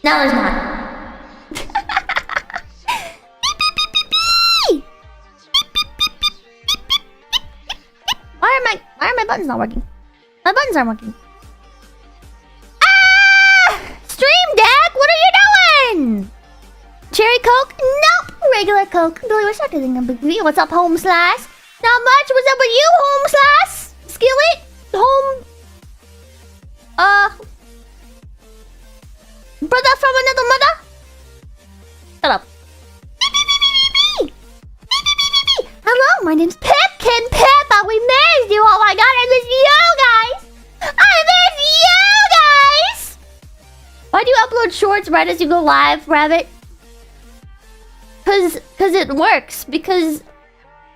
No, there's not. Why are my buttons not working? My buttons aren't working. Ah! Stream Deck, what are you doing? Cherry Coke? Nope. Regular Coke. Billy, what's up to the number 3? What's up, Home Slash? Not much. What's up with you, Home Slash? Skillet? Home... Brother from another mother? Shut up. Hello, my name's Pipkin Pippa. We missed you. Oh my god, I miss you guys. I miss you guys. Why do you upload shorts right as you go live, Rabbit? Cause it works. Because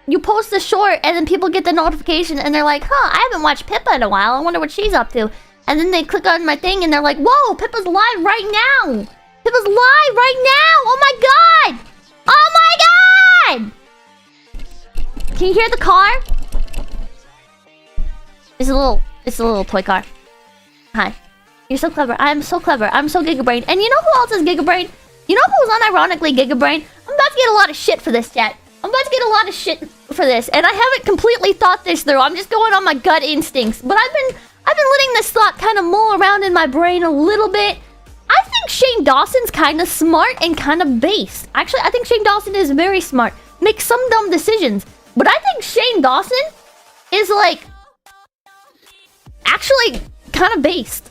you post the short and then people get the notification and they're like, huh, I haven't watched Pippa in a while. I wonder what she's up to. And then they click on my thing and they're like, whoa, Pippa's live right now. Pippa's live right now. Oh my god. Oh my god. Can you hear the car? It's a little toy car. Hi. You're so clever. I'm so clever. I'm so gigabrain. And you know who else is gigabrain? You know who's unironically gigabrain? I'm about to get a lot of shit for this, chat. I'm about to get a lot of shit for this. And I haven't completely thought this through. I'm just going on my gut instincts. But I've been letting this thought kind of mull around in my brain a little bit. I think Shane Dawson's kind of smart and kind of based. Actually, I think Shane Dawson is very smart. Makes some dumb decisions. But I think Shane Dawson is like... actually kind of based.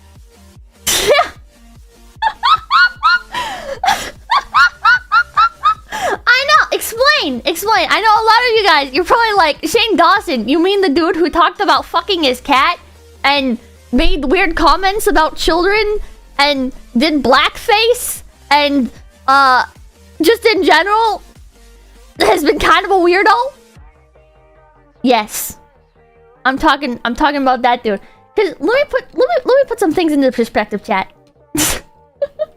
I know. Explain. I know a lot of you guys, you're probably like, Shane Dawson, you mean the dude who talked about fucking his cat and made weird comments about children and did blackface and just in general has been kind of a weirdo? Yes. I'm talking about that dude. Cause let me put some things into perspective, chat. Let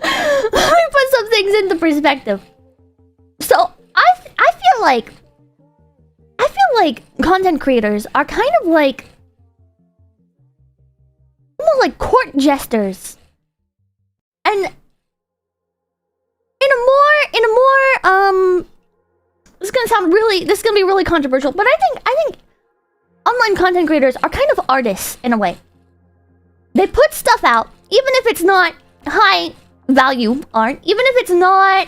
me put some things into perspective. So I feel like content creators are kind of like almost like court jesters. And in a more this is gonna be really controversial, but I think online content creators are kind of artists in a way. They put stuff out, even if it's not high value art, even if it's not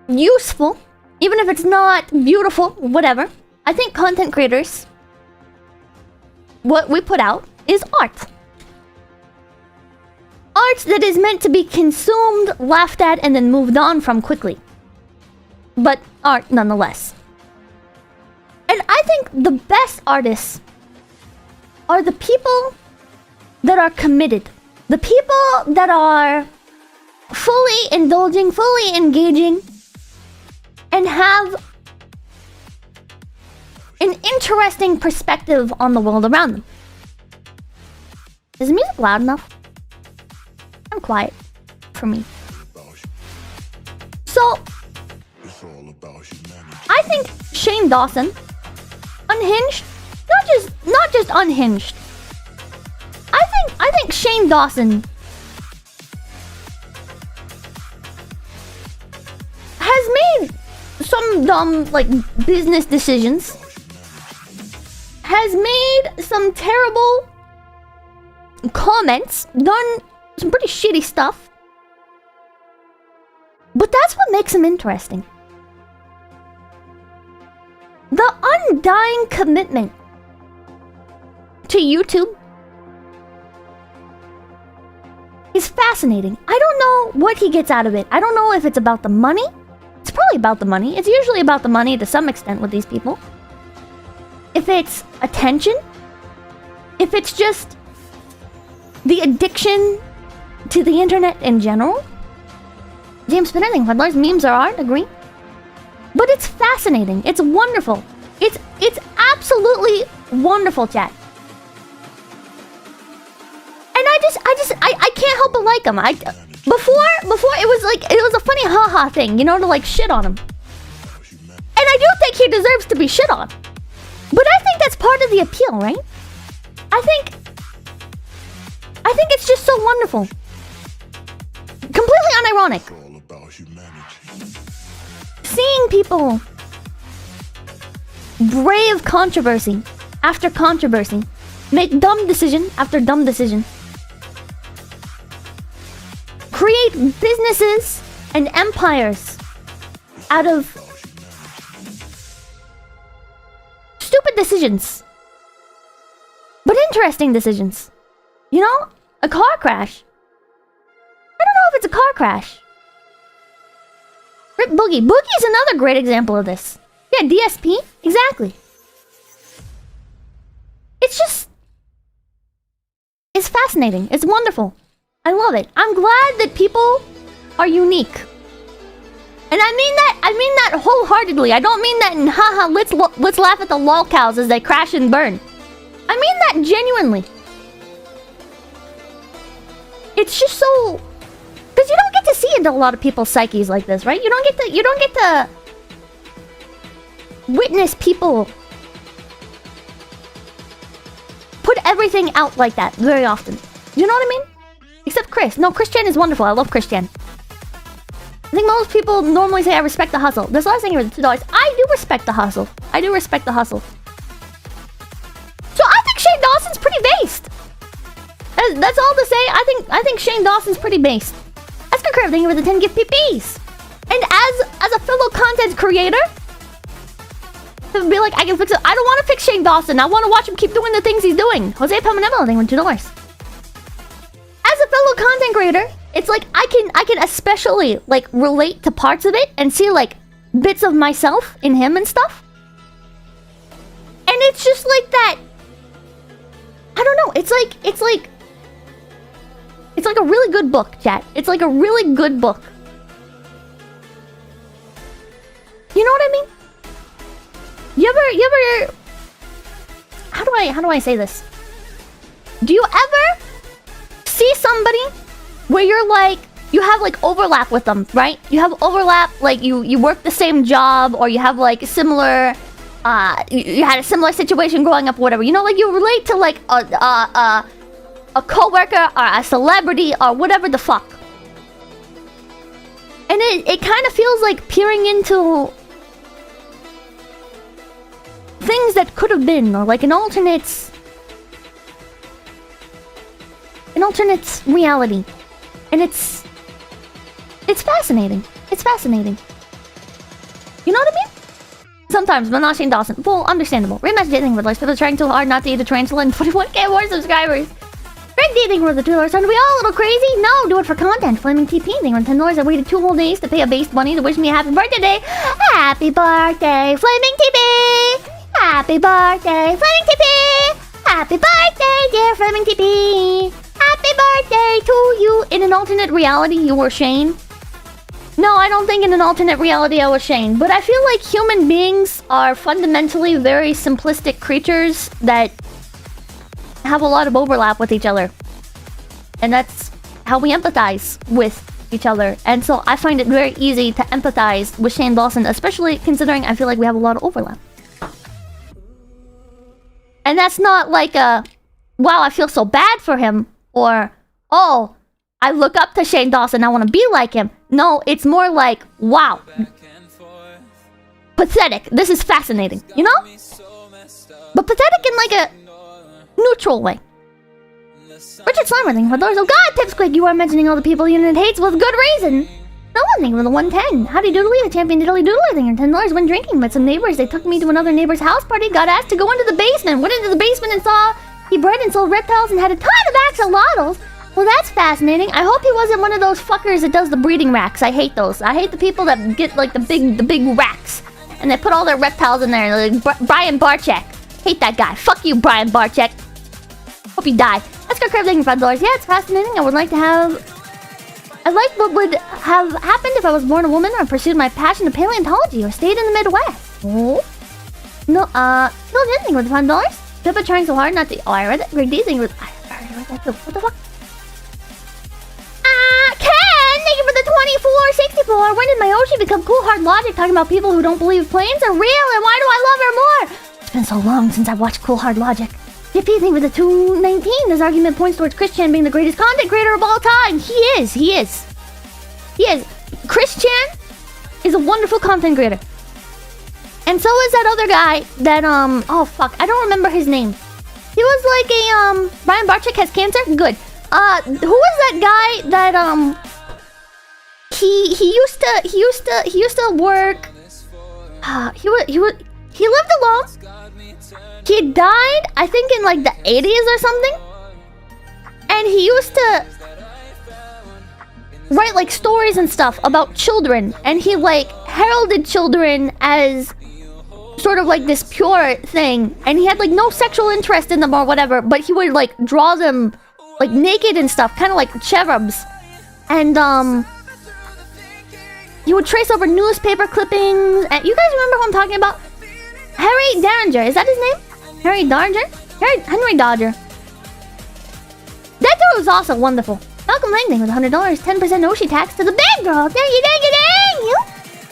useful, even if it's not beautiful, whatever. I think content creators, what we put out is art. Art that is meant to be consumed, laughed at, and then moved on from quickly. But art nonetheless. And I think the best artists are the people that are committed. The people that are fully indulging, fully engaging, and have an interesting perspective on the world around them. Is the music loud enough? I'm quiet for me. So, I think Shane Dawson, unhinged, not just unhinged. I think Shane Dawson has made some dumb like business decisions. Has made some terrible comments, done some pretty shitty stuff. But that's what makes him interesting. The undying commitment to YouTube is fascinating. I don't know what he gets out of it. I don't know if it's about the money. It's probably about the money. It's usually about the money to some extent with these people. If it's attention, if it's just the addiction to the internet in general. James Spinning, $5. Memes are art, agree. But it's fascinating. It's wonderful. It's absolutely wonderful, chat. And I can't help but like him. Before it was a funny haha thing, you know, to like shit on him. And I do think he deserves to be shit on. But I think that's part of the appeal, right? I think it's just so wonderful. Completely unironic. All about humanity. Seeing people brave controversy after controversy, make dumb decision after dumb decision, create businesses and empires out of stupid decisions, but interesting decisions. You know, a car crash. I don't know if it's a car crash. Rip Boogie. Boogie's another great example of this. Yeah, DSP. Exactly. It's just... it's fascinating. It's wonderful. I love it. I'm glad that people are unique. And I mean that wholeheartedly. I don't mean that in haha, let's laugh at the lolcows as they crash and burn. I mean that genuinely. It's just so... because you don't get to see into a lot of people's psyches like this, right? You don't get to witness people put everything out like that very often. You know what I mean? Except Chris. No, Christian is wonderful. I love Christian. I think most people normally say I respect the hustle. This last thing here with $2. I do respect the hustle. I do respect the hustle. So I think Shane Dawson's pretty based. That's all to say. I think Shane Dawson's pretty based. That's good thing with the 10 gift PPs. And as a fellow content creator, to be like, I can fix it. I don't want to fix Shane Dawson. I want to watch him keep doing the things he's doing. Jose Pamanemo, thing with $2. As a fellow content creator, it's like I can especially like relate to parts of it and see like bits of myself in him and stuff. And it's just like that. I don't know. It's like a really good book, chat. It's like a really good book. You know what I mean? You ever how do I say this? Do you ever see somebody where you're like, you have like overlap with them, right? You have overlap, like you work the same job, or you have like similar you had a similar situation growing up, whatever. You know, like you relate to like a coworker or a celebrity or whatever the fuck. And it kind of feels like peering into things that could have been, or like an alternate reality. And it's fascinating. It's fascinating. You know what I mean? Sometimes, but not Shane Dawson. Well, understandable. Rematch dating with people trying too hard not to eat a tarantula and 21k more subscribers. Greg dating with the $2. Are we all a little crazy? No, do it for content. Flaming TP thing with $10. I waited 2 whole days to pay a base bunny to wish me a happy birthday day. Happy birthday, Flaming TP! Happy birthday, Flaming TP! Happy birthday, dear Flaming TP! Happy birthday to you! In an alternate reality, you were Shane. No, I don't think in an alternate reality I was Shane. But I feel like human beings are fundamentally very simplistic creatures that have a lot of overlap with each other. And that's how we empathize with each other. And so I find it very easy to empathize with Shane Dawson, especially considering I feel like we have a lot of overlap. And that's not like a, wow, I feel so bad for him, or, oh, I look up to Shane Dawson, I want to be like him. No, it's more like, wow, pathetic. This is fascinating, you know? But pathetic in like a neutral way. Richard Slimer thing for those. Oh god, Pipsquid, you are mentioning all the people the internet hates with good reason. No one thing with a 110. Howdy doodly, the champion diddly doodly thing, and $10 when drinking. Met some neighbors. They took me to another neighbor's house party. Got asked to go into the basement. Went into the basement and saw he bred and sold reptiles and had a ton of axolotls. Well, that's fascinating. I hope he wasn't one of those fuckers that does the breeding racks. I hate those. I hate the people that get like the big racks and they put all their reptiles in there. Like Brian Barczyk. Hate that guy. Fuck you, Brian Barczyk. Hope you die. Let's go crab thinking $5. Yeah, it's fascinating. I would like to have... I like what would have happened if I was born a woman or pursued my passion of paleontology or stayed in the Midwest. Oh? No, no, anything with $5. Pippa trying so hard not to... Oh, I read that. Greg D thing with... I already read that too. What the fuck? Ken! Thank you for the 2464. When did Mayoshi become Cool Hard Logic talking about people who don't believe planes are real, and why do I love her more? It's been so long since I watched Cool Hard Logic. JP with the 219. This argument points towards Chris Chan being the greatest content creator of all time. He is. Chris Chan is a wonderful content creator. And so is that other guy that, oh fuck, I don't remember his name. He was like a, Brian Barczyk has cancer? Good. Who was that guy that, he used to work, he lived alone. He died, I think in like the 80s or something. And he used to write like stories and stuff about children. And he like heralded children as sort of like this pure thing. And he had like no sexual interest in them or whatever. But he would like draw them like naked and stuff. Kind of like cherubs. And he would trace over newspaper clippings. And you guys remember who I'm talking about? Harry Daringer, is that his name? Harry Dodger? Henry Dodger. That dude was also wonderful. Malcolm Langdon with $100, 10% Oshi tax to the big girl. Thank you.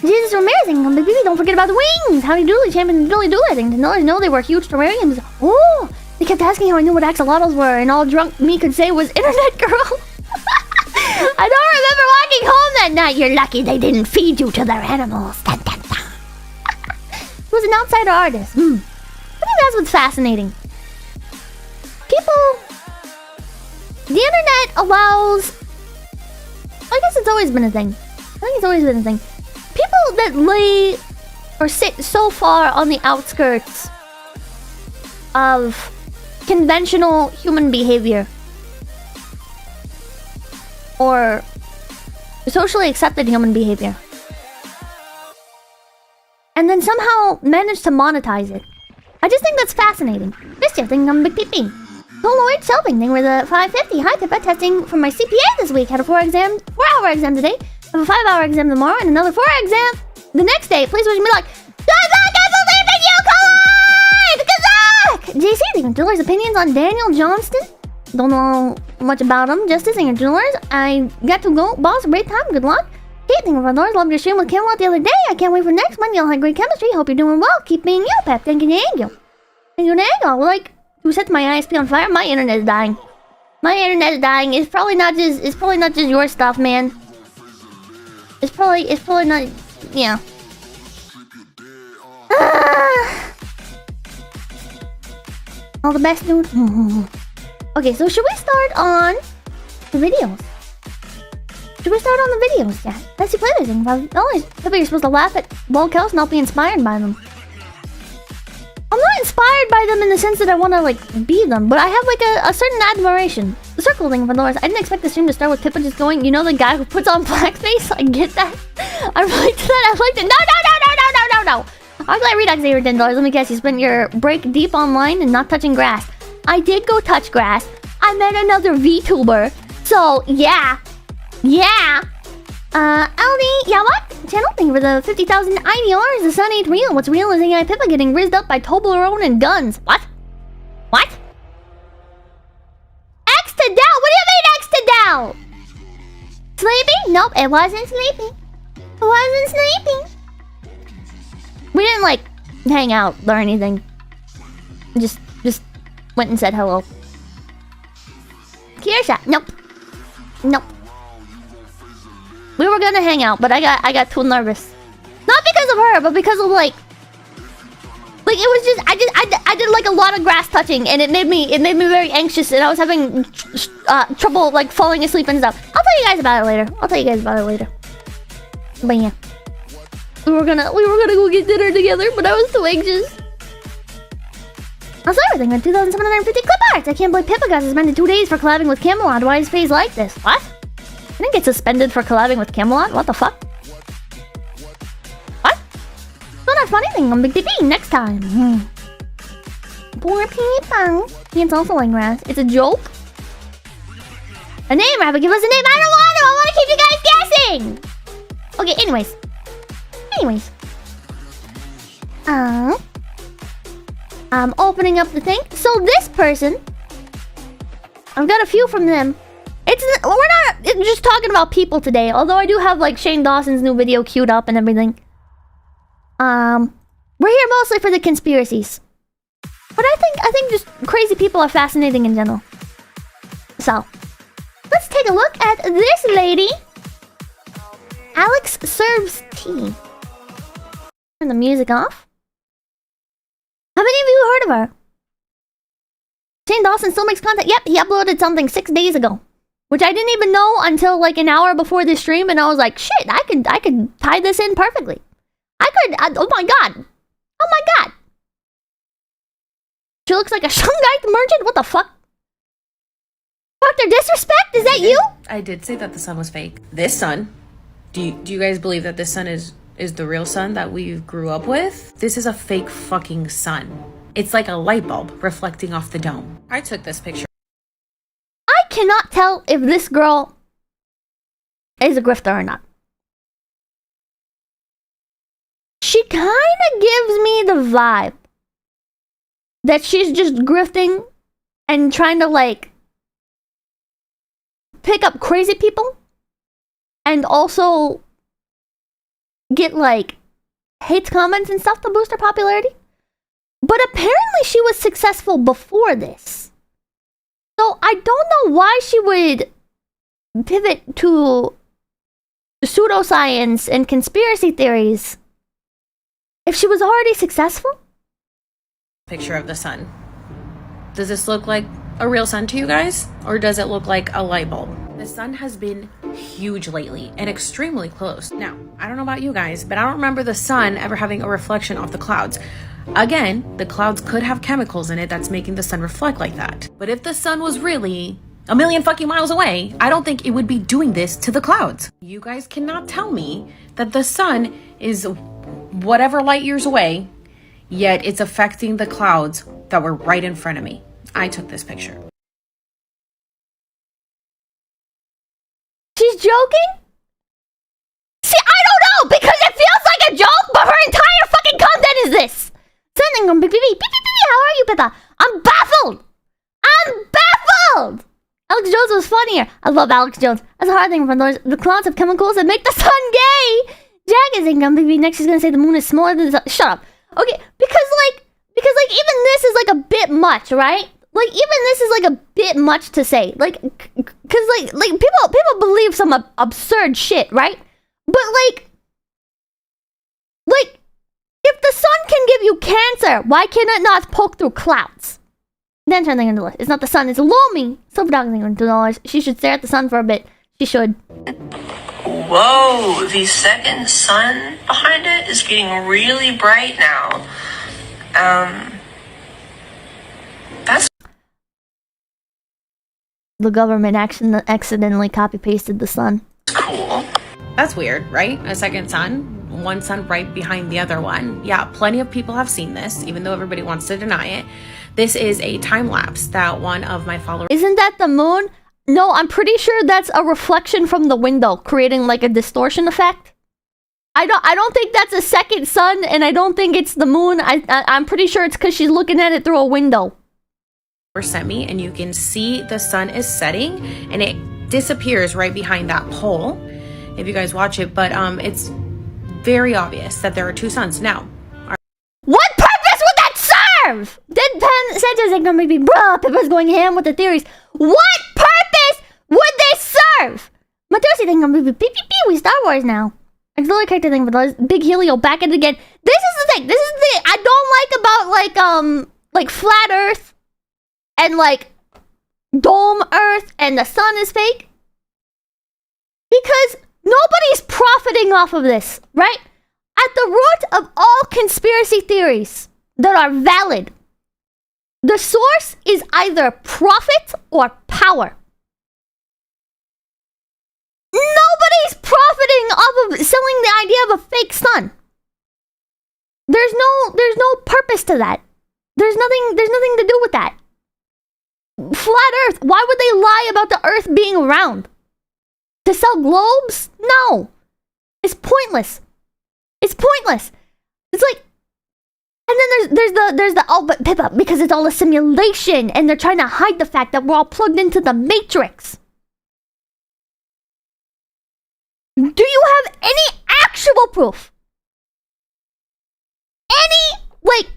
Jesus Ramirez, baby, don't forget about the wings. Howdy doodly, champion doodly doodling. The know they were huge terrariums. Oh, they kept asking how I knew what axolotls were, and all drunk me could say was internet girl. I don't remember walking home that night. You're lucky they didn't feed you to their animals. Dun, dun, dun. He was an outsider artist. I think that's what's fascinating. The internet allows... I guess it's always been a thing. People that lay or sit so far on the outskirts of conventional human behavior or socially accepted human behavior, and then somehow manage to monetize it. I just think that's fascinating. This year, thing I'm big PP. Polaroid shelving thing with a 550. Hi, Pippa. Testing for my CPA this week. Had a 4-hour exam today. Have a 5-hour exam tomorrow and another 4-hour exam the next day. Please wish me luck. Good luck! I believe in you, Collide! Good luck! JC, the Jewelers' opinions on Daniel Johnston. Don't know much about him. Just a singer, Jewelers. I got to go. Boss, great time. Good luck. Kate, thank you for Lord. Loved your stream with Camelot the other day. I can't wait for next one. Y'all had great chemistry. Hope you're doing well. Keep being you, Pep. Thank you, Angel. Thank you, Angel. Like, who set my ISP on fire? My internet is dying. It's probably not just your stuff, man. It's probably not, yeah. All the best, dude. Okay, so should we start on the videos? Yeah. Let's see play this thing. Maybe you're supposed to laugh at Volkels, not be inspired by them. I'm not inspired by them in the sense that I want to, like, be them, but I have, like, a certain admiration. The circle thing for Dolores. I didn't expect the stream to start with Pippa just going, you know the guy who puts on blackface? I get that. I liked that. I liked it. No. I'm glad Redux here, $10. Let me guess, you spent your break deep online and not touching grass. I did go touch grass. I met another VTuber. So, yeah. Aldi, yeah, what? Channel, thank you for the 50,000 IDRs. The sun ain't real. What's real is AI Pippa getting rizzed up by Toblerone and guns. What? X to Dell? What do you mean X to Dell? Sleepy? Nope, it wasn't sleepy. We didn't, like, hang out or anything. Just went and said hello. Kirsha? Nope. We were gonna hang out, but I got too nervous. Not because of her, but because of like it was just I did like a lot of grass touching, and it made me very anxious, and I was having trouble like falling asleep and stuff. I'll tell you guys about it later. But yeah, we were gonna go get dinner together, but I was too anxious. I saw everything on 2,750 clip arts. I can't believe Pippa got suspended 2 days for collabing with Camelot. Why is his face like this? What? I didn't get suspended for collabing with Camelot. What the fuck? What? So not funny thing on Big DP next time. Poor people. It's also like grass. It's a joke. A name, Rabbit. Give us a name. I don't want to. I want to keep you guys guessing. Okay. Anyways. I'm opening up the thing. So this person, I've got a few from them. We're not just talking about people today, although I do have like Shane Dawson's new video queued up and everything. We're here mostly for the conspiracies. But I think just crazy people are fascinating in general. So, let's take a look at this lady. Alex serves tea. Turn the music off. How many of you heard of her? Shane Dawson still makes content. Yep, he uploaded something 6 days ago, which I didn't even know until like an hour before this stream, and I was like, shit, I could tie this in perfectly. Oh my god. Oh my god. She looks like a Shungite merchant? What the fuck? Dr. Disrespect? Is that you? I did say that the sun was fake. This sun? Do you guys believe that this sun is the real sun that we grew up with? This is a fake fucking sun. It's like a light bulb reflecting off the dome. I took this picture. I cannot tell if this girl is a grifter or not. She kind of gives me the vibe that she's just grifting and trying to like pick up crazy people and also get like hate comments and stuff to boost her popularity. But apparently she was successful before this. So I don't know why she would pivot to pseudoscience and conspiracy theories if she was already successful. Picture of the sun. Does this look like a real sun to you guys? Or does it look like a light bulb? The sun has been huge lately and extremely close. Now, I don't know about you guys, but I don't remember the sun ever having a reflection off the clouds. Again, the clouds could have chemicals in it that's making the sun reflect like that. But if the sun was really a million fucking miles away, I don't think it would be doing this to the clouds. You guys cannot tell me that the sun is whatever light years away, yet it's affecting the clouds that were right in front of me. I took this picture. She's joking? See, I don't know, because it feels like a joke, but her entire fucking content is this. Sending on BBB. How are you, Pippa? I'm baffled. Alex Jones was funnier. I love Alex Jones. That's a hard thing for those. The clouds have chemicals that make the sun gay. Jag is in BBB. Next she's gonna say the moon is smaller than the sun. Shut up. Okay, because even this is like a bit much, right? Like even this is like a bit much to say. Like, cause like people believe some absurd shit, right? But like if the sun can give you cancer, why can it not poke through clouds? Then turn into list. It's not the sun, it's Lomi. Silver Dog $2. She should stare at the sun for a bit. She should. Whoa, the second sun behind it is getting really bright now. That's the government accidentally copy-pasted the sun. cool. That's weird, right? A second sun? One sun right behind the other one. Yeah, plenty of people have seen this, even though everybody wants to deny it. This is a time lapse that one of my followers... Isn't that the moon? No, I'm pretty sure that's a reflection from the window, creating like a distortion effect. I don't think that's a second sun, and I don't think it's the moon. I'm pretty sure it's because she's looking at it through a window. Sent me, and you can see the sun is setting, and it disappears right behind that pole, if you guys watch it. But it's very obvious that there are two suns now. What purpose would that serve? Then Santa's like, no, maybe, bruh, Pippa's going ham with the theories. What purpose would they serve? Matosi think I'm maybe we Star Wars now. Auxiliary character thing for those big Helio back at it again. This is the thing. This is the thing I don't like about like flat Earth and like dome Earth and the sun is fake. Because nobody's profiting off of this, right? At the root of all conspiracy theories that are valid, the source is either profit or power. Nobody's profiting off of selling the idea of a fake sun. There's no purpose to that. There's nothing to do with that. Flat Earth, why would they lie about the Earth being round? To sell globes? No. It's pointless. It's pointless. It's like, and then there's the oh but Pippa, because it's all a simulation and they're trying to hide the fact that we're all plugged into the Matrix. Do you have any actual proof? Any, like,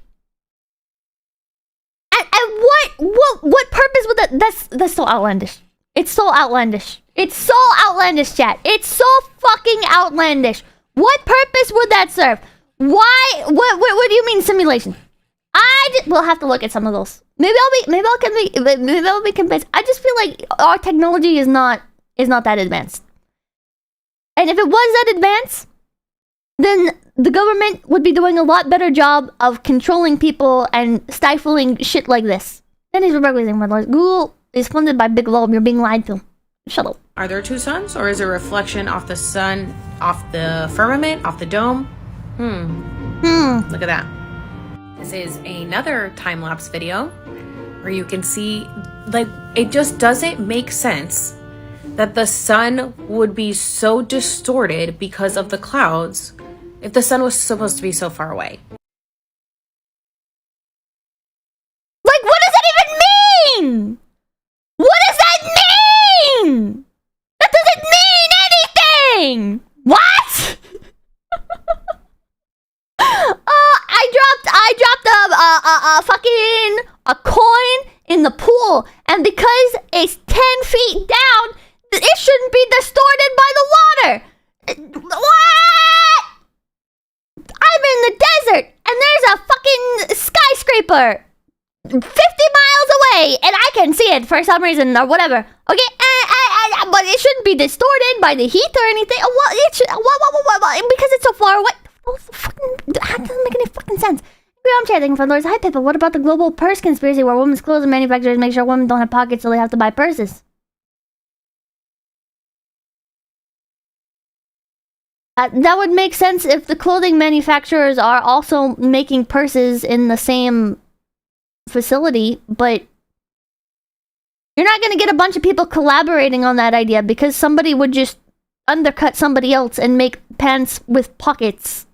what purpose would that? That's so outlandish. It's so outlandish. It's so outlandish, chat. It's so fucking outlandish. What purpose would that serve? Why? What do you mean simulation? We'll have to look at some of those. Maybe I'll be convinced. I just feel like our technology is not that advanced. And if it was that advanced, then the government would be doing a lot better job of controlling people and stifling shit like this. That is regulating my laws. Google is funded by Big Lob. You're being lied to. Shut up. Are there two suns, or is it a reflection off the sun, off the firmament, off the dome? Look at that. This is another time-lapse video where you can see, like, it just doesn't make sense that the sun would be so distorted because of the clouds if the sun was supposed to be so far away. Like, what does that even mean? What does that mean? That doesn't mean anything! What? I dropped a coin in the pool, and because it's 10 feet down, it shouldn't be distorted by the water. What? I'm in the desert, and there's a fucking skyscraper 50 miles away, and I can see it for some reason or whatever. Okay, but it shouldn't be distorted by the heat or anything. What? It should. What? Because it's so far away. That doesn't make any fucking sense. I'm chatting from Lords. Hi, Pippa. What about the global purse conspiracy where women's clothes manufacturers make sure women don't have pockets so they have to buy purses? That would make sense if the clothing manufacturers are also making purses in the same facility, but you're not going to get a bunch of people collaborating on that idea because somebody would just undercut somebody else and make pants with pockets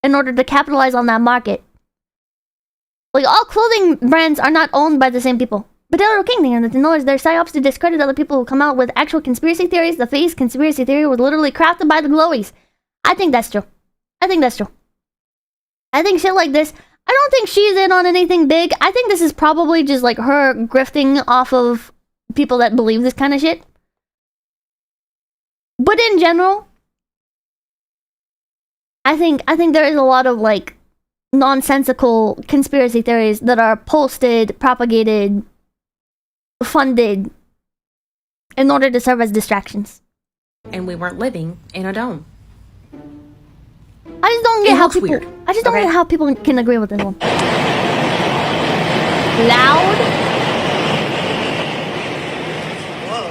in order to capitalize on that market. Like, all clothing brands are not owned by the same people. But king and the knowledge their psyops to discredit other people who come out with actual conspiracy theories. The face conspiracy theory was literally crafted by the glowies. I think that's true. I think shit like this, I don't think she's in on anything big. I think this is probably just like her grifting off of people that believe this kind of shit. But in general, I think there is a lot of like nonsensical conspiracy theories that are posted, propagated, funded in order to serve as distractions. And we weren't living in a dome. I just don't get how people. Weird. I just don't get how people can agree with this one. Loud. Whoa.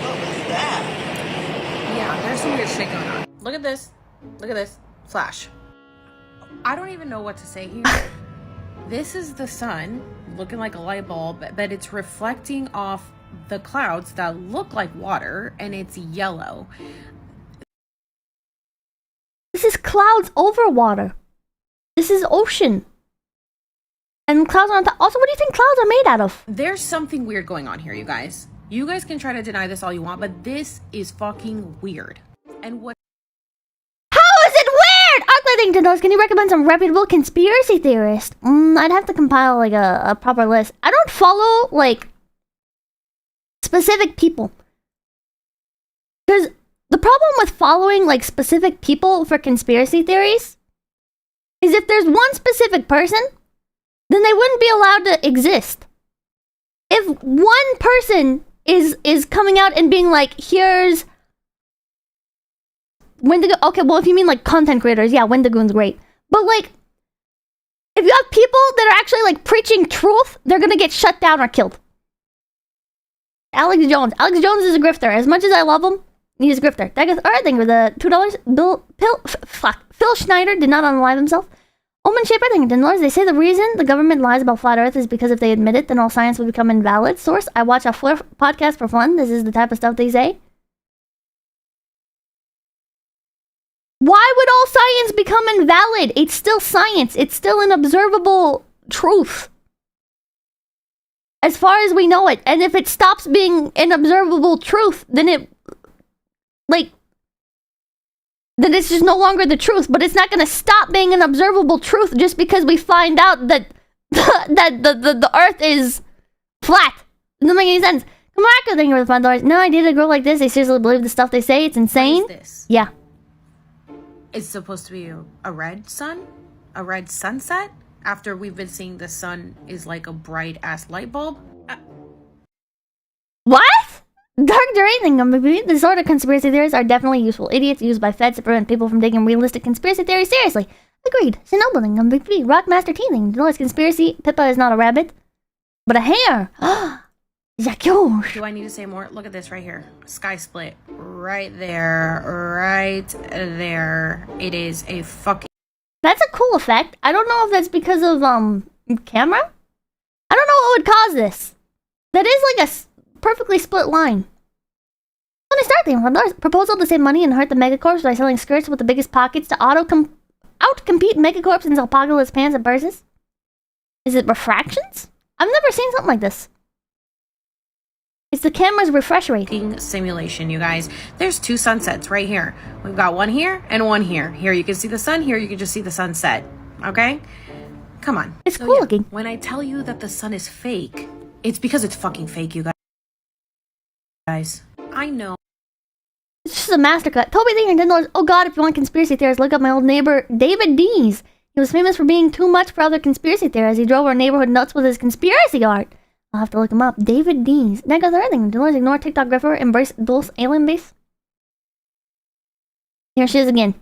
What was that? Yeah, there's some weird shit going on. Look at this. Look at this. Flash. I don't even know what to say here. This is the sun looking like a light bulb, but it's reflecting off the clouds that look like water, and it's yellow. This is clouds over water. This is ocean. And clouds are on top. Also, what do you think clouds are made out of? There's something weird going on here, you guys. You guys can try to deny this all you want, but this is fucking weird. And what? How is it weird? Arclighting knows. Can you recommend some reputable conspiracy theorists? I'd have to compile like a proper list. I don't follow like specific people. Because the problem with following like specific people for conspiracy theories is if there's one specific person, then they wouldn't be allowed to exist. If one person is coming out and being like, here's Wendigo. Okay, well, if you mean like content creators, yeah, Wendigoon's great. But like, if you have people that are actually like preaching truth, they're gonna get shut down or killed. Alex Jones. Alex Jones is a grifter. As much as I love him, he's a grifter. Alright, thank you for the $2. Phil Schneider did not unalive himself. Omen Shape, I think $10. They say the reason the government lies about flat Earth is because if they admit it, then all science would become invalid. Source: I watch a podcast for fun. This is the type of stuff they say. Why would all science become invalid? It's still science. It's still an observable truth. As far as we know it. And if it stops being an observable truth, then then it's just no longer the truth. But it's not going to stop being an observable truth just because we find out that that the Earth is flat. It doesn't make any sense. Come on, I think you're the front doors. No idea to grow like this. They seriously believe the stuff they say. It's insane. What is this? Yeah. It's supposed to be a red sun? A red sunset? After we've been seeing the sun is like a bright ass light bulb? What? Dark deranging. The sort of conspiracy theories are definitely useful. Idiots used by feds to prevent people from taking realistic conspiracy theories seriously. Agreed. Snowballing. Rockmaster teasing. The lowest conspiracy. Pippa is not a rabbit, but a hare. 𝐒𝐡𝐚𭭘. Do I need to say more? Look at this right here. Sky split. Right there. Right there. It is a fucking... That's a cool effect. I don't know if that's because of camera. I don't know what would cause this. That is like a perfectly split line. When I start the proposal to save money and hurt the megacorps by selling skirts with the biggest pockets to outcompete megacorps and sell pocketless pants and purses. Is it refractions? I've never seen something like this. It's the camera's refresh rate. Simulation, you guys. There's two sunsets right here. We've got one here and one here. Here you can see the sun. Here you can just see the sunset. Okay? Come on. It's cool looking. When I tell you that the sun is fake, it's because it's fucking fake, you guys. I know. It's just a master cut. Toby the $10. Oh god, if you want conspiracy theories, look up my old neighbor, David Dees. He was famous for being too much for other conspiracy theories. He drove our neighborhood nuts with his conspiracy art. I'll have to look him up. David Dees. That goes everything. Do ignore TikTok griffer, embrace Dulce alien base. Here she is again.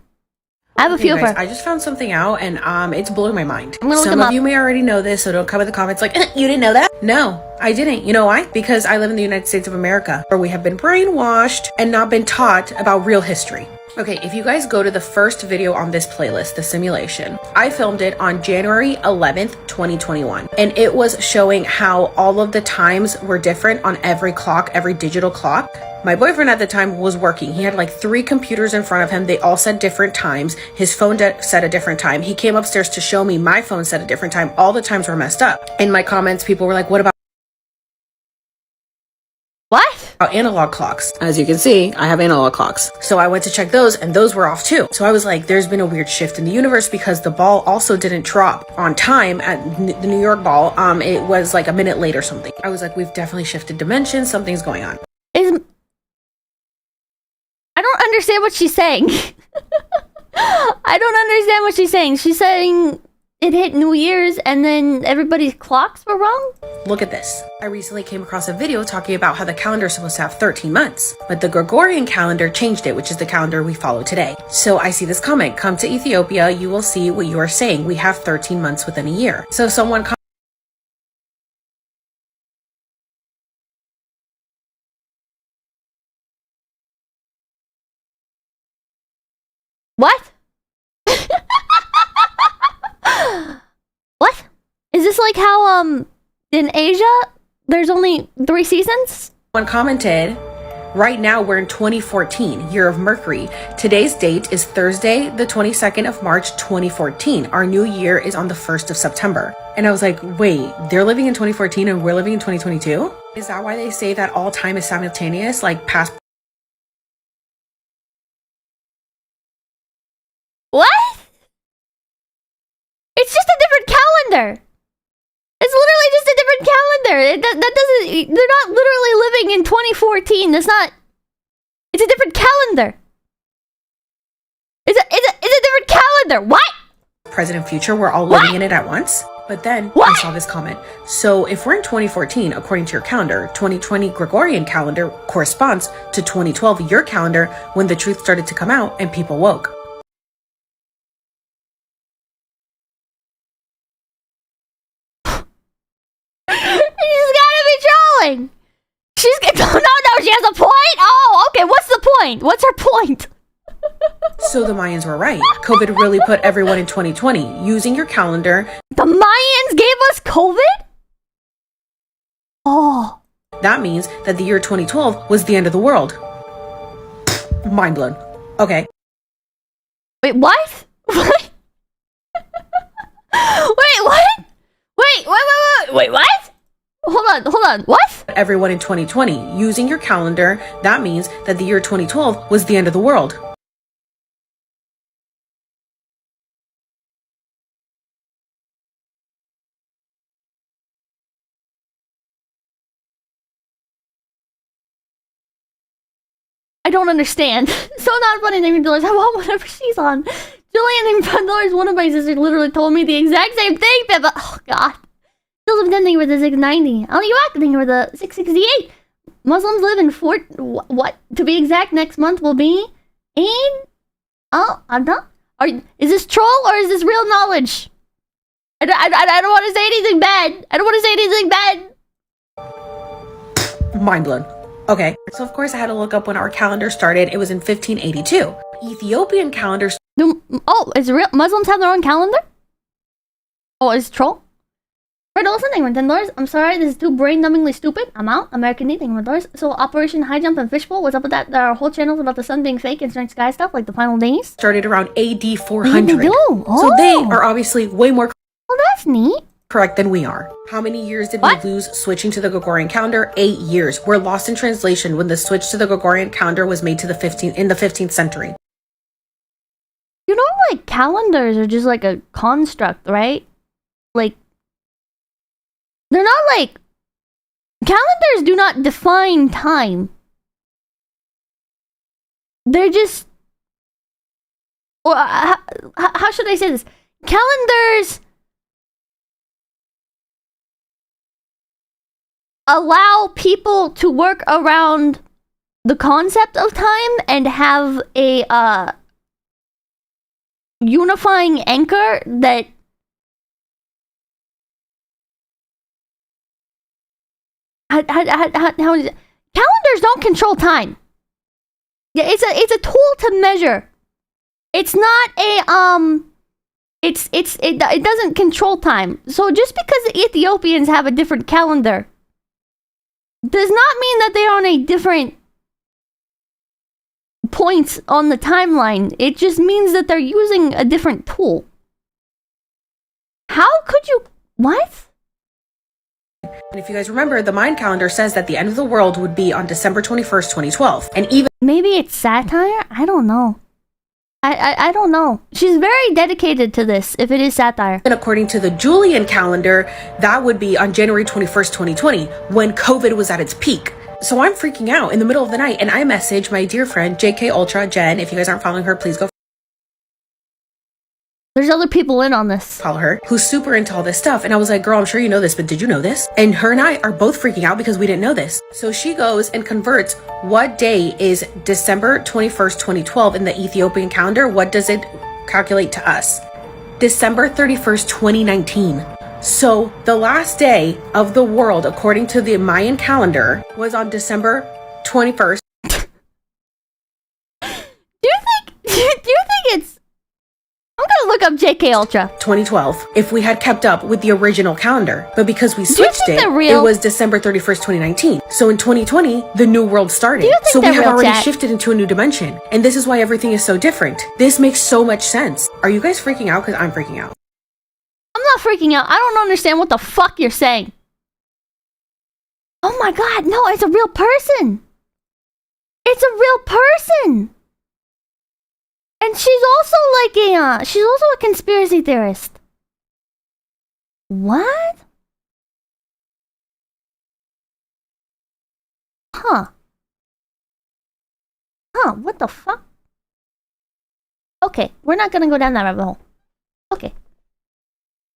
I have a few of her. I just found something out and it's blowing my mind. I'm gonna look Some them of up. you may already know this, so don't come in the comments like, you didn't know that? No, I didn't. You know why? Because I live in the United States of America, where we have been brainwashed and not been taught about real history. Okay, if you guys go to the first video on this playlist, the simulation, I filmed it on January 11th, 2021. And it was showing how all of the times were different on every clock, every digital clock. My boyfriend at the time was working. He had like 3 computers in front of him. They all said different times. His phone said a different time. He came upstairs to show me my phone said a different time. All the times were messed up. In my comments, people were like, what about analog clocks? As you can see, I have analog clocks. So I went to check those and those were off too. So I was like, there's been a weird shift in the universe because the ball also didn't drop on time at the New York ball. It was like a minute late or something. I was like, we've definitely shifted dimensions. Something's going on. I don't understand what she's saying. I don't understand what she's saying. She's saying it hit New Year's and then everybody's clocks were wrong? Look at this. I recently came across a video talking about how the calendar is supposed to have 13 months, but the Gregorian calendar changed it, which is the calendar we follow today. So I see this comment, come to Ethiopia, you will see what you are saying. We have 13 months within a year. So someone What? What? Is this like how, in Asia, there's only 3 seasons? Someone commented, right now we're in 2014, year of Mercury. Today's date is Thursday, the 22nd of March, 2014. Our new year is on the 1st of September. And I was like, wait, they're living in 2014 and we're living in 2022? Is that why they say that all time is simultaneous, like past? What? It's just a different calendar. It's literally just a different calendar. That doesn't... They're not literally living in 2014. That's not... It's a different calendar. It's a different calendar. What? Present and future, we're all living in it at once. But then I saw this comment. So if we're in 2014, according to your calendar, 2020 Gregorian calendar corresponds to 2012, your calendar, when the truth started to come out and people woke. She's no, she has a point. Oh, okay. What's the point? What's her point? So the Mayans were right. COVID really put everyone in 2020. Using your calendar, the Mayans gave us COVID? Oh. That means that the year 2012 was the end of the world. Mind blown. Okay. Wait, what? What? Wait, what? Wait, what? Hold on, what? Everyone in 2020. Using your calendar, that means that the year 2012 was the end of the world. I don't understand. So not funny naming dollars. I want whatever she's on. Julian named $5. One of my sisters literally told me the exact same thing, Pippa. Oh, God. Still have nothing with the 690. Oh, you acting with the 668. Muslims live in what? To be exact, next month will be in... Oh, I'm not... Is this troll or is this real knowledge? I don't want to say anything bad. I don't want to say anything bad. Mind blown. Okay, so of course I had to look up when our calendar started. It was in 1582. Ethiopian calendar... Oh, is it real? Muslims have their own calendar? Oh, is it troll? Riddle, listening with $10. I'm sorry, this is too brain-numbingly stupid. I'm out. American eating with $10. So Operation High Jump and Fishbowl, what's up with that? There are whole channels about the sun being fake and strange sky stuff, like the final days. Started around AD 400. Yeah, they do. Oh. So they are obviously way more Well, that's neat. correct than we are. How many years did we lose switching to the Gregorian calendar? 8 years. We're lost in translation when the switch to the Gregorian calendar was made to the 15th century. You know, like, calendars are just like a construct, right? Like, they're not like... Calendars do not define time. They're just... Or, how should I say this? Calendars allow people to work around the concept of time and have a unifying anchor that how is it? Calendars don't control time. Yeah, it's a tool to measure. It's not a it doesn't control time. So just because the Ethiopians have a different calendar does not mean that they're on a different points on the timeline. It just means that they're using a different tool. How could you... What? And if you guys remember, the Mayan calendar says that the end of the world would be on December 21st, 2012. And even... Maybe it's satire? I don't know. I don't know. She's very dedicated to this, if it is satire. And according to the Julian calendar, that would be on January 21st, 2020, when COVID was at its peak. So I'm freaking out in the middle of the night, and I message my dear friend, 𝐒𝐡𝐚𝐭 Jen. If you guys aren't following her, please go There's other people in on this. follow her, who's super into all this stuff. And I was like, girl, I'm sure you know this, but did you know this? And her and I are both freaking out because we didn't know this. So she goes and converts what day is December 21st, 2012 in the Ethiopian calendar. What does it calculate to us? December 31st, 2019. So the last day of the world, according to the Mayan calendar, was on December 21st. Do you think it's... I'm gonna look up 𝐒𝐡𝐚𝐭 2012, if we had kept up with the original calendar. But because we switched think it, they're real? it was December 31st, 2019. So in 2020, the new world started. Do you think So we they're have real, already chat? shifted into a new dimension. And this is why everything is so different. This makes so much sense. Are you guys freaking out? Because I'm freaking out. I'm not freaking out. I don't understand what the fuck you're saying. Oh my god, no, it's a real person. It's a real person. And she's also like she's also a conspiracy theorist. What? Huh. What the fuck? Okay, we're not gonna go down that rabbit hole. Okay.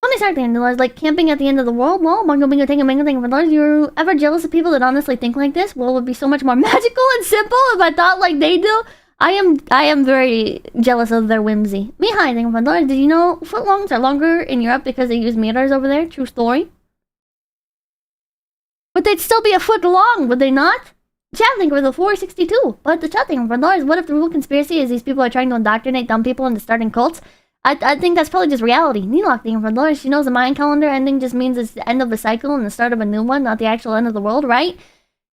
Funny start thing, like camping at the end of the world. Well, mango bingo tango mango tango for you ever jealous of people that honestly think like this? Well, it would be so much more magical and simple if I thought like they do. I am very jealous of their whimsy. Me hi, thank you for $1. Did you know footlongs are longer in Europe because they use meters over there? True story. But they'd still be a foot long, would they not? Chatting with the 462. But the chatting for $1. What if the real conspiracy is these people are trying to indoctrinate dumb people into starting cults? I think that's probably just reality. Neelock thank you for $1. She knows the Mayan calendar ending just means it's the end of the cycle and the start of a new one, not the actual end of the world, right?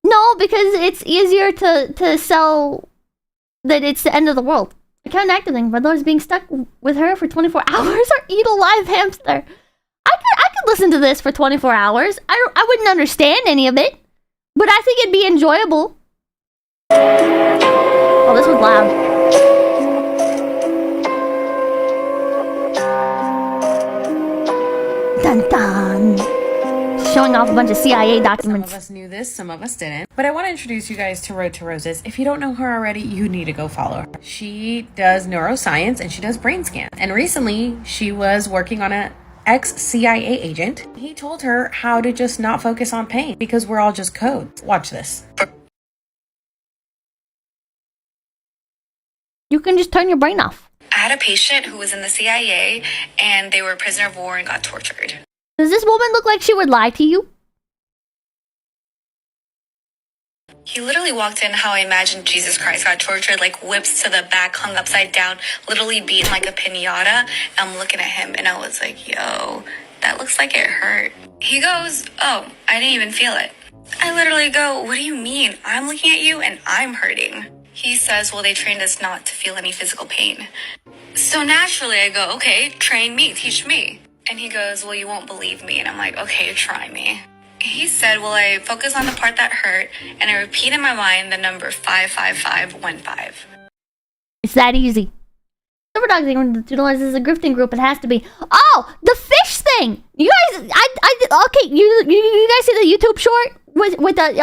No, because it's easier to sell that it's the end of the world. I can't activate for those being stuck with her for 24 hours or eat a live hamster. I could listen to this for 24 hours. I wouldn't understand any of it, but I think it'd be enjoyable. Oh, this was loud. Dun dun. showing off a bunch of CIA Some documents. of us knew this, some of us didn't. But I want to introduce you guys to Road to Roses. If you don't know her already, you need to go follow her. She does neuroscience and she does brain scans. And recently, she was working on a ex-CIA agent. He told her how to just not focus on pain because we're all just codes. Watch this. You can just turn your brain off. I had a patient who was in the CIA and they were a prisoner of war and got tortured. Does this woman look like she would lie to you? He literally walked in how I imagined Jesus Christ got tortured, like whips to the back, hung upside down, literally beaten like a piñata. I'm looking at him and I was like, yo, that looks like it hurt. He goes, oh, I didn't even feel it. I literally go, what do you mean? I'm looking at you and I'm hurting. He says, well, they trained us not to feel any physical pain. So naturally I go, okay, train me, teach me. And he goes, well, you won't believe me. And I'm like, okay, try me. He said, well, I focus on the part that hurt and I repeat in my mind the number 55515. It's that easy. Silver Dogs This is a grifting group. It has to be. Oh, the fish thing. You guys, okay. You guys see the YouTube short with the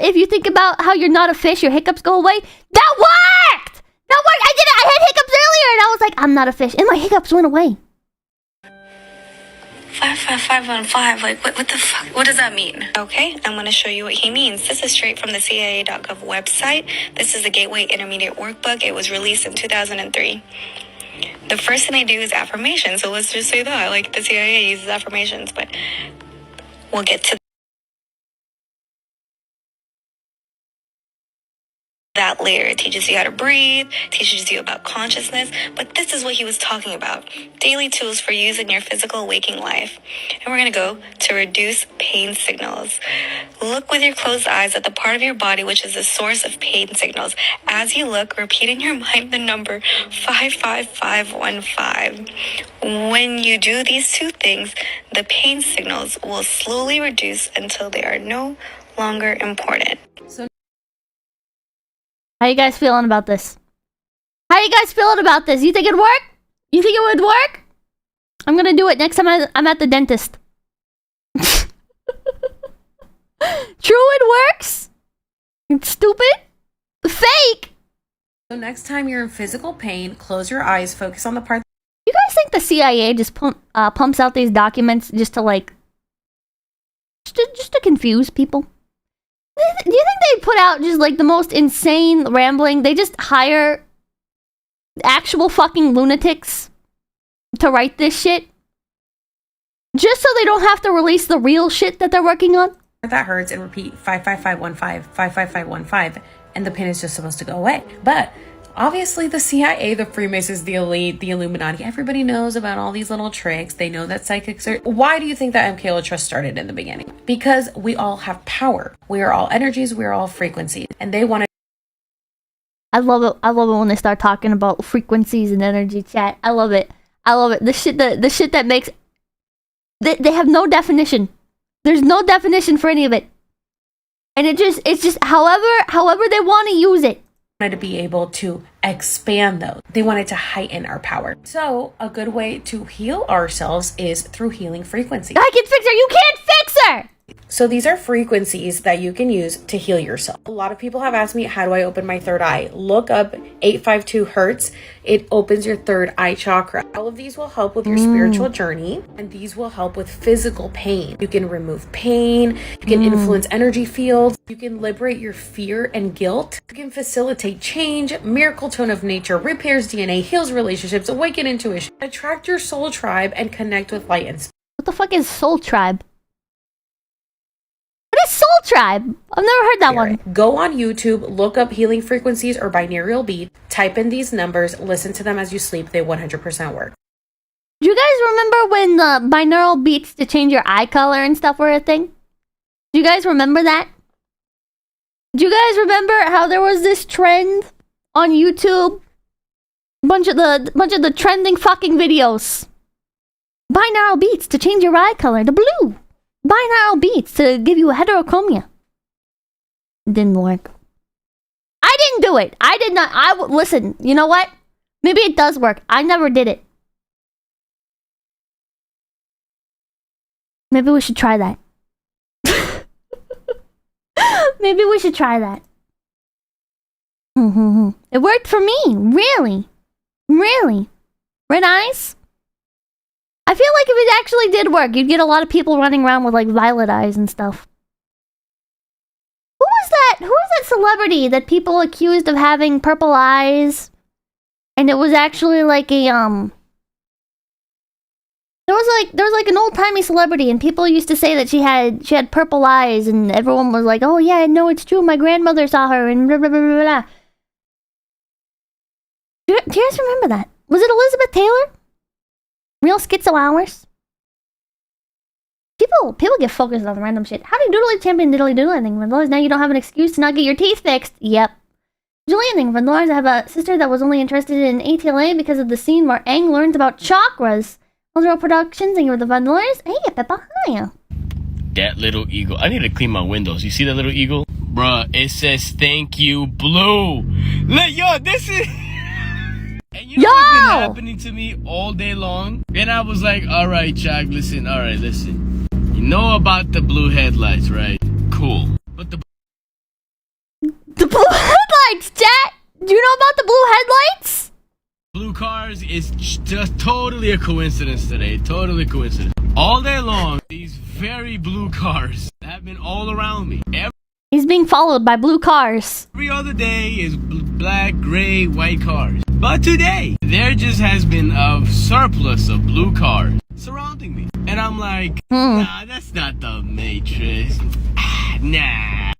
if you think about how you're not a fish, your hiccups go away. That worked. That worked. I did it. I had hiccups earlier, and I was like, I'm not a fish, and my hiccups went away. 55515, like what the fuck? What does that mean? Okay, I'm going to show you what he means. This is straight from the CIA.gov website. This is the Gateway Intermediate Workbook. It was released in 2003. The first thing I do is affirmations. So let's just say that, like the CIA uses affirmations, but we'll get to that later. It teaches you how to breathe, teaches you about consciousness, but this is what he was talking about. Daily tools for using your physical waking life. And we're going to go to reduce pain signals. Look with your closed eyes at the part of your body which is the source of pain signals. As you look, repeat in your mind the number 55515. When you do these two things, the pain signals will slowly reduce until they are no longer important. How you guys feeling about this? How you guys feeling about this? You think it'd work? You think it would work? I'm gonna do it next time I'm at the dentist. True, it works? It's stupid? Fake? So next time you're in physical pain, close your eyes, focus on the part. You guys think the CIA just pumps out these documents just to like... Just to confuse people? Do you think they put out just like the most insane rambling? They just hire actual fucking lunatics to write this shit? Just so they don't have to release the real shit that they're working on? That hurts and repeat 55515, 55515, and the pain is just supposed to go away. But obviously the CIA, the Freemasons, the elite, the Illuminati, everybody knows about all these little tricks. They know that psychics are... Why do you think that MK Ultra started in the beginning? Because we all have power. We are all energies. We are all frequencies. And they want to... I love it. I love it when they start talking about frequencies and energy, chat. I love it. I love it. The shit that makes... They have no definition. There's no definition for any of it. And it's just however they want to use it. To be able to expand those. They wanted to heighten our power. So a good way to heal ourselves is through healing frequencies. I can fix her. You can't fix her. So these are frequencies that you can use to heal yourself. A lot of people have asked me, how do I open my third eye? Look up 852 Hertz. It opens your third eye chakra. All of these will help with your spiritual journey, and these will help with physical pain. You can remove pain. You can influence energy fields. You can liberate your fear and guilt. You can facilitate change, miracle tone of nature, repairs DNA, heals relationships, awaken intuition, attract your soul tribe, and connect with light and spirit. What the fuck is Soul Tribe? What is Soul Tribe? I've never heard that one. Go on YouTube, look up healing frequencies or binaural beats, type in these numbers, listen to them as you sleep. They 100% work. Do you guys remember when the binaural beats to change your eye color and stuff were a thing? Do you guys remember that? Do you guys remember how there was this trend on YouTube? Bunch of the trending fucking videos. Binaural beats to change your eye color to blue. Binaural beats to give you a heterochromia. It didn't work. I didn't do it. I did not. Listen, you know what? Maybe it does work. I never did it. Maybe we should try that. Maybe we should try that. It worked for me. Really. Really. Red eyes? I feel like if it actually did work, you'd get a lot of people running around with like violet eyes and stuff. Who was that? Who was that celebrity that people accused of having purple eyes? And it was actually like a there was like an old-timey celebrity, and people used to say that she had purple eyes, and everyone was like, "Oh yeah, no, it's true. My grandmother saw her," and blah blah blah blah blah. Do you guys remember that? Was it Elizabeth Taylor? Real schizo hours? People get focused on random shit. How do you doodly champion diddly doodle anything? Now you don't have an excuse to not get your teeth fixed. Yep. Julian thing from Lars, I have a sister that was only interested in ATLA because of the scene where Aang learns about chakras. Cultural Productions, thank you for the $5. Hey, Peppa, hiya. That little eagle. I need to clean my windows. You see that little eagle? Bruh, it says thank you, Blue. Yo, this is... And you know what's been happening to me all day long? And I was like, alright, Chuck, listen. You know about the blue headlights, right? Cool. But the blue headlights, chat! Do you know about the blue headlights? Blue cars is just totally a coincidence today. Totally coincidence. All day long, these very blue cars have been all around me. He's being followed by blue cars. Every other day is black, gray, white cars. But today, there just has been a surplus of blue cars surrounding me. And I'm like, nah, that's not the Matrix. Nah.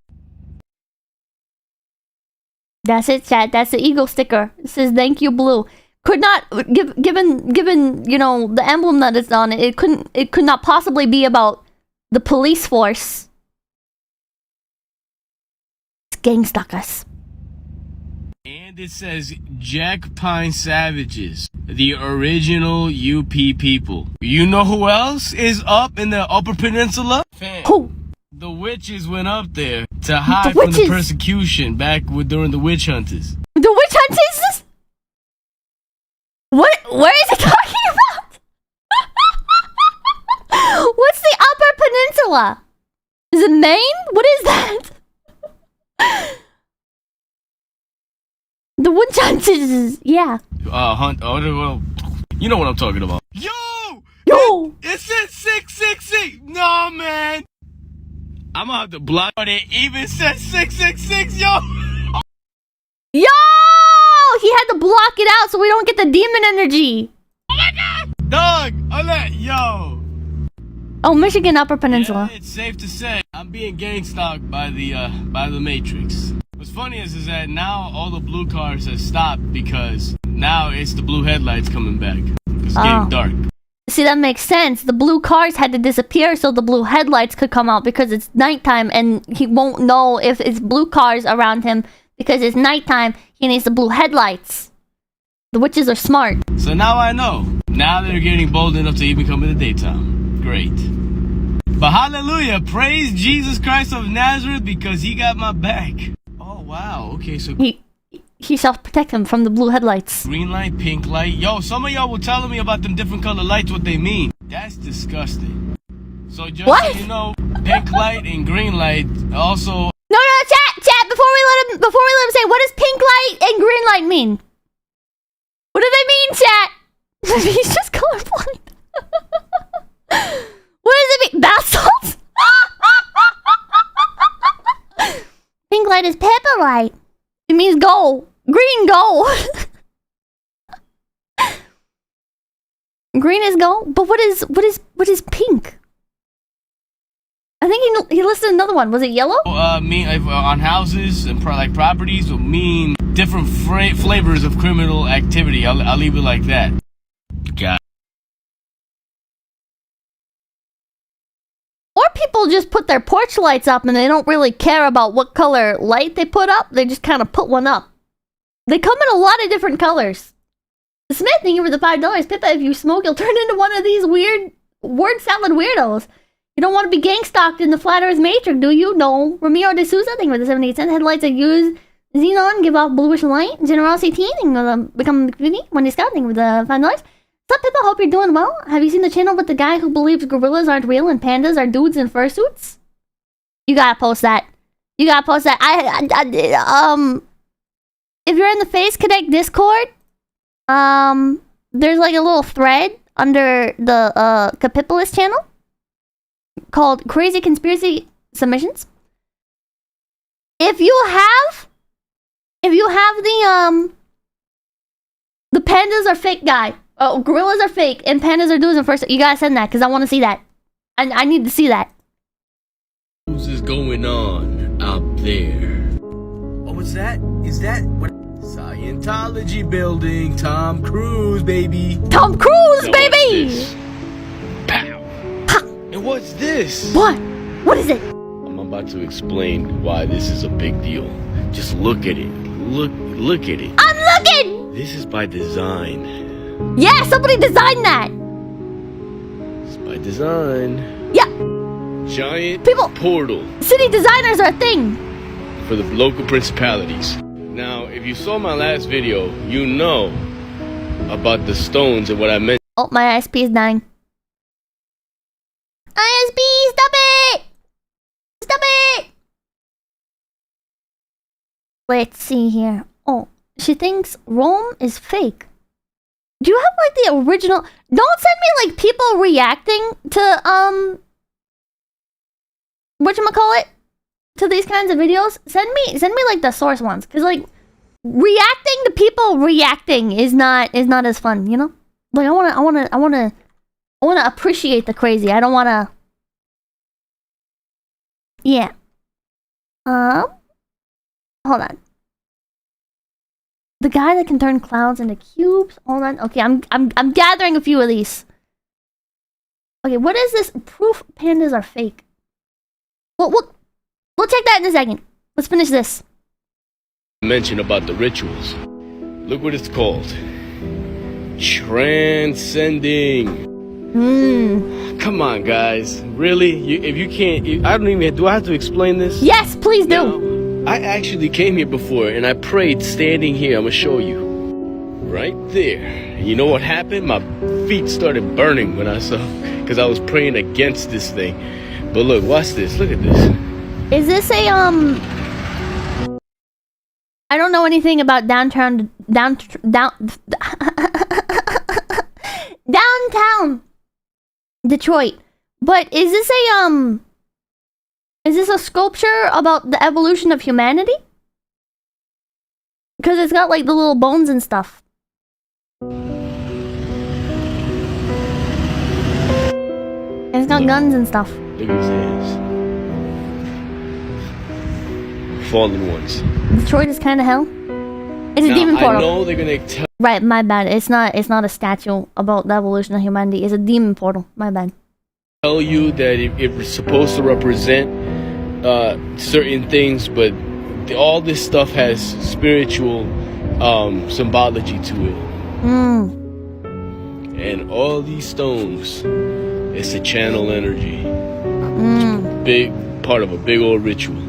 That's it, chat. That's the eagle sticker. It says thank you, Blue. Could not given you know the emblem that it's on it. It could not possibly be about the police force. It's Gangstalkers. And it says Jack Pine Savages, the original UP people. You know who else is up in the Upper Peninsula? Fam. Who? The witches went up there to hide from the persecution during the witch hunters. The witch hunters? What? Where is it talking about? What's the Upper Peninsula? Is it Maine? What is that? The witch hunters, yeah. You know what I'm talking about. Yo! It says 666! No, man! I'm gonna have to block it. It even says 666, yo! Yo! He had to block it out so we don't get the demon energy. Oh my god! Dog! Yo! Oh, Michigan Upper Peninsula. Yeah, it's safe to say I'm being gangstalked by the Matrix. What's funny is that now all the blue cars have stopped because now it's the blue headlights coming back. It's getting dark. See, that makes sense. The blue cars had to disappear so the blue headlights could come out because it's nighttime and he won't know if it's blue cars around him because it's nighttime. He needs the blue headlights. The witches are smart. So now I know. Now they're getting bold enough to even come in the daytime. Great. But hallelujah, praise Jesus Christ of Nazareth because he got my back. Oh, wow. Okay, so... He shall protect him from the blue headlights. Green light, pink light. Yo, some of y'all were telling me about them different color lights, what they mean. That's disgusting. So just so you know, pink light and green light also... No, chat, before we let him say, what does pink light and green light mean? What do they mean, chat? He's just colorblind. What does it mean? Bath salts? Pink light is pepper light. It means gold. Green gold. Green is gold, but what is pink? I think he listed another one. Was it yellow? On houses and properties will mean different flavors of criminal activity. I'll leave it like that. God. Or people just put their porch lights up and they don't really care about what color light they put up. They just kind of put one up. They come in a lot of different colors. Smith, thank you for the $5. Pippa, if you smoke, you'll turn into one of these weird word salad weirdos. You don't want to be gangstalked in the Flat Earth Matrix, do you? No. Ramiro de Souza, thank you for the 78 cents. Headlights that use xenon give off bluish light. Generosity, thank you for the become the Wendy Scott, thank you for the $5. What's up, Pippa? Hope you're doing well. Have you seen the channel with the guy who believes gorillas aren't real and pandas are dudes in fursuits? You gotta post that. You gotta post that. If you're in the Face Connect Discord, there's like a little thread under the 𝐒𝐡𝐚𝐭 channel called Crazy Conspiracy Submissions. If you have the pandas are fake guy. Oh, gorillas are fake and pandas are doing it first. You gotta send that because I want to see that. I need to see that. What is going on out there? Oh, what's that? Is that what? Scientology building. Tom Cruise, baby. Tom Cruise, Now baby! what's this? Pow. And what's this? What? What is it? I'm about to explain why this is a big deal. Just look at it. Look at it. I'm looking! This is by design. Yeah, somebody designed that! It's by design. Yeah, Giant People- portal city designers are a thing. for the local principalities. Now, if you saw my last video, you know about the stones and what I meant. Oh, my ISP is dying. ISP, stop it! Stop it! Let's see here. Oh, she thinks Rome is fake. Do you have like the original? Don't send me like people reacting to whatchamacallit? To these kinds of videos. Send me like the source ones, cause like reacting to people reacting is not as fun, you know? Like I wanna appreciate the crazy. I don't wanna. Yeah. Hold on. The guy that can turn clouds into cubes. Hold on. Okay, I'm gathering a few of these. Okay, what is this? Proof pandas are fake. We'll check that in a second. Let's finish this. Mention about the rituals. Look what it's called. Transcending. Come on, guys. Really? If you can't, I don't even. Do I have to explain this? Yes, please do. Now, I actually came here before and I prayed standing here. I'm gonna show you. Right there. And you know what happened? My feet started burning when I saw, because I was praying against this thing. But look, watch this. Look at this. Is this a I don't know anything about downtown Detroit. But is this a sculpture about the evolution of humanity? Because it's got like the little bones and stuff. And it's got guns and stuff. Look at his hands. Fallen ones. Detroit is kind of hell. It's a Now, demon portal. I know they're gonna tell Right, my bad. It's not a statue about the evolution of humanity. It's a demon portal. My bad. you that it's supposed to represent certain things, but all this stuff has spiritual symbology to it. And all these stones, it's a channel energy. It's a big part of a big old ritual.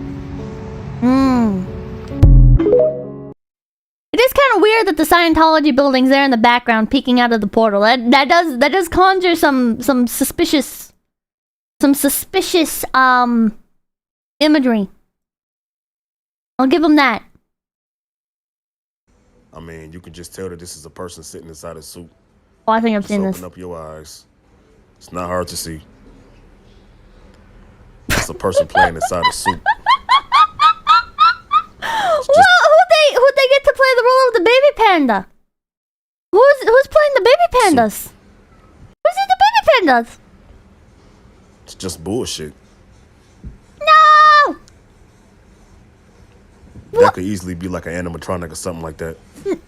It is kind of weird that the Scientology building's there in the background, peeking out of the portal. That does conjure some suspicious imagery. I'll give them that. I mean, you can just tell that this is a person sitting inside a suit. Oh, I think I've Just seen open this. up your eyes. It's not hard to see. It's a person playing inside a suit. Who'd they get to play the role of the baby panda? Who's playing the baby pandas? Who's in the baby pandas? It's just bullshit. No! That could easily be like an animatronic or something like that. I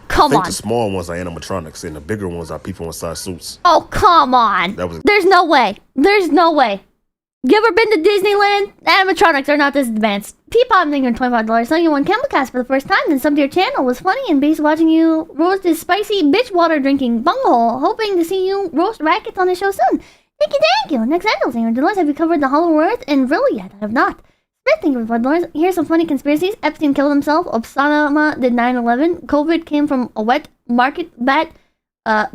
Come think on. the small ones are animatronics and the bigger ones are people inside suits. Oh, come on. That was- There's no way. There's no way. You ever been to Disneyland? Animatronics are not this advanced. Teapot, I'm thinking $25. So you won CamelCast for the first time, then subbed to your channel. Was funny and based watching you roast this spicy bitch water drinking bunghole. Hoping to see you roast rackets on the show soon. Thank you. Next idol singer. Dolores, have you covered the Hollow Earth and really yet? I have not. Smith, thank you for Dolores. Here's some funny conspiracies. Epstein killed himself. Osama did 9/11. COVID came from a wet market bat.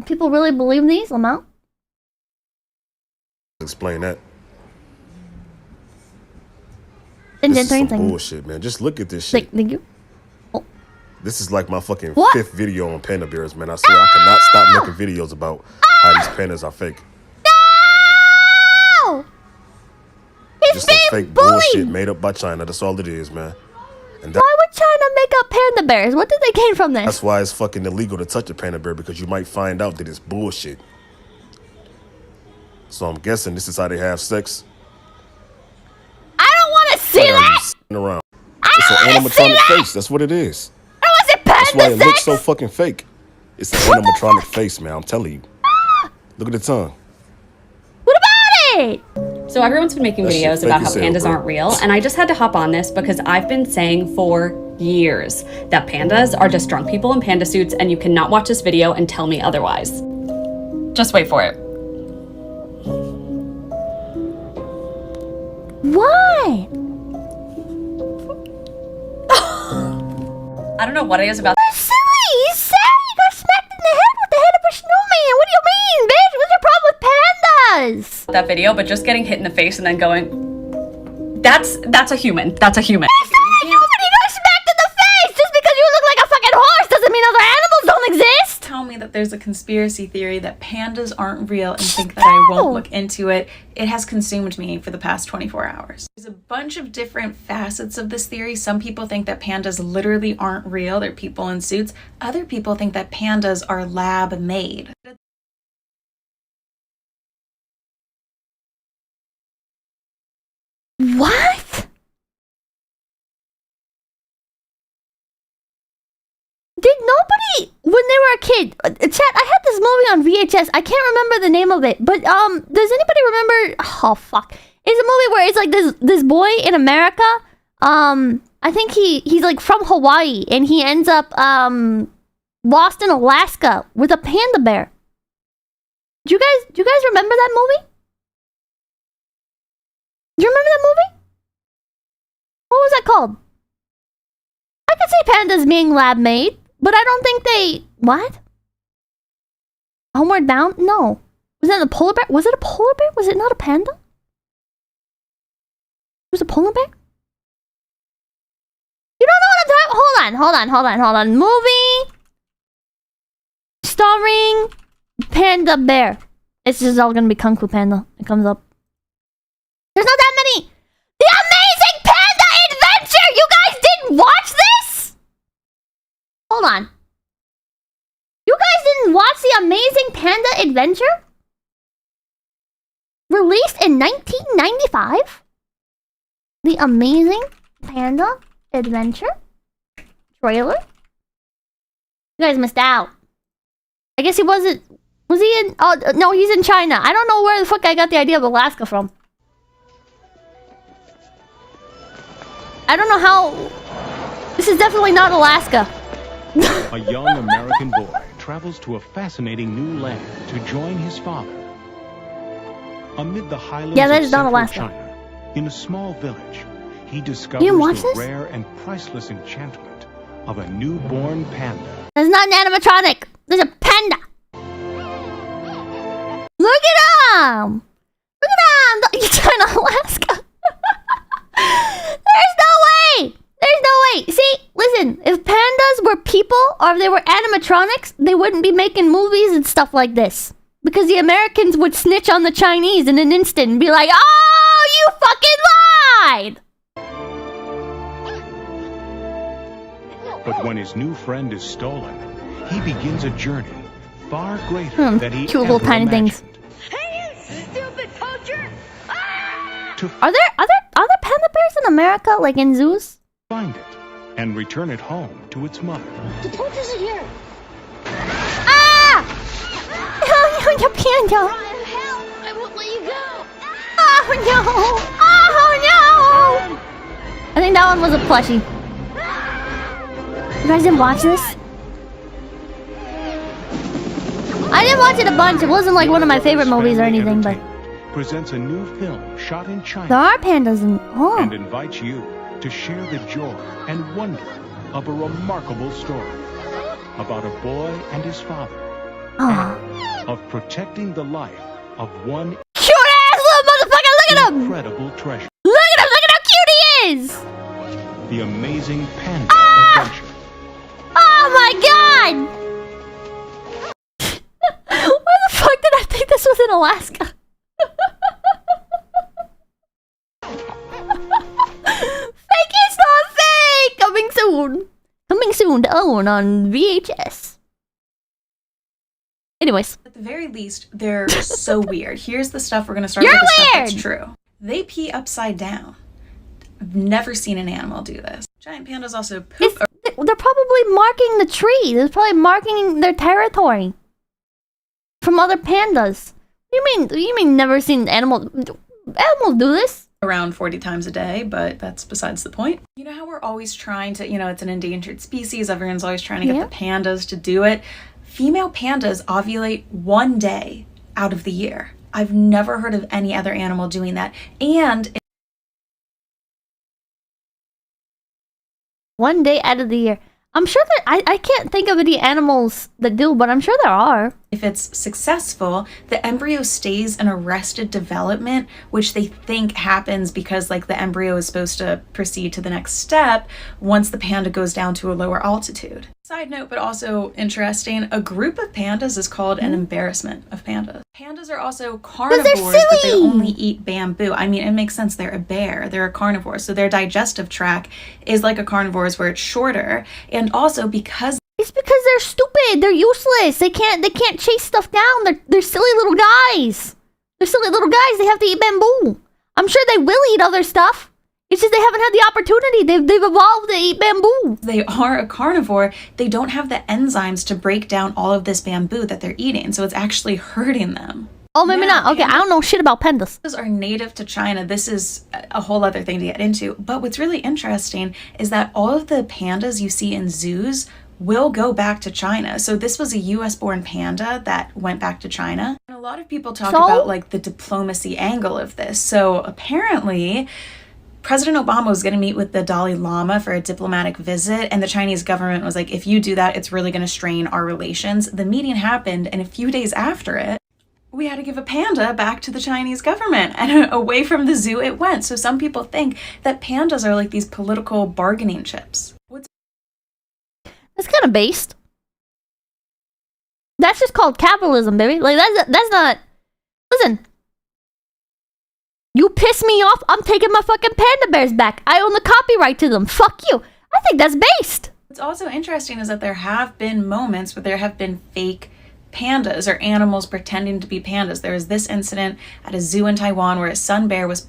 People really believe these, Lamau? Explain that. Sentient is some thing. bullshit, man. Just look at this shit. Thank you. This is like my fucking What? 5th video on panda bears, man. I swear I cannot stop making videos about how these pandas are fake. No! He's Just some being fake bullied. bullshit made up by China. That's all it is, man. And Why would China make up panda bears? What did they gain from this? that's why it's fucking illegal to touch a panda bear, because you might find out that it's bullshit. So I'm guessing this is how they have sex. I don't want to see Like, how you that. sitting around. I It's don't an want to see animatronic that. face. That's what it is. I don't want to see That's why panda it looks sex. so fucking fake. It's an animatronic face, man. I'm telling you. Look at the tongue. What about it? So everyone's been making That shit videos fake about as how hell, pandas bro. aren't real, and I just had to hop on this because I've been saying for years that pandas are just drunk people in panda suits, and you cannot watch this video and tell me otherwise. Just wait for it. Why? I don't know what it is about That's silly. He's sad. He got smacked in the head with the head of a snowman. What do you mean, bitch? What's your problem with pandas? that video, but just getting hit in the face and then going, that's a human. That's a human. It's not a human. He got smacked in the face. Just because you look like a fucking horse doesn't mean other animals don't exist. Tell me that there's a conspiracy theory that pandas aren't real and think that I won't look into it. It has consumed me for the past 24 hours. There's a bunch of different facets of this theory. Some people think that pandas literally aren't real. They're people in suits. Other people think that pandas are lab made. What? Did nobody, when they were a kid, chat, I had this movie on VHS. I can't remember the name of it, but does anybody remember? Oh fuck! It's a movie where it's like this boy in America. I think he's like from Hawaii, and he ends up lost in Alaska with a panda bear. Do you guys remember that movie? Do you remember that movie? What was that called? I could say pandas being lab made, but I don't think they... What? Homeward Bound? No. Was that a polar bear? Was it a polar bear? Was it not a panda? It was a polar bear? You don't know what I'm talking... Hold on. Movie starring Panda Bear. It's just all gonna be Kung Fu Panda. It comes up. There's not that many. The Amazing Panda Adventure! You guys didn't watch this? Hold on. You guys didn't watch The Amazing Panda Adventure? Released in 1995? The Amazing Panda Adventure? Trailer? You guys missed out. I guess he wasn't... Was he in... Oh, no, he's in China. I don't know where the fuck I got the idea of Alaska from. I don't know how... This is definitely not Alaska. A young American boy travels to a fascinating new land to join his father. Amid the highlands Yeah, that of is not central Alaska. China, in a small village, he discovers You watch the this? rare and priceless enchantment of a newborn panda. That's not an animatronic. There's a panda. Look at him. Look at him. You're trying to Alaska. There's no way. There's no way. See, listen. If pandas were people or if they were animatronics, they wouldn't be making movies and stuff like this. Because the Americans would snitch on the Chinese in an instant and be like, "Oh, you fucking lied." But when his new friend is stolen, he begins a journey far greater than he Cute little ever tiny things. imagined. Stupid poacher! Are there panda bears in America, like in zoos? Find it and return it home to its mother. The poacher's in here! Ah! Oh, your panda! Ryan, help! I won't let you go! Oh no! Oh no! I think that one was a plushie. You guys didn't watch this? I didn't watch it a bunch. It wasn't like one of my favorite movies or anything, but Presents a new film shot in China there are pandas in... Oh. and invites you to share the joy and wonder of a remarkable story about a boy and his father, Oh. and of protecting the life of one Cute ass little motherfucker! Look at him! incredible treasure. Look at him! Look at how cute he is! Alaska. Fake is not fake! Coming soon. Coming soon to own on VHS. Anyways. At the very least, they're so weird. Here's the stuff we're going to start with the stuff that's true. They pee upside down. I've never seen an animal do this. Giant pandas also poop. They're probably marking the tree. They're probably marking their territory from other pandas. You mean never seen animals do this? Around 40 times a day, but that's besides the point. You know how we're always trying to, it's an endangered species. Everyone's always trying to get the pandas to do it. Female pandas ovulate one day out of the year. I've never heard of any other animal doing that. And one day out of the year. I'm sure that I can't think of any animals that do, but I'm sure there are. If it's successful, the embryo stays in arrested development, which they think happens because like the embryo is supposed to proceed to the next step once the panda goes down to a lower altitude. Side note, but also interesting, a group of pandas is called an embarrassment of pandas. Pandas are also carnivores, but they only eat bamboo. I mean, it makes sense. They're a bear. They're a carnivore. So their digestive tract is like a carnivore's where it's shorter. And also because it's because they're stupid. They're useless. They can't chase stuff down. They're silly little guys. They're silly little guys. They have to eat bamboo. I'm sure they will eat other stuff. It's just they haven't had the opportunity. They've evolved to eat bamboo. They are a carnivore. They don't have the enzymes to break down all of this bamboo that they're eating, so it's actually hurting them. Oh, maybe not. Okay, I don't know shit about pandas. Pandas are native to China. This is a whole other thing to get into. But what's really interesting is that all of the pandas you see in zoos will go back to China. So this was a US-born panda that went back to China. And a lot of people talk about like the diplomacy angle of this. So apparently President Obama was going to meet with the Dalai Lama for a diplomatic visit, and the Chinese government was like, if you do that, it's really going to strain our relations. The meeting happened, and a few days after it, we had to give a panda back to the Chinese government, and away from the zoo it went. So some people think that pandas are like these political bargaining chips. That's kind of based. That's just called capitalism, baby. Like, that's not... Listen. You piss me off, I'm taking my fucking panda bears back. I own the copyright to them. Fuck you. I think that's based. What's also interesting is that there have been moments where there have been fake pandas or animals pretending to be pandas. There was this incident at a zoo in Taiwan where a sun bear was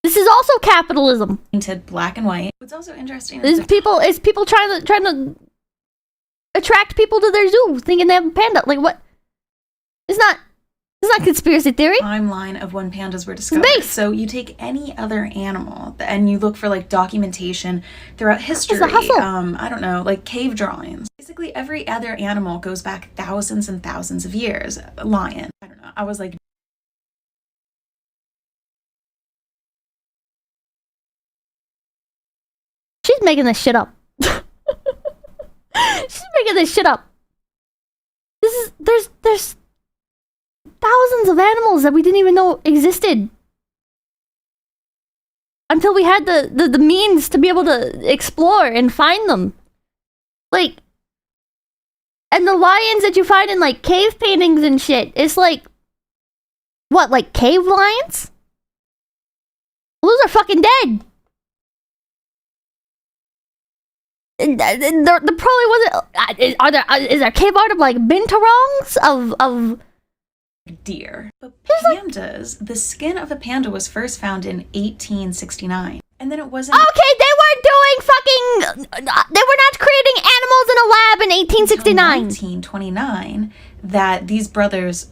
This is also capitalism. Painted black and white. What's also interesting is people trying to attract people to their zoo, thinking they have a panda. Like what? It's not conspiracy theory. Timeline of when pandas were discovered. So you take any other animal and you look for like documentation throughout history. I don't know, like cave drawings. Basically every other animal goes back thousands and thousands of years. A lion. I don't know. I was like, she's making this shit up. She's making this shit up. There's thousands of animals that we didn't even know existed until we had the means to be able to explore and find them. Like, and the lions that you find in like cave paintings and shit, it's like, what, like cave lions? Those are fucking dead. There probably wasn't. Is there cave art of like binturongs of deer? But pandas, the skin of a panda was first found in 1869, and then it wasn't. Okay, they weren't doing fucking. They were not creating animals in a lab in 1869. 1929, that these brothers,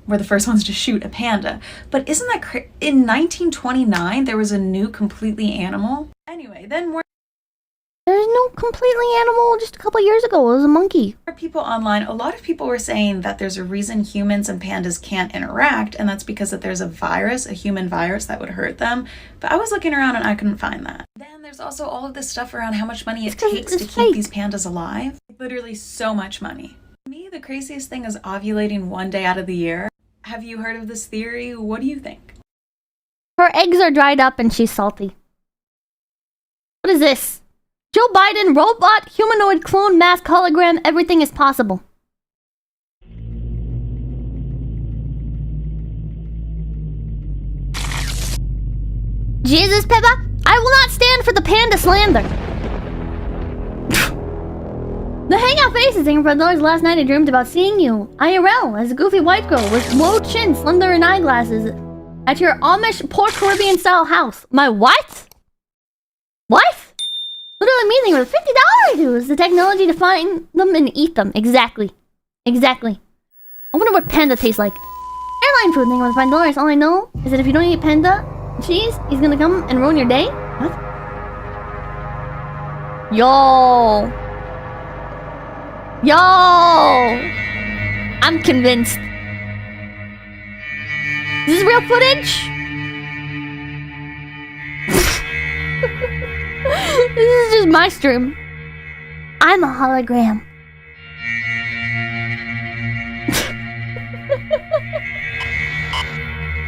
were the first ones to shoot a panda. But isn't that in 1929 there was a new completely animal? Anyway, then more. There's no completely animal just a couple years ago. It was a monkey. People online, a lot of people were saying that there's a reason humans and pandas can't interact, and that's because that there's a virus, a human virus that would hurt them. But I was looking around and I couldn't find that. Then there's also all of this stuff around how much money it takes to keep these pandas alive. Literally so much money. To me, the craziest thing is ovulating one day out of the year. Have you heard of this theory? What do you think? Her eggs are dried up and she's salty. What is this? Joe Biden, robot, humanoid, clone, mask, hologram, everything is possible. Jesus, Peppa, I will not stand for the panda slander. The hangout face is singing for those last night I dreamed about seeing you. IRL, as a goofy white girl with low chin, slender and eyeglasses at your Amish poor Caribbean style house. My what? What? Literally meaning with $50 I do is the technology to find them and eat them. Exactly. Exactly. I wonder what panda tastes like. Airline food thing with $5. All I know is that if you don't eat panda cheese, he's gonna come and ruin your day. What? Yo. Yo. I'm convinced. Is this real footage? This is just my stream. I'm a hologram.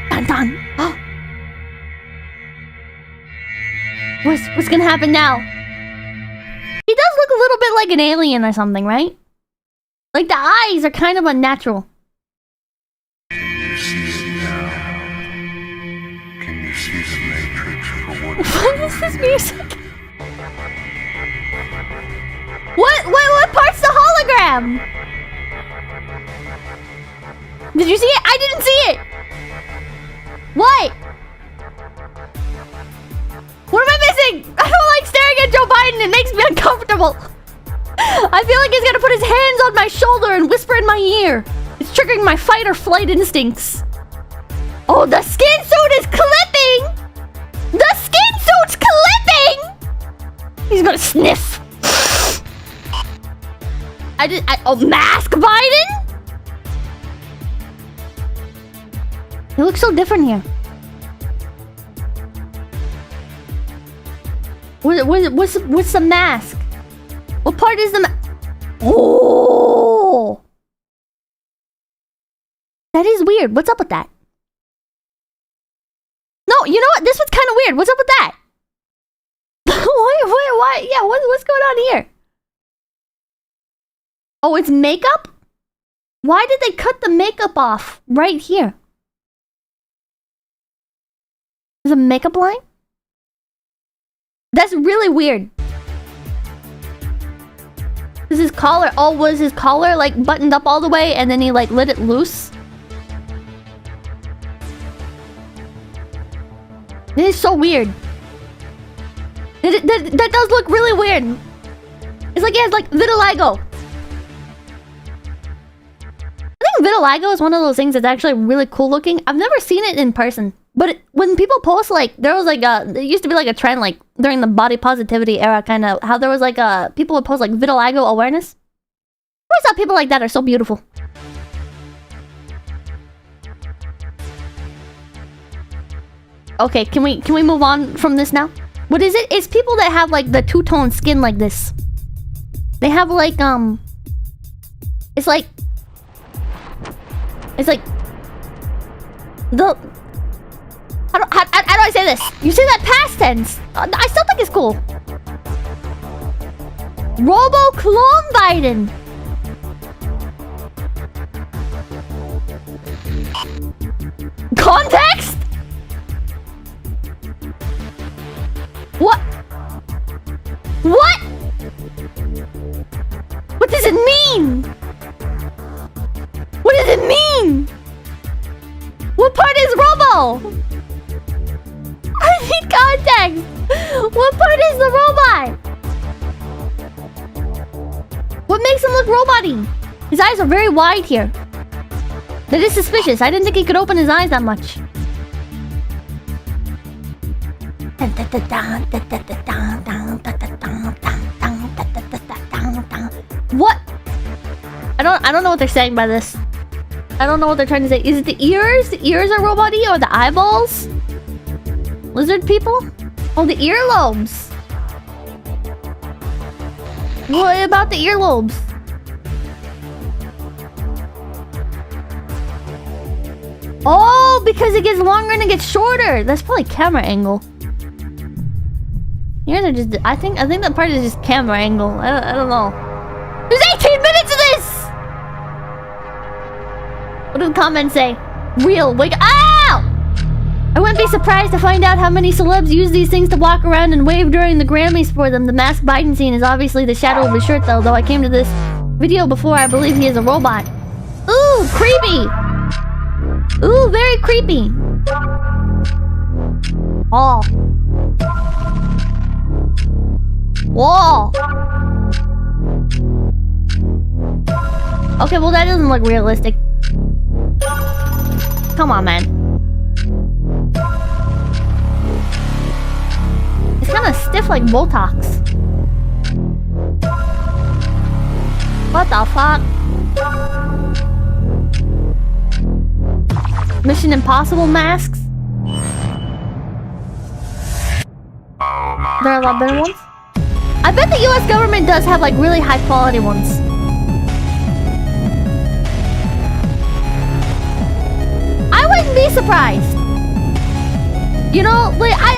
Dun dun. What's gonna happen now? He does look a little bit like an alien or something, right? Like the eyes are kind of unnatural. Can you see it now? Can you see the matrix for what? What is this music? What part's the hologram? Did you see it? I didn't see it. What? What am I missing? I don't like staring at Joe Biden. It makes me uncomfortable. I feel like he's gonna put his hands on my shoulder and whisper in my ear. It's triggering my fight or flight instincts. Oh, the skin suit is clipping! The skin suit's clipping! He's gonna sniff. Oh, mask Biden? He looks so different here. What's the mask? What part is the Oh! That is weird. What's up with that? No, you know what? This one's kind of weird. What's up with that? Why? Yeah, what's going on here? Oh, it's makeup? Why did they cut the makeup off right here? There's a makeup line? That's really weird. Is his collar? Oh, was his collar like buttoned up all the way and then he like let it loose? This is so weird. That does look really weird. It's like he has like vitiligo. I think vitiligo is one of those things that's actually really cool looking. I've never seen it in person. But when people post, like, there was like there used to be like a trend, like, during the body positivity era, kind of, how there was like people would post like vitiligo awareness. I always thought people like that are so beautiful. Okay, can we move on from this now? What is it? It's people that have like the two-tone skin like this. They have like it's like the how do I say this? You say that past tense. I still think it's cool. Robo-clone Biden. Context? What? What? What does it mean? What does it mean? What part is Robo? I need context. What part is the robot? What makes him look robot-y? His eyes are very wide here. That is suspicious. I didn't think he could open his eyes that much. What? I don't know what they're saying by this. I don't know what they're trying to say. Is it the ears? The ears are robot-y, or the eyeballs? Lizard people? Oh, the earlobes. What about the earlobes? Oh, because it gets longer and it gets shorter. That's probably camera angle. Yours are just. I think that part is just camera angle. I don't know. There's 18 minutes of this. What do the comments say? Real. Wake. Ow! I wouldn't be surprised to find out how many celebs use these things to walk around and wave during the Grammys for them. The masked Biden scene is obviously the shadow of his shirt, though I came to this video before I believe he is a robot. Ooh, creepy! Ooh, very creepy. Oh. Whoa! Okay, well that doesn't look realistic. Come on, man. It's kind of stiff like Botox. What the fuck? Mission Impossible masks? There are a lot better ones? I bet the US government does have like really high quality ones. I wouldn't be surprised. You know, like I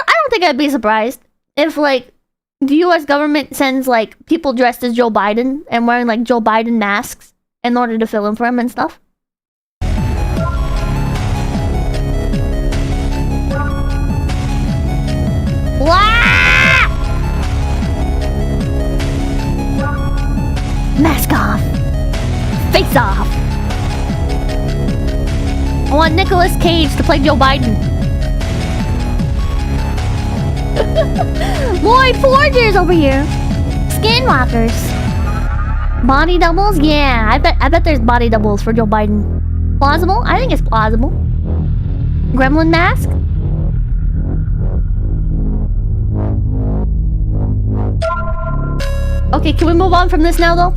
don't think I'd be surprised if like the US government sends like people dressed as Joe Biden and wearing like Joe Biden masks in order to fill in for him and stuff. Mask off. Face off. I want Nicolas Cage to play Joe Biden. Lloyd Forgers over here. Skinwalkers. Body doubles? Yeah, I bet there's body doubles for Joe Biden. Plausible? I think it's plausible. Gremlin mask? Okay, can we move on from this now, though?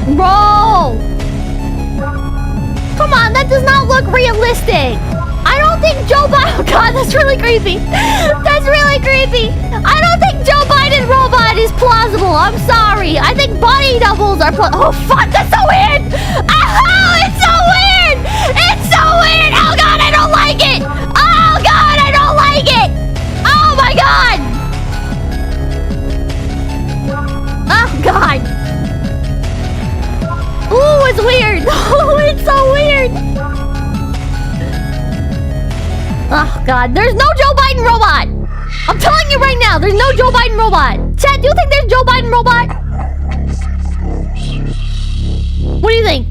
Bro! Come on, that does not look realistic! I don't think Joe Biden... Oh god, that's really creepy! That's really creepy! I don't think Joe Biden robot is plausible, I'm sorry! I think body doubles are Oh fuck, that's so weird! Oh, it's so weird! It's so weird! Oh god, I don't like it! Oh god, I don't like it! Oh my god! Oh god! Ooh, it's weird! Oh, it's so weird! Oh god, there's no Joe Biden robot! I'm telling you right now, there's no Joe Biden robot! Chat, do you think there's Joe Biden robot? What do you think?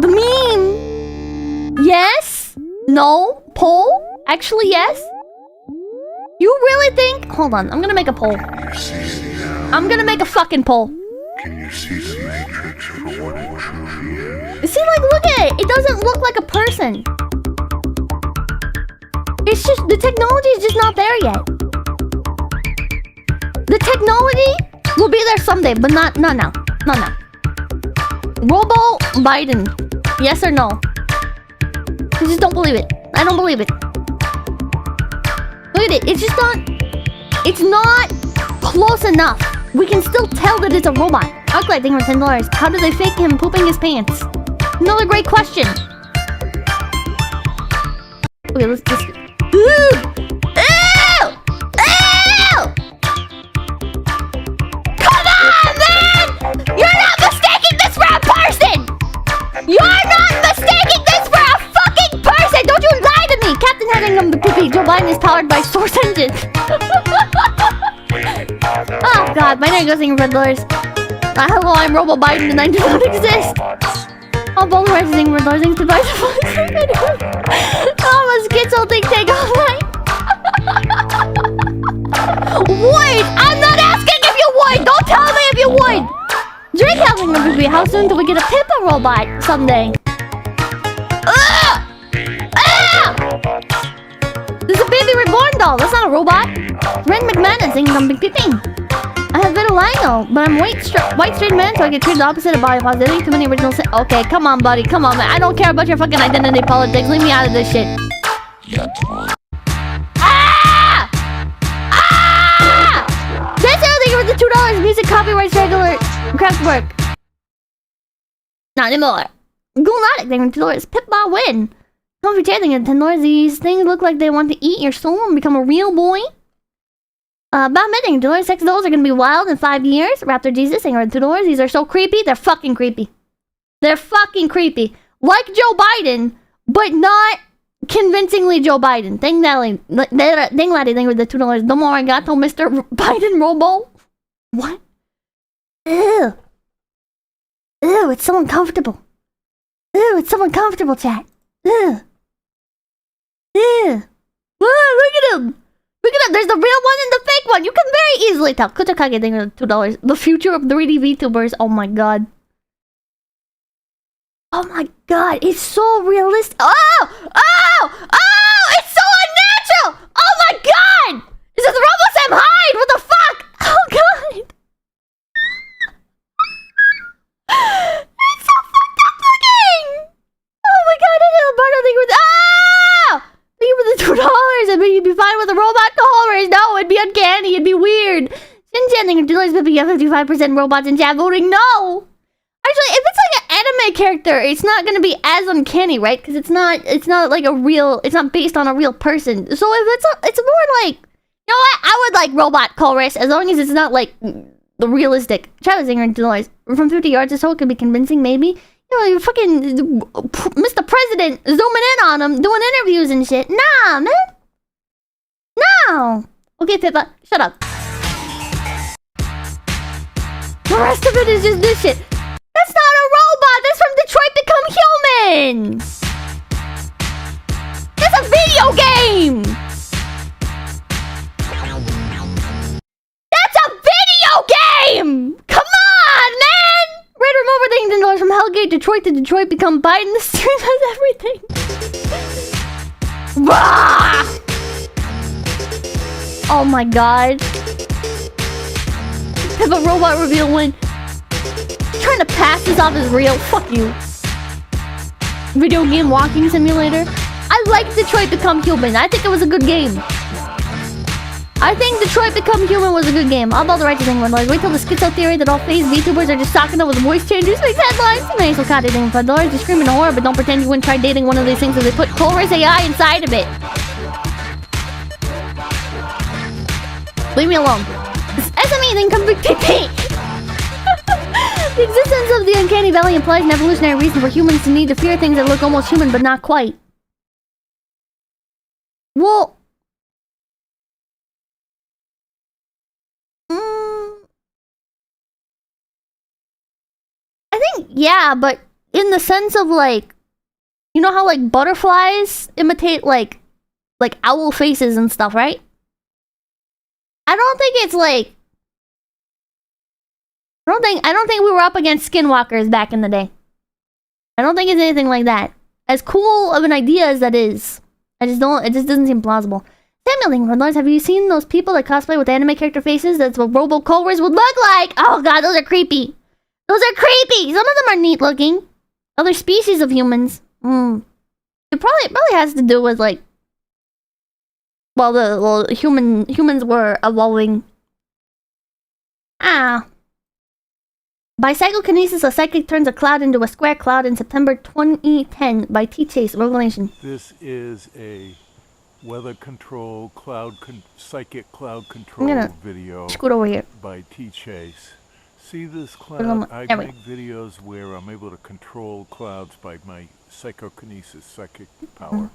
The meme? Yes? No? Poll? Actually, yes? You really think? Hold on, I'm gonna make a poll. I'm gonna make a fucking poll. Can you see the Matrix for what it truly is? See, like, look at it. It doesn't look like a person. It's just, the technology is just not there yet. The technology will be there someday, but not now. Not now. Robo Biden. Yes or no? I just don't believe it. I don't believe it. Look at it. It's just not... It's not close enough. We can still tell that it's a robot. Arclight thing for $10. How do they fake him pooping his pants? Another great question. Okay, let's just... Ooh! Ew! Ew! Come on, man! You're not mistaking this for a person! You're not mistaking this for a fucking person! Don't you lie to me! Captain Headingham the Poopy. Joe Biden is powered by Source Engine. Oh god, my name goes in red doors. Hello, I'm Robo Biden and I do not exist. All both rising red doors to buy the I'm a schizo thing take offline. Would! I'm not asking if you would! Don't tell me if you would! Drake having a baby, how soon do we get a Pippa robot someday? There's a baby reborn doll, that's not a robot. Ren McMahon singing something peeping. I have vitiligo, but I'm white straight man, so I get treated the opposite of body positivity. Too many original Okay, come on, buddy. Come on, man. I don't care about your fucking identity politics. Leave me out of this shit. Ah! Ah! That's the other thing with the $2 music copyrights regular craft work. Not anymore. Gulnatic thing with $2. Pitball win. Comfy chatting at $10. These things look like they want to eat your soul and become a real boy. About midnight, $2. Sex dolls are gonna be wild in 5 years. Raptor Jesus saying around $2. These are so creepy. They're fucking creepy. They're fucking creepy. Like Joe Biden, but not convincingly Joe Biden. Ding laddie, ding with the $2. No more arigato, Mr. Biden Robo. What? Ew. Ew, it's so uncomfortable. Ew, it's so uncomfortable, chat. Ew. Ew. Whoa, look at him. Look at him. There's the real one and the fake one. You can very easily tell. 𝐂𝐡𝐚𝐭 𝐑𝐮𝐥 $2. The future of 3D VTubers. Oh my god. Oh my god. It's so realistic. Oh! Oh! Oh! It's so unnatural! Oh my god! This is RoboSam Hyde! What the fuck? Oh god! It's so fucked up looking! Oh my god, I did a Bardo thing with thank you for the $2. I mean, you'd be fine with a robot callers. No, it'd be uncanny, it'd be weird. Sentient, thank you for $2. You have 55% robots in chat voting no. Actually, if it's like an anime character, it's not gonna be as uncanny, right? Because it's not like a real, it's not based on a real person. So if it's more like, you know what? I would like robot chorus as long as it's not like the realistic. Travis Zinger $2. From 50 yards or so, it could be convincing, maybe. You know, you fucking Mr. President zooming in on him, doing interviews and shit. Nah, man. No. Okay, Pippa, shut up. The rest of it is just this shit. That's not a robot. That's from Detroit Become Human. That's a video game. That's a video game. Come on, man. Red remover thing $10 from Hellgate, Detroit to Detroit Become Biden. The stream has everything. Bah! Oh my god. Have a robot reveal when trying to pass this off as real. Fuck you. Video game walking simulator. I like Detroit Become Human. I think it was a good game. I think Detroit Become Human was a good game. I'll build the righteous thing. Like, wait till the schizo theory that all phase VTubers are just talking up with voice changes makes headlines. You may so caught dating $5. You scream in horror, but don't pretend you wouldn't try dating one of these things if they put Chorus AI inside of it. Leave me alone. This SME thing comes with PP. The existence of the uncanny valley implies an evolutionary reason for humans to need to fear things that look almost human, but not quite. Well, I think, yeah, but in the sense of like, you know how like butterflies imitate like owl faces and stuff, right? I don't think it's like, I don't think we were up against skinwalkers back in the day. I don't think it's anything like that. As cool of an idea as that is, it just doesn't seem plausible. Samuel $1, have you seen those people that cosplay with anime character faces? That's what robo-callers would look like! Oh god, those are creepy! Those are creepy! Some of them are neat looking. Other species of humans. It probably has to do with like, humans were evolving. By psychokinesis, a psychic turns a cloud into a square cloud in September 2010 by 𝐶𝐶𝐶 Revelation. This is a weather control psychic cloud control video scoot over here. by 𝐶𝐶𝐶. See this cloud? I make videos where I'm able to control clouds by my psychokinesis, psychic power.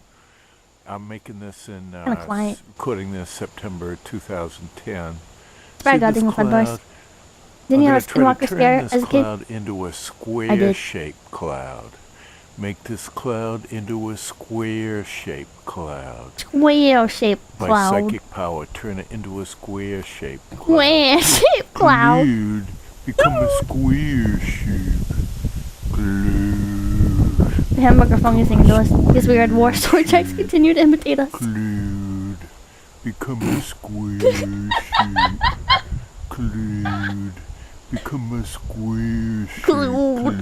I'm making this in, recording this September 2010. See this cloud? Didn't you I'm have a skinwalker scare as a kid? cloud into a square-shaped cloud. Make this cloud into a square-shaped cloud. Square-shaped cloud. My psychic power, turn it into a square-shaped cloud. Square-shaped cloud. Cloud, become a square-shaped cloud. The hamburger fungus thing to us. Guess we are at war. Sword checks continue to imitate us. Cloud, become a square-shaped cloud. Become a square-shaped cloud.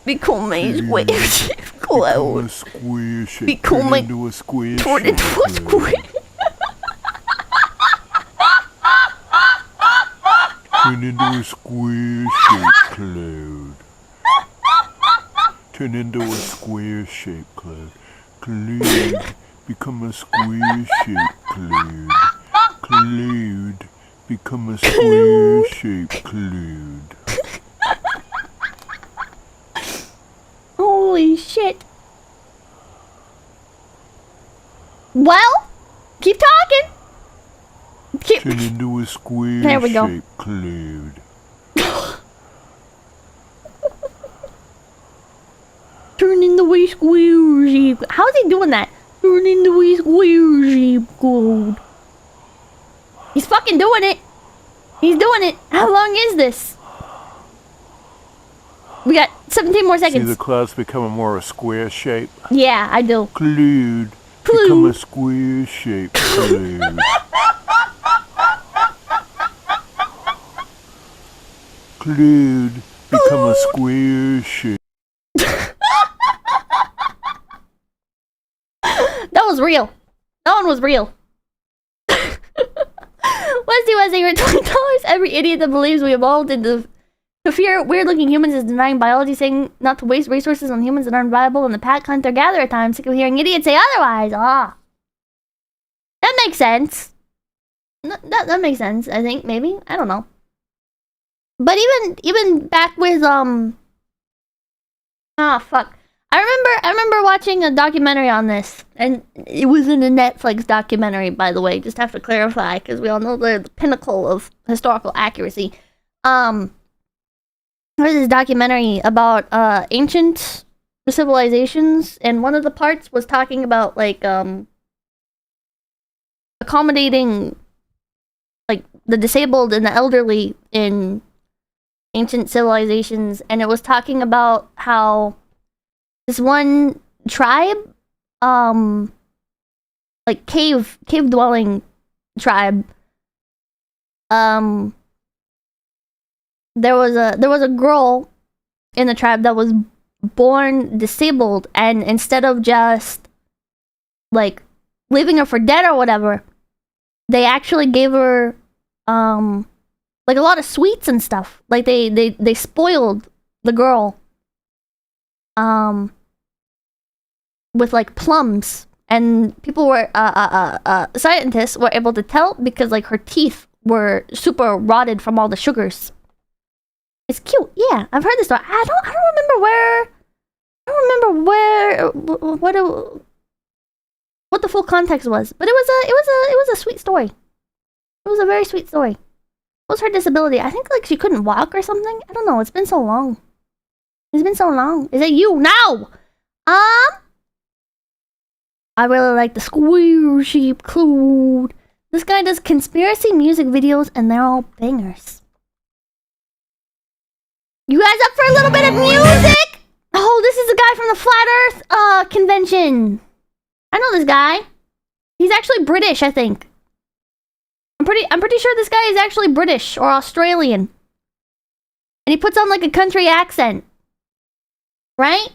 Become a square-shaped cloud. Become a square-shaped. Become into a square-shaped cloud. Turn into a square-shaped cloud. Turn into a square-shaped cloud. Cloud. Become a square-shaped cloud. Cloud. Become a square-shaped cloud. Holy shit. Well, keep talking. Turn into a square There we go. shaped cloud. Turn into a square shape. How is he doing that? Turn into a square shape cloud. He's fucking doing it. He's doing it. How long is this? We got 17 more seconds. See the clouds becoming more a square shape? Yeah, I do. Cloud. Become a square shape cloud. Cloud. Become a square shape. That was real. That one was real. Wesley, for $20, every idiot that believes we evolved into to fear weird-looking humans is denying biology, saying not to waste resources on humans that aren't viable in the pack hunter-gatherer time. Sick of hearing idiots say otherwise. Ah, that makes sense. That makes sense. I think maybe I don't know. But even back with fuck. I remember watching a documentary on this, and it wasn't a Netflix documentary, by the way. Just have to clarify, because we all know they're the pinnacle of historical accuracy. There was this documentary about ancient civilizations, and one of the parts was talking about like accommodating like the disabled and the elderly in ancient civilizations, and it was talking about how this one tribe, like cave dwelling tribe, there was a girl in the tribe that was born disabled, and instead of just like leaving her for dead or whatever, they actually gave her like a lot of sweets and stuff. Like they spoiled the girl with like plums, and people were scientists were able to tell because like her teeth were super rotted from all the sugars. It's cute. Yeah, I've heard this story. I don't remember what the full context was, but it was a sweet story. It was a very sweet story. What was her disability? I think like she couldn't walk or something. I don't know. It's been so long. It's been so long. Is it you? No! I really like the square shape cloud. This guy does conspiracy music videos, and they're all bangers. You guys up for a little bit of music? Oh, this is the guy from the Flat Earth convention. I know this guy. He's actually British, I think. I'm pretty sure this guy is actually British or Australian. And he puts on like a country accent. Right?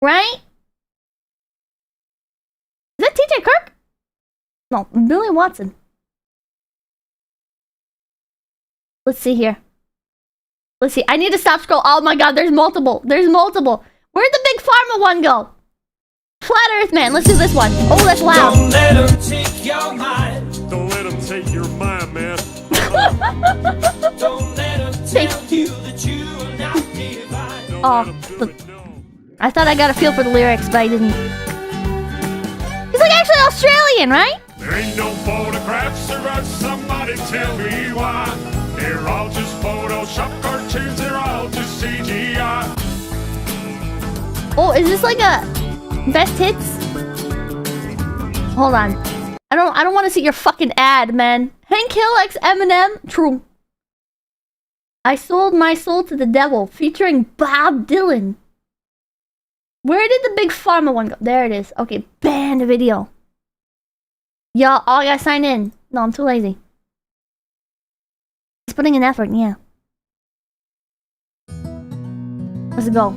Right? Is that TJ Kirk? No, Billy Watson. Let's see here. Let's see. I need to stop scroll. Oh my god, there's multiple. There's multiple. Where'd the big pharma one go? Flat Earth Man. Let's do this one. Oh, that's loud. Don't let them take your mind. Don't let them take your mind, man. Don't let them tell you that you are not divine. Oh, I thought I got a feel for the lyrics, but I didn't. He's like actually Australian, right? There ain't no photographs around, somebody tell me why. They're all just Photoshop cartoons, they're all just CGI. Oh, is this like a best hits? Hold on. I don't want to see your fucking ad, man. Hank Hill x Eminem? True. I sold my soul to the devil, featuring Bob Dylan. Where did the big pharma one go? There it is. Okay, banned video. Y'all all gotta sign in. No, I'm too lazy. He's putting in effort, yeah. Let's go.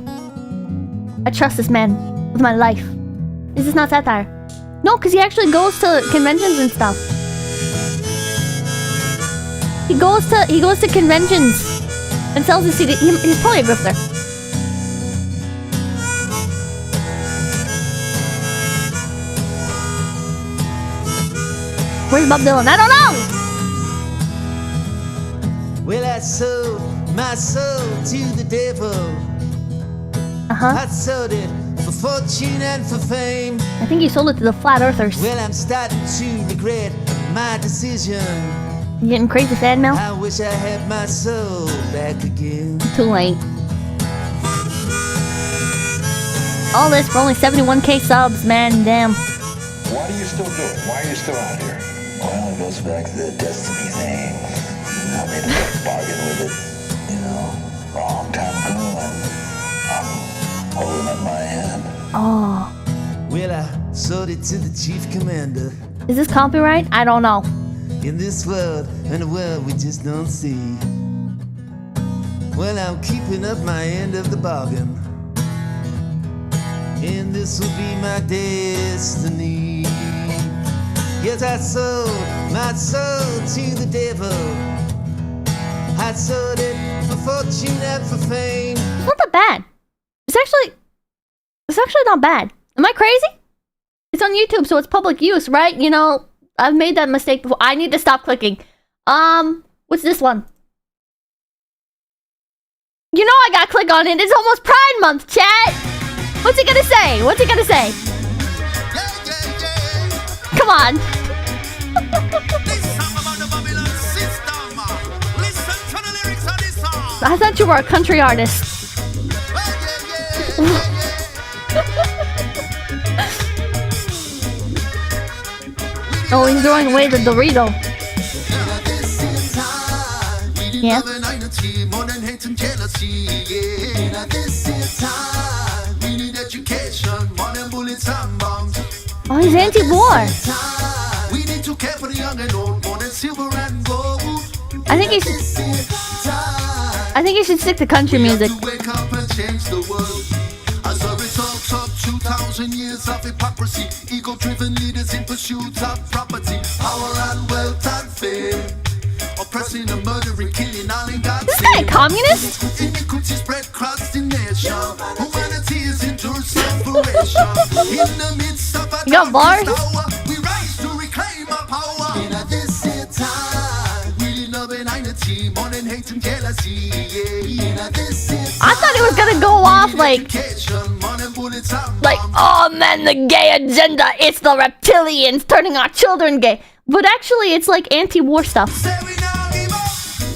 I trust this man with my life. Is this not satire? No, because he actually goes to conventions and stuff. He goes to conventions and sells his CD. He's probably a grifter. Where's Bob Dylan? I don't know! Well, I sold my soul to the devil. Uh-huh. I sold it for fortune and for fame. I think he sold it to the flat earthers. Well, I'm starting to regret my decision. You getting crazy fan mail? I wish I had my soul back again. Too late. All this for only 71k subs, man, damn. Why do you still do it? Why are you still out here? Well, it goes back to the destiny thing. I made a big bargain with it, you know, a long time ago, and I'm holding up my hand. Oh. Well, I sold it to the chief commander. Is this copyright? I don't know. In this world, and a world we just don't see. Well, I'm keeping up my end of the bargain. And this will be my destiny. Yes, I sold my soul to the devil. I sold it for fortune and for fame. It's not that bad. It's actually not bad. Am I crazy? It's on YouTube, so it's public use, right? You know, I've made that mistake before. I need to stop clicking. What's this one? You know I gotta click on it. It's almost Pride Month, chat. What's he gonna say? What's he gonna say? Come on. I thought you were a country artist. Oh, he's throwing away the burrito. Yeah. Oh, he's anti-war. I think he should stick to country music. As a result of 2,000 years of hypocrisy, ego-driven leaders in pursuit of property, power and wealth and fame, oppressing and murdering, killing all in God's name. This guy a communist? Iniquity spread across the nation. Humanity is into separation. In the midst of a darkest hour, we rise to reclaim our power. In this time, we love and unity, more than hate and jealousy. I thought it was gonna go off like, oh man, the gay agenda, it's the reptilians turning our children gay. But actually, it's like anti-war stuff.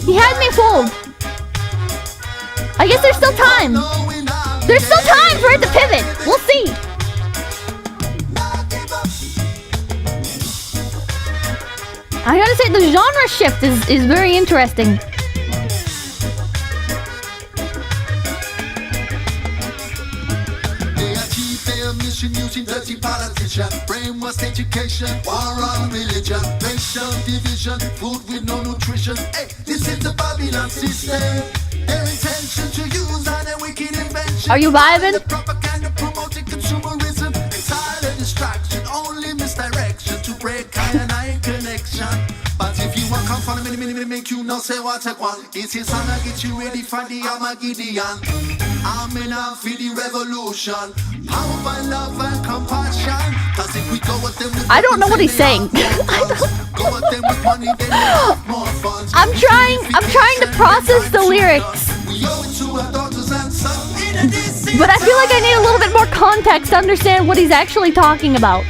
He had me fooled. I guess there's still time. There's still time for it to pivot. We'll see. I gotta say, the genre shift is very interesting. Using dirty politician, brainwash education, war on religion, racial division, food with no nutrition. Hey, this is the Babylon system. Their intention to use a wicked invention. Are you vibing? The propaganda promoting consumerism, silent distraction, only misdirection to break eye connection. But if you want come from the make you know say what I want. This is how I get you ready for the Armageddon. I'm in for the revolution. Power by love and compassion. Cause if we go with them with I don't know what he's saying. I'm trying to process the lyrics. But I feel like I need a little bit more context to understand what he's actually talking about.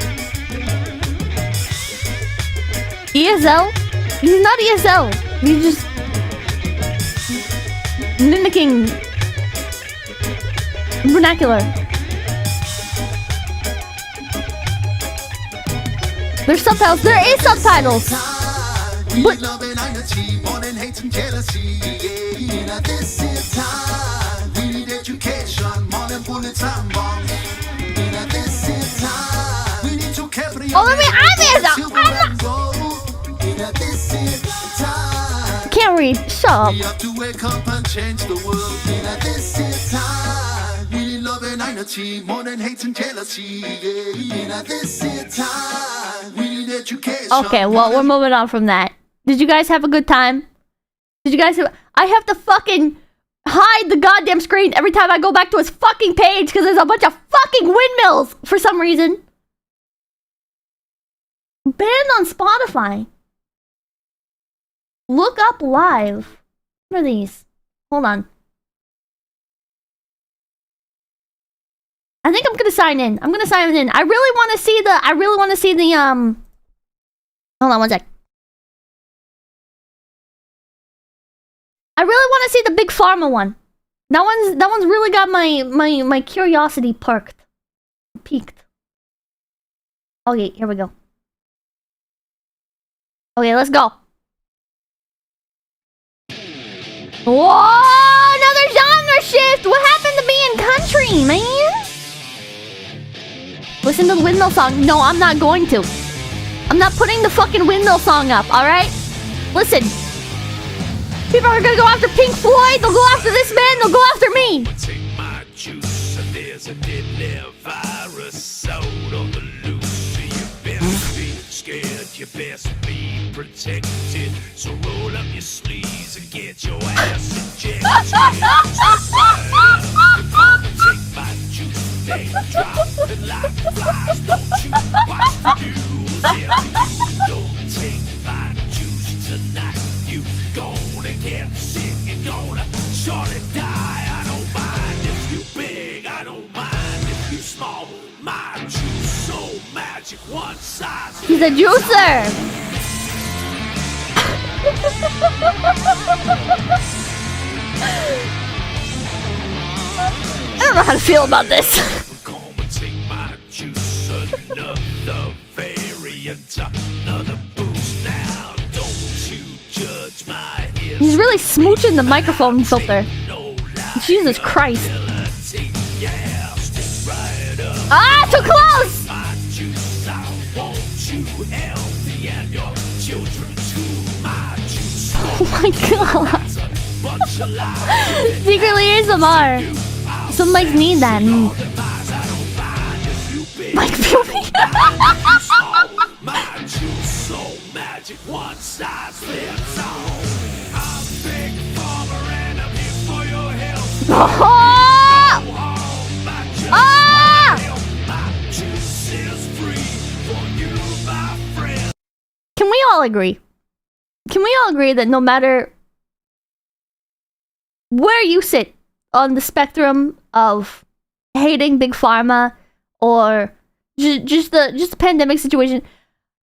ESL? He's not ESL. He's just mimicking vernacular. There's subtitles. There is subtitles. But oh, let me. I'm can't read. Shut up. We have to wake up and change the world. This time, we love and unity, more than hate and jealousy. This time, we need education. Okay, well, we're moving on from that. Did you guys have a good time? Did you guys have... I have to fucking hide the goddamn screen every time I go back to his fucking page because there's a bunch of fucking windmills for some reason. Banned on Spotify. Look up live. What are these? Hold on. I think I'm gonna sign in. I'm gonna sign in. I really want to see the. Hold on one sec. I really want to see the big pharma one. That one's really got my curiosity peaked. Okay, here we go. Okay, let's go. Whoa! Another genre shift! What happened to being country, man? Listen to the windmill song. No, I'm not going to. I'm not putting the fucking windmill song up, alright? Listen. People are gonna go after Pink Floyd, they'll go after this man, they'll go after me. Take my juice, there's a deadly virus out on the loose. So you best be scared, you best be protected. So roll up your sleeves and get your ass injected. Take my juice, they drop it like flies. Don't you watch the news? Yeah, you don't take my juice tonight. You gonna get sick and gonna surely die. I don't mind if you big, I don't mind if you small. My juice so magic, one size. He's a juicer. I don't know how to feel about this. Take my juice, another variant, another boost now. Don't you judge my. He's really smooching the microphone filter. Jesus Christ. Ah, too close! Oh my god. Secretly ASMR. Some mics need that. Mike filming. Can we all agree? Can we all agree that no matter where you sit on the spectrum of hating Big Pharma or just the pandemic situation,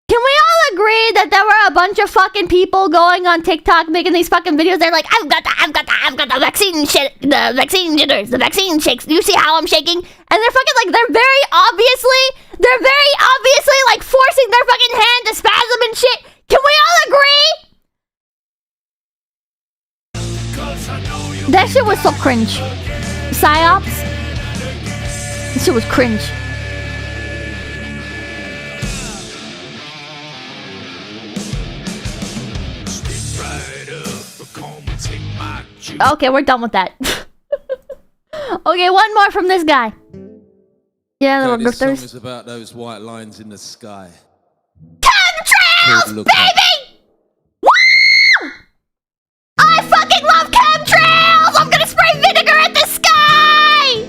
can we all agree that there were a bunch of fucking people going on TikTok making these fucking videos? They're like, I've got the vaccine shit, the vaccine jitters, the vaccine shakes. You see how I'm shaking? And they're fucking like, they're very obviously like forcing their fucking hand to spasm and shit. Can we all agree? That shit was so cringe. Psyops? That shit was cringe. Okay, we're done with that. Okay, one more from this guy. Yeah, little This song grifters. is about those white lines in the sky. Chemtrails, baby! Woo! I fucking love chemtrails! I'm gonna spray vinegar at the sky!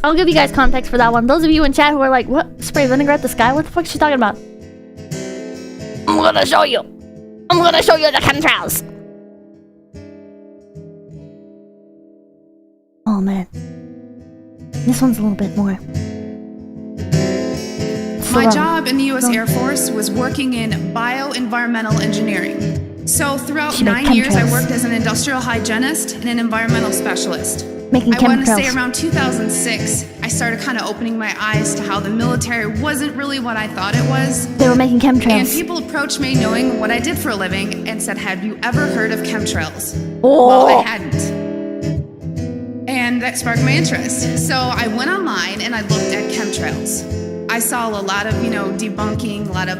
I'll give you guys context for that one. Those of you in chat who are like, what? Spray vinegar at the sky? What the fuck is she talking about? I'm gonna show you. I'm gonna show you the chemtrails. Oh man. This one's a little bit more. My job in the U.S. Air Force was working in bioenvironmental engineering. So throughout 9 years, I worked as an industrial hygienist and an environmental specialist. Making I want to say chemtrails. around 2006, I started kind of opening my eyes to how the military wasn't really what I thought it was. They were making chemtrails. And people approached me knowing what I did for a living and said, have you ever heard of chemtrails? Oh. Well, I hadn't. And that sparked my interest. So I went online and I looked at chemtrails. I saw a lot of, debunking, a lot of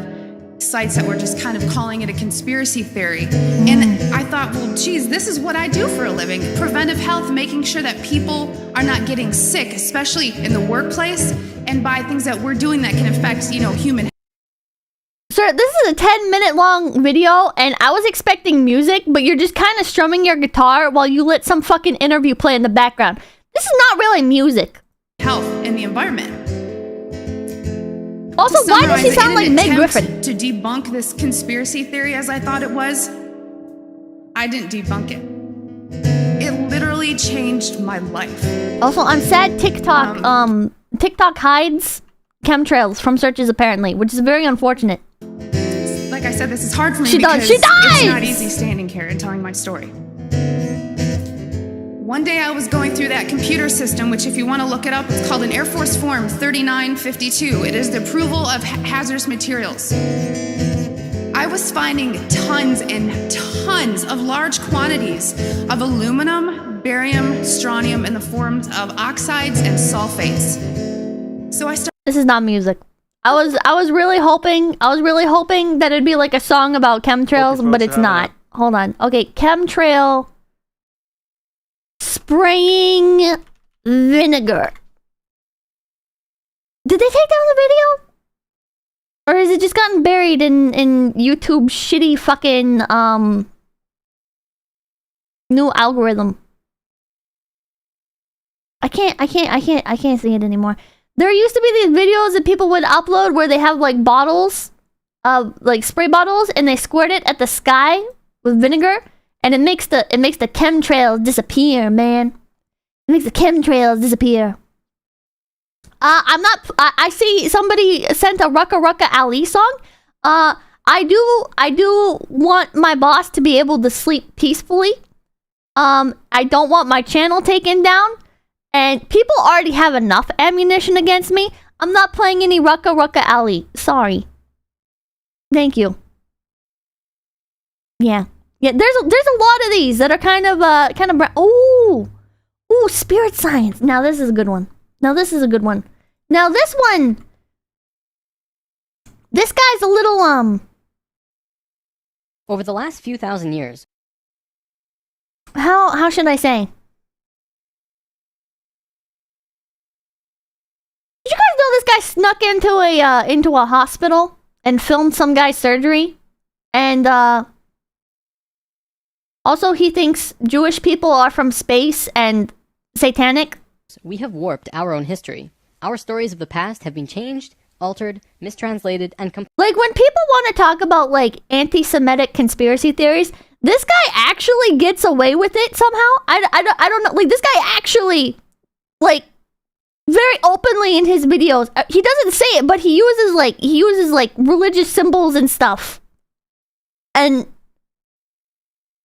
sites that were just kind of calling it a conspiracy theory. And I thought, well, geez, this is what I do for a living. Preventive health, making sure that people are not getting sick, especially in the workplace, and by things that we're doing that can affect, human health. Sir, this is a 10-minute long video, and I was expecting music, but you're just kind of strumming your guitar while you let some fucking interview play in the background. This is not really music. Health and the environment. Also, To why does she summarize, sound in like an Meg attempt Griffin? To debunk this conspiracy theory as I thought it was, I didn't debunk it. It literally really changed my life. Also, I'm sad TikTok TikTok hides chemtrails from searches apparently, which is very unfortunate. Like I said, this is hard for me She because does. She dies! it's not easy standing here and telling my story. One day I was going through that computer system, which if you want to look it up, it's called an Air Force Form 3952. It is the approval of hazardous materials. I was finding tons and tons of large quantities of aluminum, barium, strontium in the forms of oxides and sulfates. So I started. This is not music. I was really hoping that it'd be like a song about chemtrails, but it's not. Hold on. Okay, chemtrail spraying vinegar. Did they take down the video? Or has it just gotten buried in YouTube's shitty fucking new algorithm? I can't see it anymore. There used to be these videos that people would upload where they have like bottles, like spray bottles, and they squirt it at the sky with vinegar, and it makes the chemtrails disappear, man. It makes the chemtrails disappear. I see somebody sent a Rucka Rucka Ali song. I do want my boss to be able to sleep peacefully. I don't want my channel taken down. And people already have enough ammunition against me. I'm not playing any Rucka Rucka Ali. Sorry. Thank you. Yeah. Yeah, there's a lot of these that are kind of ooh, spirit science. Now this is a good one. Now this one. This guy's a little Over the last few thousand years. How should I say? Did you guys know this guy snuck into a hospital and filmed some guy's surgery? And also he thinks Jewish people are from space and satanic. We have warped our own history. Our stories of the past have been changed, altered, mistranslated, and like when people want to talk about like anti-Semitic conspiracy theories, this guy actually gets away with it somehow. I don't know. Like this guy actually, like, very openly in his videos, he doesn't say it, but he uses like religious symbols and stuff, and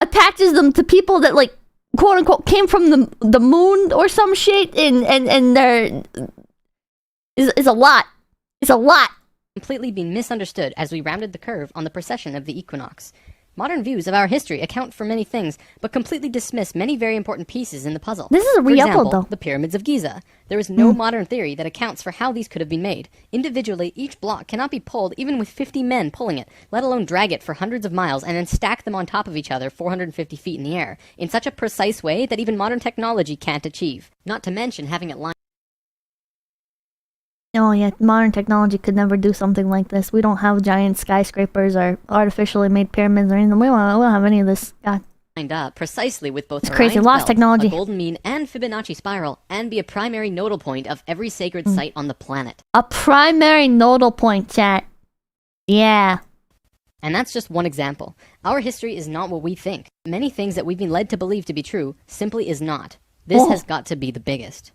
attaches them to people that like quote unquote came from the moon or some shit, and there is a lot. It's a lot. Completely been misunderstood as we rounded the curve on the precession of the equinox. Modern views of our history account for many things, but completely dismiss many very important pieces in the puzzle. This is a re-upload, though. The pyramids of Giza. There is no modern theory that accounts for how these could have been made. Individually, each block cannot be pulled even with 50 men pulling it, let alone drag it for hundreds of miles and then stack them on top of each other 450 feet in the air, in such a precise way that even modern technology can't achieve. Not to mention having it lined. Oh yeah, modern technology could never do something like this. We don't have giant skyscrapers or artificially made pyramids or anything. We don't have any of this. God. Lined up precisely with both it's crazy. Lost technology, a golden mean, and Fibonacci spiral, and be a primary nodal point of every sacred site on the planet. A primary nodal point, chat. Yeah. And that's just one example. Our history is not what we think. Many things that we've been led to believe to be true simply is not. This has got to be the biggest.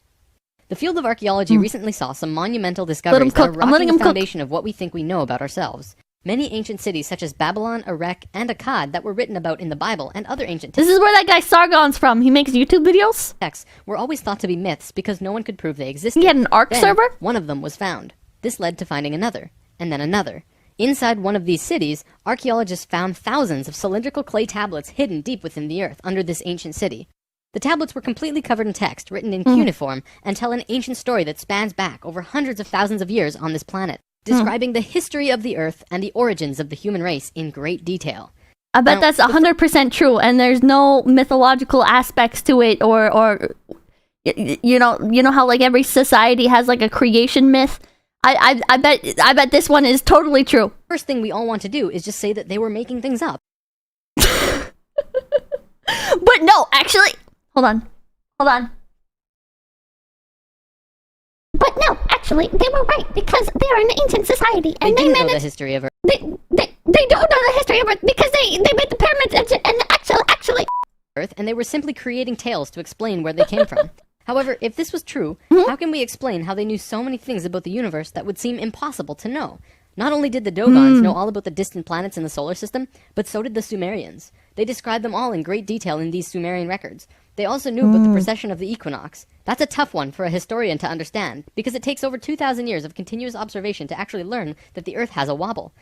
The field of archaeology recently saw some monumental discoveries that are rocking the foundation of what we think we know about ourselves. Many ancient cities such as Babylon, Erech, and Akkad that were written about in the Bible and other ancient texts. This is where that guy Sargon's from. He makes YouTube videos? Texts were always thought to be myths because no one could prove they existed. He had an ARC server? One of them was found. This led to finding another, and then another. Inside one of these cities, archaeologists found thousands of cylindrical clay tablets hidden deep within the earth under this ancient city. The tablets were completely covered in text, written in cuneiform, and tell an ancient story that spans back over hundreds of thousands of years on this planet, describing the history of the Earth and the origins of the human race in great detail. I bet that's 100% true, and there's no mythological aspects to it, or you know how like every society has like a creation myth. I bet this one is totally true. First thing we all want to do is just say that they were making things up. But no, actually. Hold on. But no, actually, they were right, because they're an ancient society, and they know the history of Earth. They don't know the history of Earth, because they made the pyramids, and actually... Earth, and they were simply creating tales to explain where they came from. However, if this was true, how can we explain how they knew so many things about the universe that would seem impossible to know? Not only did the Dogons know all about the distant planets in the solar system, but so did the Sumerians. They described them all in great detail in these Sumerian records. They also knew about the precession of the equinox. That's a tough one for a historian to understand, because it takes over 2,000 years of continuous observation to actually learn that the Earth has a wobble.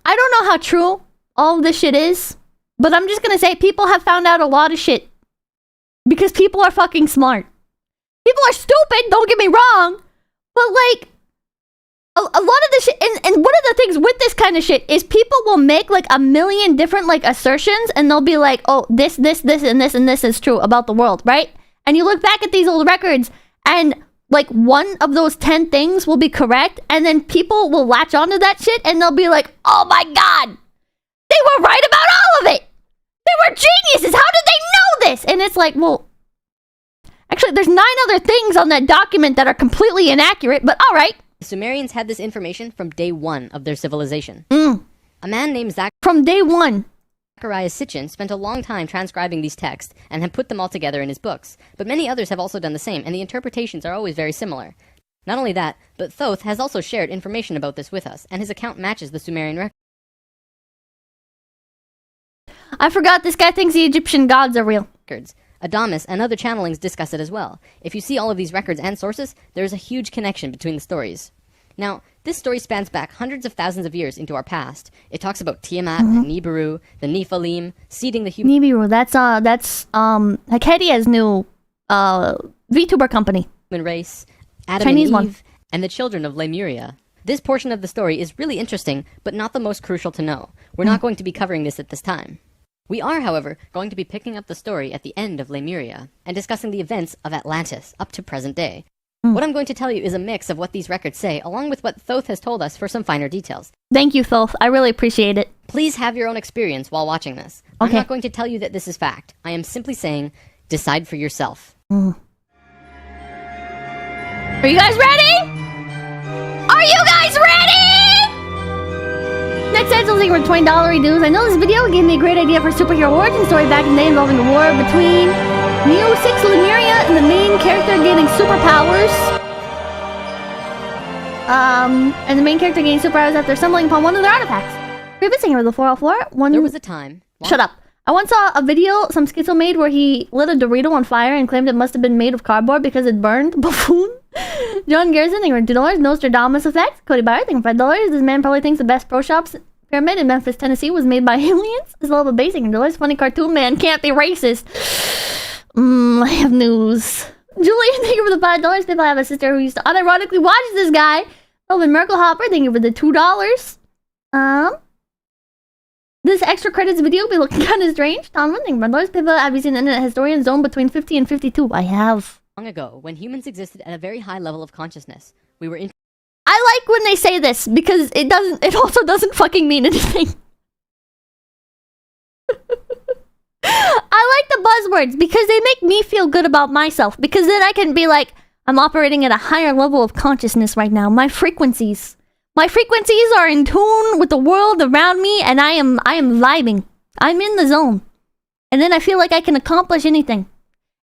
I don't know how true all of this shit is, but I'm just gonna say people have found out a lot of shit. Because people are fucking smart. People are stupid, don't get me wrong, but like, a lot of this shit, and one of the things with this kind of shit is people will make like a million different like assertions, and they'll be like, oh, this, and this is true about the world, right? And you look back at these old records, and like one of those 10 things will be correct, and then people will latch onto that shit, and they'll be like, oh my god, they were right about all of it! They were geniuses! How did they know this? And it's like, well, actually, there's 9 other things on that document that are completely inaccurate, but alright. The Sumerians had this information from day 1 of their civilization. A man named from day 1. Zacharias Sitchin spent a long time transcribing these texts and had put them all together in his books, but many others have also done the same, and the interpretations are always very similar. Not only that, but Thoth has also shared information about this with us, and his account matches the Sumerian record. I forgot this guy thinks the Egyptian gods are real. Adamus and other channelings discuss it as well. If you see all of these records and sources, there is a huge connection between the stories. Now, this story spans back hundreds of thousands of years into our past. It talks about Tiamat and Nibiru, the Nephilim, seeding the human... Nibiru, that's Hecadia's new VTuber company. Human race, Adam Chinese and Eve, one. and the children of Lemuria. This portion of the story is really interesting, but not the most crucial to know. We're not going to be covering this at this time. We are, however, going to be picking up the story at the end of Lemuria, and discussing the events of Atlantis up to present day. What I'm going to tell you is a mix of what these records say, along with what Thoth has told us for some finer details. Thank you, Thoth. I really appreciate it. Please have your own experience while watching this. I'm not going to tell you that this is fact. I am simply saying, decide for yourself. Are you guys ready? Are you guys ready? Next ad, looking for $20 dues. I know this video gave me a great idea for a superhero origin story back in the day involving a war between Neo 6 Lemuria and the main character gaining superpowers. And the main character gaining superpowers after stumbling upon one of their artifacts. Revisiting with the 404. There was a time. Shut up. I once saw a video some schizo made where he lit a Dorito on fire and claimed it must have been made of cardboard because it burned. Buffoon. John Garrison, thank you for $2. Nostradamus effect. Cody Byer, thank you for $5. This man probably thinks the best pro shops pyramid in Memphis, Tennessee was made by aliens. His love of basic and $. Funny cartoon man can't be racist. I have news. Julian, thank you for the $5. People have a sister who used to unironically watch this guy. Melvin Merkel Hopper, thank you for the $2. This extra credits video will be looking kind of strange. Tom, thank you for $1. People, have you seen the internet historian zone between 50 and 52? I have. Long ago, when humans existed at a very high level of consciousness, we were I like when they say this because it also doesn't fucking mean anything. I like the buzzwords because they make me feel good about myself, because then I can be like, I'm operating at a higher level of consciousness right now. My frequencies are in tune with the world around me, and I am vibing. I'm in the zone. And then I feel like I can accomplish anything.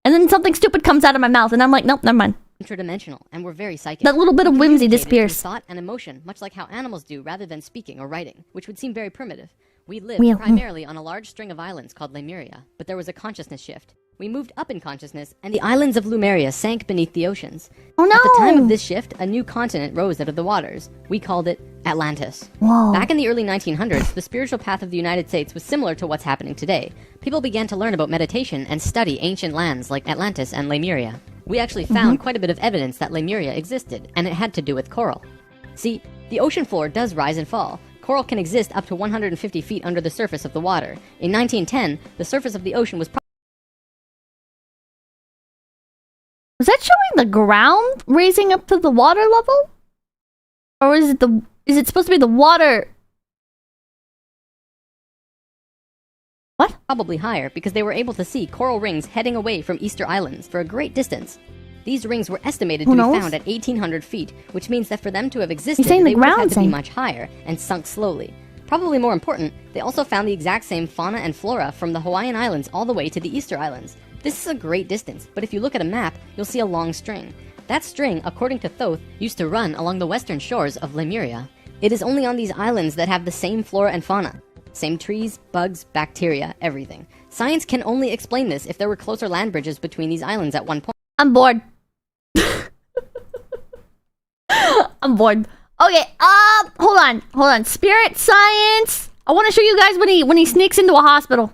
And then something stupid comes out of my mouth, and I'm like, nope, never mind. Interdimensional, and we're very psychic. That little bit of whimsy disappears. Thought and emotion, much like how animals do, rather than speaking or writing, which would seem very primitive. We lived primarily on a large string of islands called Lemuria, but there was a consciousness shift. We moved up in consciousness, and the islands of Lemuria sank beneath the oceans. Oh no! At the time of this shift, a new continent rose out of the waters. We called it Atlantis. Whoa. Back in the early 1900s, the spiritual path of the United States was similar to what's happening today. People began to learn about meditation and study ancient lands like Atlantis and Lemuria. We actually found quite a bit of evidence that Lemuria existed, and it had to do with coral. See, the ocean floor does rise and fall. Coral can exist up to 150 feet under the surface of the water. In 1910, the surface of the ocean was that showing the ground raising up to the water level? Or is it supposed to be the water? What? Probably higher, because they were able to see coral rings heading away from Easter Islands for a great distance. These rings were estimated to be found at 1,800 feet, which means that for them to have existed, they would have had to be much higher and sunk slowly. Probably more important, they also found the exact same fauna and flora from the Hawaiian Islands all the way to the Easter Islands. This is a great distance, but if you look at a map, you'll see a long string. That string, according to Thoth, used to run along the western shores of Lemuria. It is only on these islands that have the same flora and fauna. Same trees, bugs, bacteria, everything. Science can only explain this if there were closer land bridges between these islands at one point. I'm bored. I'm bored. Okay, hold on. Spirit science. I want to show you guys when he sneaks into a hospital.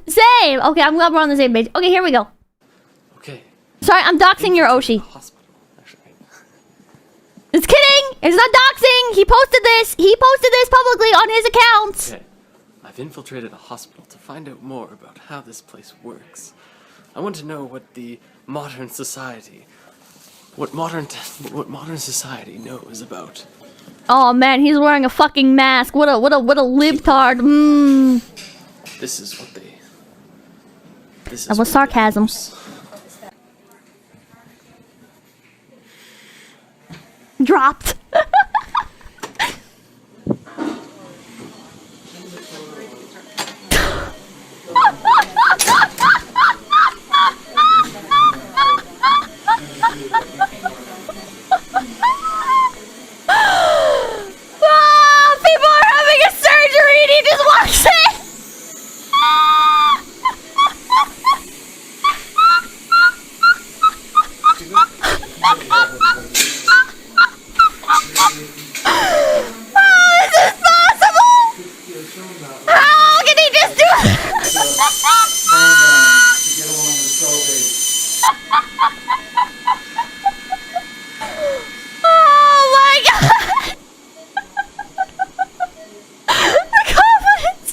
Same. Okay, I'm glad we're on the same page. Okay, here we go. Okay. Sorry, I'm doxing your Oshi. It's kidding. It's not doxing. He posted this. Publicly on his account. Okay. I've infiltrated a hospital to find out more about how this place works. I want to know what modern society knows about. Oh man, he's wearing a fucking mask. What a libtard. This is what they. That was sarcasm. Dropped. People are having a surgery and he just walks in. This is possible! How can he just do Oh my god! The confidence!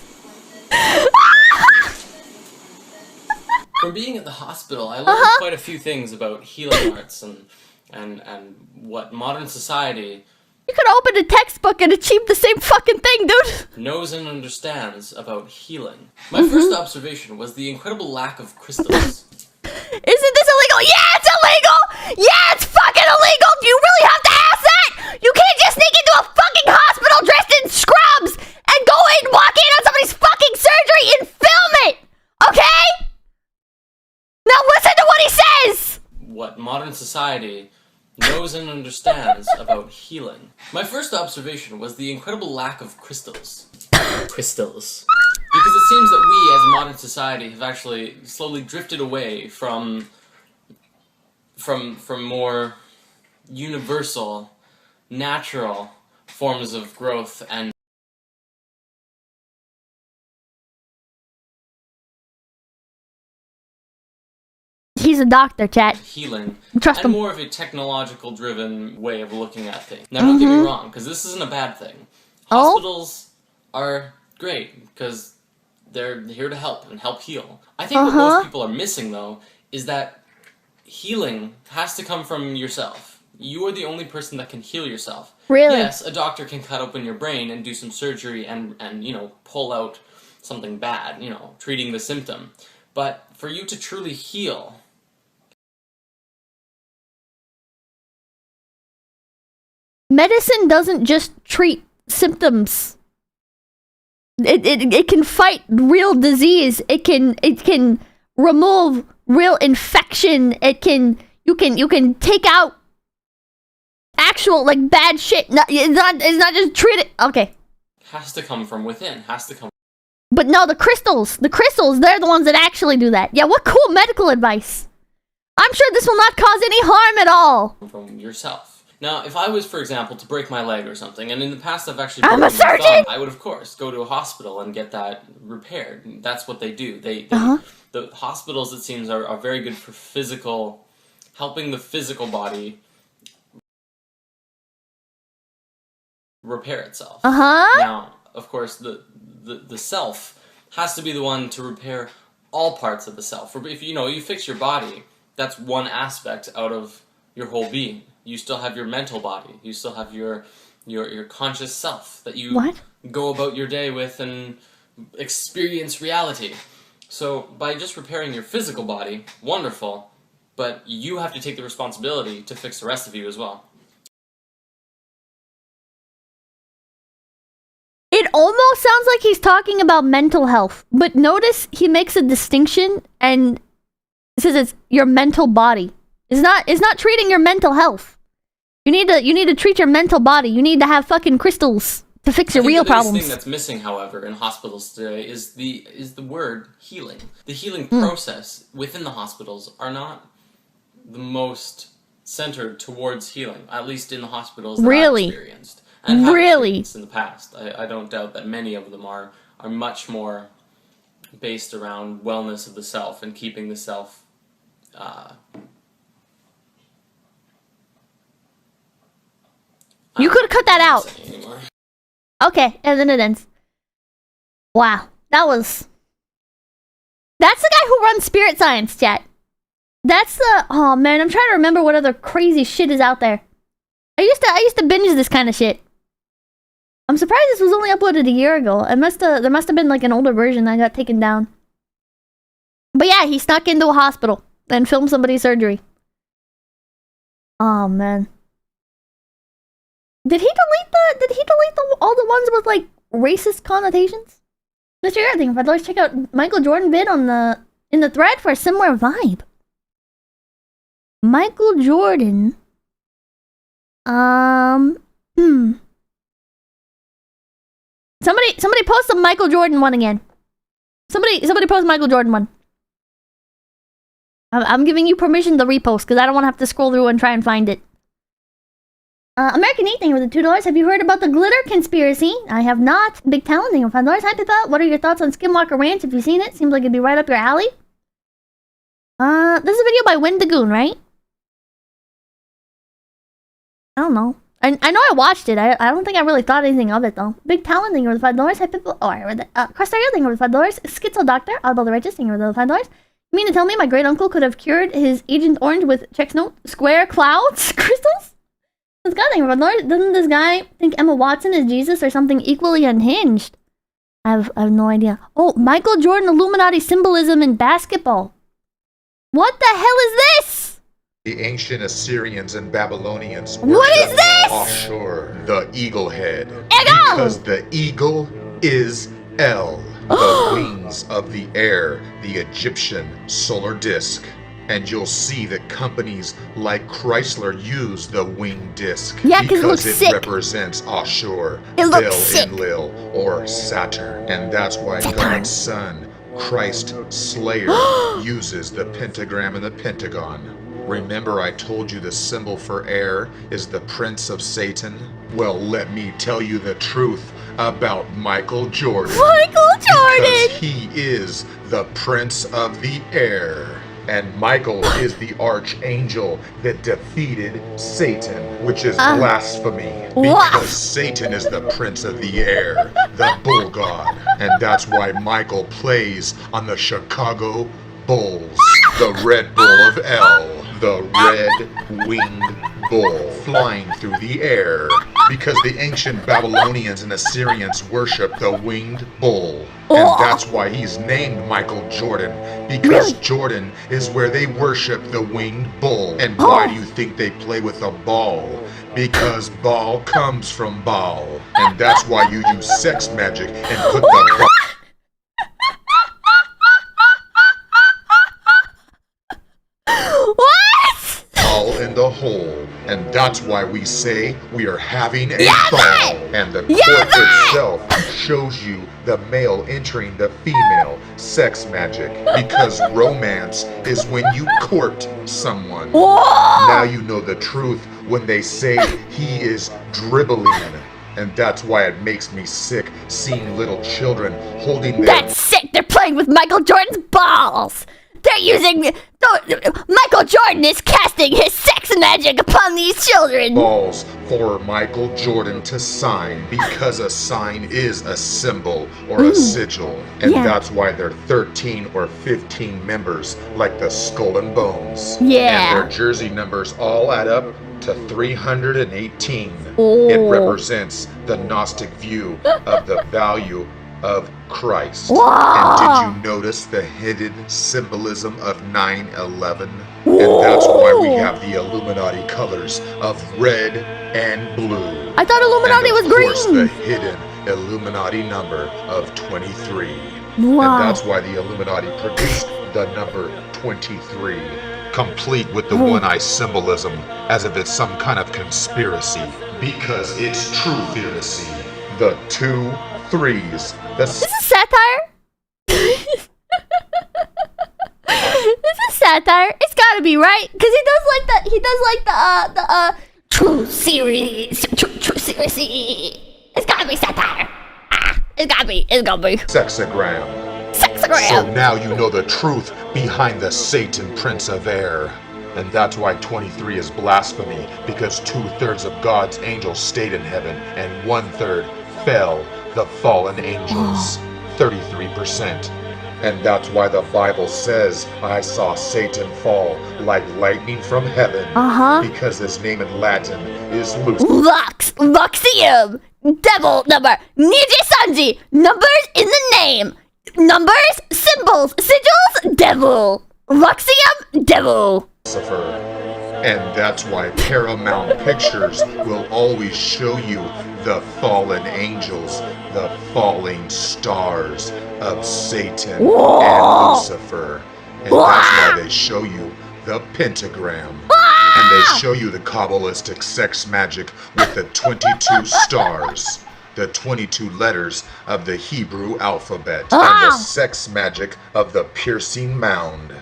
From being at the hospital, I learned quite a few things about healing arts and what modern society You could open a textbook and achieve the same fucking thing, dude! knows and understands about healing. My first observation was the incredible lack of crystals. Isn't this illegal? Yeah, it's illegal! Yeah, it's fucking illegal! Do you really have to ask that? You can't just sneak into a fucking hospital dressed in scrubs and go in, walk in on somebody's fucking surgery and film it! Okay? Now listen to what he says! What modern society knows and understands about healing. My first observation was the incredible lack of crystals. Crystals. Because it seems that we, as a modern society, have actually slowly drifted away from more universal, natural forms of growth and He's a doctor, chat. healing, Trust and him. more of a technological-driven way of looking at things. Now, don't get me wrong, because this isn't a bad thing. Hospitals are great, because they're here to help and help heal. I think what most people are missing, though, is that healing has to come from yourself. You are the only person that can heal yourself. Really? Yes, a doctor can cut open your brain and do some surgery and pull out something bad, treating the symptom. But for you to truly heal, medicine doesn't just treat symptoms. It can fight real disease. It can remove real infection. You can take out actual bad shit. It's not just treat it. Okay. has to come from within, has to come. But no, the crystals, they're the ones that actually do that. Yeah, what cool medical advice. I'm sure this will not cause any harm at all. From yourself. Now, if I was, for example, to break my leg or something, and in the past I've actually I'm a broken my surgeon! thumb, I would, of course, go to a hospital and get that repaired. That's what they do. The hospitals, it seems, are very good for helping the physical body repair itself. Now, of course, the self has to be the one to repair all parts of the self. If you fix your body, that's one aspect out of your whole being. You still have your mental body. You still have your conscious self that you go about your day with and experience reality. So by just repairing your physical body, wonderful, but you have to take the responsibility to fix the rest of you as well. almost sounds like he's talking about mental health, but notice he makes a distinction and says it's your mental body. It's not treating your mental health. You need to treat your mental body. You need to have fucking crystals to fix your real problems. The thing that's missing, however, in hospitals today is the word healing. The healing process within the hospitals are not the most centered towards healing, at least in the hospitals that I've experienced. And have experienced in the past. I don't doubt that many of them are much more based around wellness of the self and keeping the self you could have cut that out. Okay, and then it ends. Wow, that's the guy who runs Spirit Science, chat. That's the, oh man, I'm trying to remember what other crazy shit is out there. I used to binge this kind of shit. I'm surprised this was only uploaded a year ago. There must have been like an older version that got taken down. But yeah, he snuck into a hospital and filmed somebody's surgery. Oh man. Did he delete all the ones with like racist connotations? Mr. Everything, if I'd like to check out Michael Jordan vid in the thread for a similar vibe. Michael Jordan. Somebody post the Michael Jordan one again. Somebody post Michael Jordan one. I'm giving you permission to repost because I don't want to have to scroll through and try and find it. American Eating with the $2. Have you heard about the glitter conspiracy? I have not. Big Talent thing with $5. Hi, Pippa. What are your thoughts on Skinwalker Ranch? Have you seen it? Seems like it'd be right up your alley. This is a video by Wendigoon, right? I don't know. I know I watched it. I don't think I really thought anything of it, though. Big Talent thing with $5. Hi, Pippa. Oh, I read that. Crossfire thing with $5. Schizo Doctor. Oddball the Righteous thing with $5. You mean to tell me my great uncle could have cured his Agent Orange with Check's Note Square Clouds crystals? This guy thing, doesn't this guy think Emma Watson is Jesus or something equally unhinged? I have no idea. Oh, Michael Jordan Illuminati symbolism in basketball. What the hell is this? The ancient Assyrians and Babylonians what is this? Offshore the eagle head. Eagle! Because the eagle is El, the wings of the air, the Egyptian solar disk. And you'll see that companies like Chrysler use the winged disc because it represents Ashur, Bel-Enlil, or Saturn. And that's why God's son, Christ Slayer, uses the pentagram and the pentagon. Remember I told you the symbol for air is the Prince of Satan? Well, let me tell you the truth about Michael Jordan. Michael Jordan! Because he is the Prince of the Air. And Michael is the archangel that defeated Satan, which is blasphemy. Because Satan is the prince of the air, the bull god. And that's why Michael plays on the Chicago Bulls, the Red Bull of El, the red-winged bull flying through the air. Because the ancient Babylonians and Assyrians worship the winged bull. And that's why he's named Michael Jordan. Because Jordan is where they worship the winged bull. And why do you think they play with a ball? Because ball comes from Baal. And that's why you use sex magic and put the ball... What? All in the hole. And that's why we say we are having a ball. And the corpse itself shows you the male entering the female, sex magic. Because romance is when you court someone. Now you know the truth when they say he is dribbling. And that's why it makes me sick seeing little children holding their... That's sick! They're playing with Michael Jordan's balls! They're using... Michael Jordan is casting his sex magic upon these children! Balls for Michael Jordan to sign, because a sign is a symbol or a sigil. And that's why they're 13 or 15 members, like the Skull and Bones. And their jersey numbers all add up to 318. It represents the Gnostic view of the value of Christ. And did you notice the hidden symbolism of 9/11? And that's why we have the Illuminati colors of red and blue. I thought Illuminati was green. And of course the hidden Illuminati number of 23. Wow. And that's why the Illuminati produced the number 23, complete with the one-eye symbolism, as if it's some kind of conspiracy, because it's true fear to see. The 2 3s. Is this satire? This is satire. It's gotta be, right? Because he does like the true series. True series. It's gotta be satire. It's gotta be. Sexagram. So now you know the truth behind the Satan Prince of Air. And that's why 23 is blasphemy, because 2/3 of God's angels stayed in heaven and 1/3 fell, the fallen angels. 33%. And that's why the Bible says, I saw Satan fall like lightning from heaven. Because his name in Latin is Lucifer. Luxium, devil number, Niji Sanji, numbers in the name. Numbers, symbols, sigils, devil. Luxium, devil. Lucifer. And that's why Paramount Pictures will always show you the fallen angels, the falling stars of Satan and Lucifer. And that's why they show you the pentagram. And they show you the Kabbalistic sex magic with the 22 stars, the 22 letters of the Hebrew alphabet, and the sex magic of the piercing mound.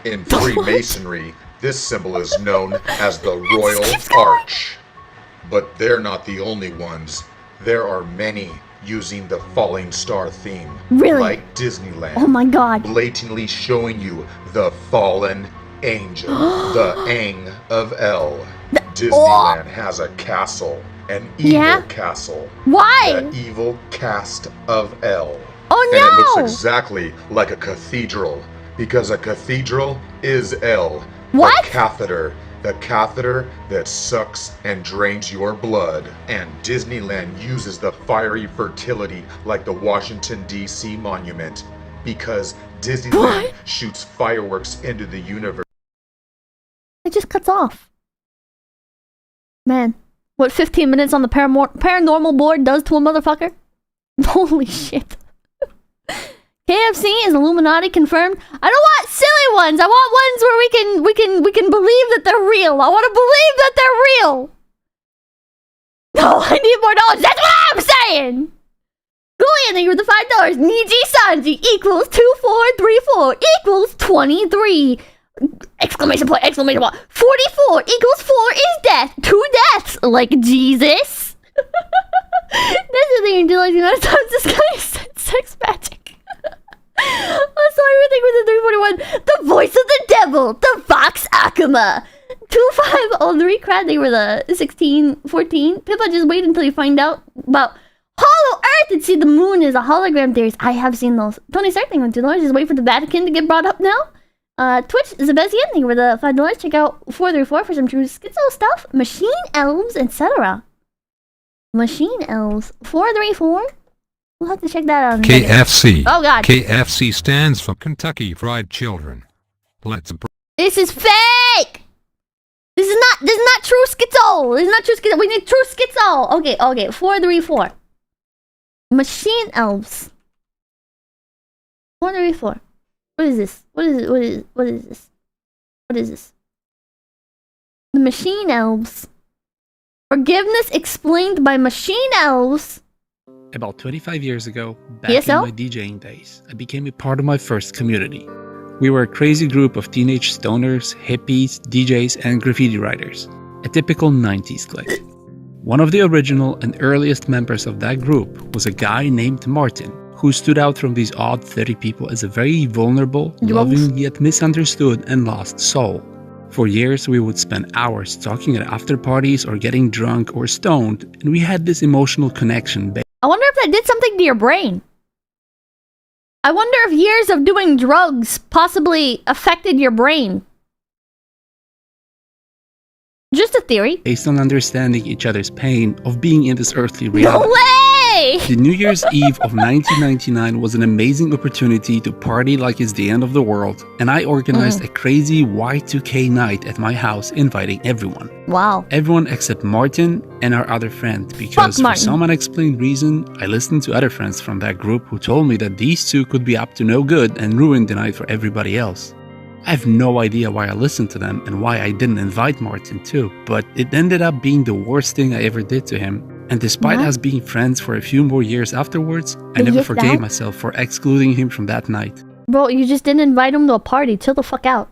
In Freemasonry, this symbol is known as the Royal Arch. But they're not the only ones. There are many using the falling star theme. Really? Like Disneyland. Oh my god. Blatantly showing you the fallen angel, the Aang of El. Disneyland has a castle, an evil castle. Why? The evil cast of El. Oh no! And it looks exactly like a cathedral, because a cathedral is El. What? The catheter that sucks and drains your blood. And Disneyland uses the fiery fertility like the Washington, D.C. monument, because Disneyland shoots fireworks into the universe. It just cuts off. Man, what 15 minutes on the paranormal board does to a motherfucker? Holy shit. KFC is Illuminati confirmed. I don't want silly ones. I want ones where we can believe that they're real. I want to believe that they're real. No, I need more knowledge. That's what I'm saying. Julian, thank you for the $5. Niji Sanji equals 2434 equals 23. Exclamation point, exclamation point. 44 equals 4 is death. 2 deaths, like Jesus. That's the thing you do, like, sometimes this guy said sex magic. I saw everything with the 341. The voice of the devil, the Vox Akuma. 2503 crap, they were the 1614. Pippa, just wait until you find out about Hollow Earth and see the moon is a hologram theories. I have seen those. Tony Stark, thank you for $2. Just wait for the Vatican to get brought up now. Twitch is the best yet. Thank you for the $5. Check out 434 for some true schizo stuff. Machine elves, etc. Machine elves. 434. We'll have to check that out. KFC. Oh god. KFC stands for Kentucky Fried Children. This is fake. This is not true schizo. This is not true schizo. We need true schizo. Okay. 434. Machine elves. 434. What is this? What is this? The machine elves. Forgiveness explained by machine elves. About 25 years ago, back in my DJing days, I became a part of my first community. We were a crazy group of teenage stoners, hippies, DJs, and graffiti writers. A typical 90s clique. One of the original and earliest members of that group was a guy named Martin, who stood out from these odd 30 people as a very vulnerable, loving, yet misunderstood and lost soul. For years, we would spend hours talking at after parties or getting drunk or stoned, and we had this emotional connection. I wonder if that did something to your brain. I wonder if years of doing drugs possibly affected your brain. Just a theory. Based on understanding each other's pain of being in this earthly reality. No way! Hey! The New Year's Eve of 1999 was an amazing opportunity to party like it's the end of the world, and I organized a crazy Y2K night at my house, inviting everyone. Wow. Everyone except Martin and our other friend, because for some unexplained reason, I listened to other friends from that group who told me that these two could be up to no good and ruin the night for everybody else. I have no idea why I listened to them and why I didn't invite Martin too, but it ended up being the worst thing I ever did to him. And despite us being friends for a few more years afterwards, I never forgave myself for excluding him from that night. Bro, you just didn't invite him to a party. Chill the fuck out.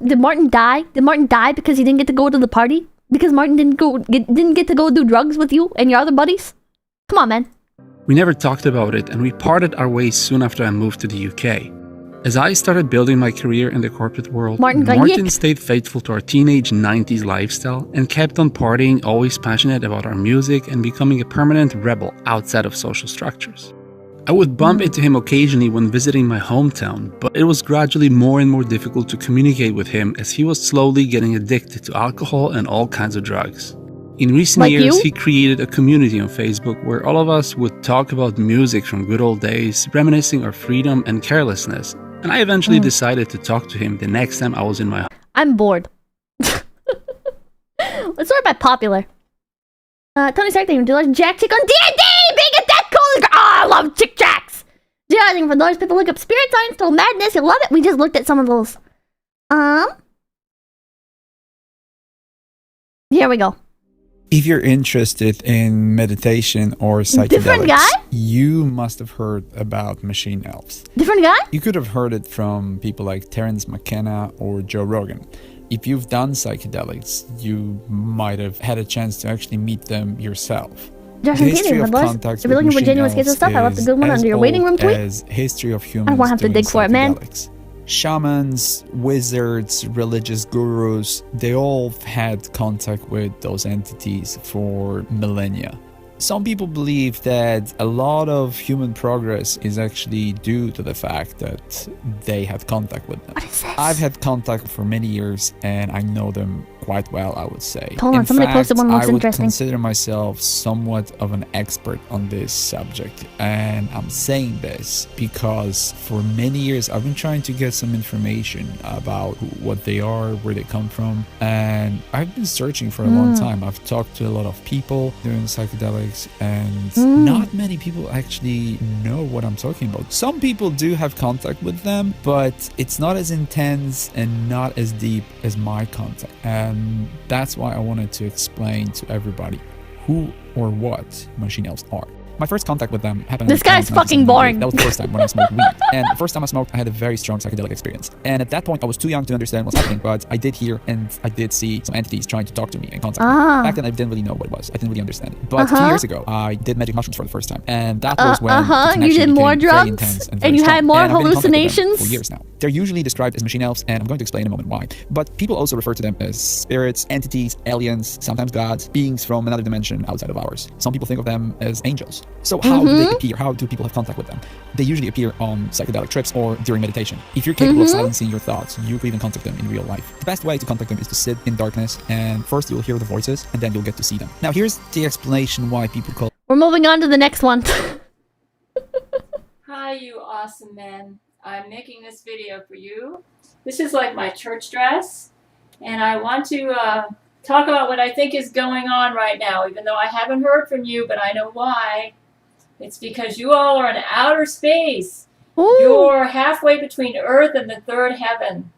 Did Martin die? Did Martin die because he didn't get to go to the party? Because Martin didn't get to go do drugs with you and your other buddies? Come on, man. We never talked about it, and we parted our ways soon after I moved to the UK. As I started building my career in the corporate world, Martin stayed faithful to our teenage 90s lifestyle and kept on partying, always passionate about our music and becoming a permanent rebel outside of social structures. I would bump into him occasionally when visiting my hometown, but it was gradually more and more difficult to communicate with him as he was slowly getting addicted to alcohol and all kinds of drugs. In recent years, he created a community on Facebook where all of us would talk about music from good old days, reminiscing our freedom and carelessness. And I eventually decided to talk to him the next time I was in my home. I'm bored. Let's sort by popular. Tony Stark, thank you. Do you like Jack Chick on D&D? Being a death cool. Oh, I love Chick Jacks. Yeah, I think for those people look up Spirit Science, Total Madness, you'll love it. We just looked at some of those. Here we go. If you're interested in meditation or psychedelics, you must have heard about machine elves. Different guy? You could have heard it from people like Terence McKenna or Joe Rogan. If you've done psychedelics, you might have had a chance to actually meet them yourself. The history of contacts with machine elves is stuff, I left a good one under your waiting room tweet. As history of humans I won't have to dig for it, man. Shamans, wizards, religious gurus, they all had contact with those entities for millennia. Some people believe that a lot of human progress is actually due to the fact that they had contact with them. What is this? I've had contact for many years and I know them quite well, I would say. Hold on, somebody posted one that looks interesting. I would consider myself somewhat of an expert on this subject, and I'm saying this because for many years I've been trying to get some information about what they are, where they come from, and I've been searching for a long time. I've talked to a lot of people doing psychedelics, and not many people actually know what I'm talking about. Some people do have contact with them, but it's not as intense and not as deep as my contact. And that's why I wanted to explain to everybody who or what machine elves are. My first contact with them happened. This guy's fucking boring. That was the first time when I smoked weed. And the first time I smoked, I had a very strong psychedelic experience. And at that point, I was too young to understand what's happening, but I did hear and I did see some entities trying to talk to me and contact me. Back then, I didn't really know what it was. I didn't really understand it. But 2 years ago, I did magic mushrooms for the first time. And that was when the connection you did more became very drugs? intense and And you very had strong. more And I've been in contact with them hallucinations? for years now. They're usually described as machine elves, and I'm going to explain in a moment why. But people also refer to them as spirits, entities, aliens, sometimes gods, beings from another dimension outside of ours. Some people think of them as angels. So how do they appear? How do people have contact with them? They usually appear on psychedelic trips or during meditation. If you're capable of silencing your thoughts, you can even contact them in real life. The best way to contact them is to sit in darkness, and first you'll hear the voices, and then you'll get to see them. Now here's the explanation why people call... We're moving on to the next one. Hi, you awesome men. I'm making this video for you. This is like my church dress, and I want to talk about what I think is going on right now, even though I haven't heard from you, but I know why. It's because you all are in outer space. You're halfway between Earth and the third heaven.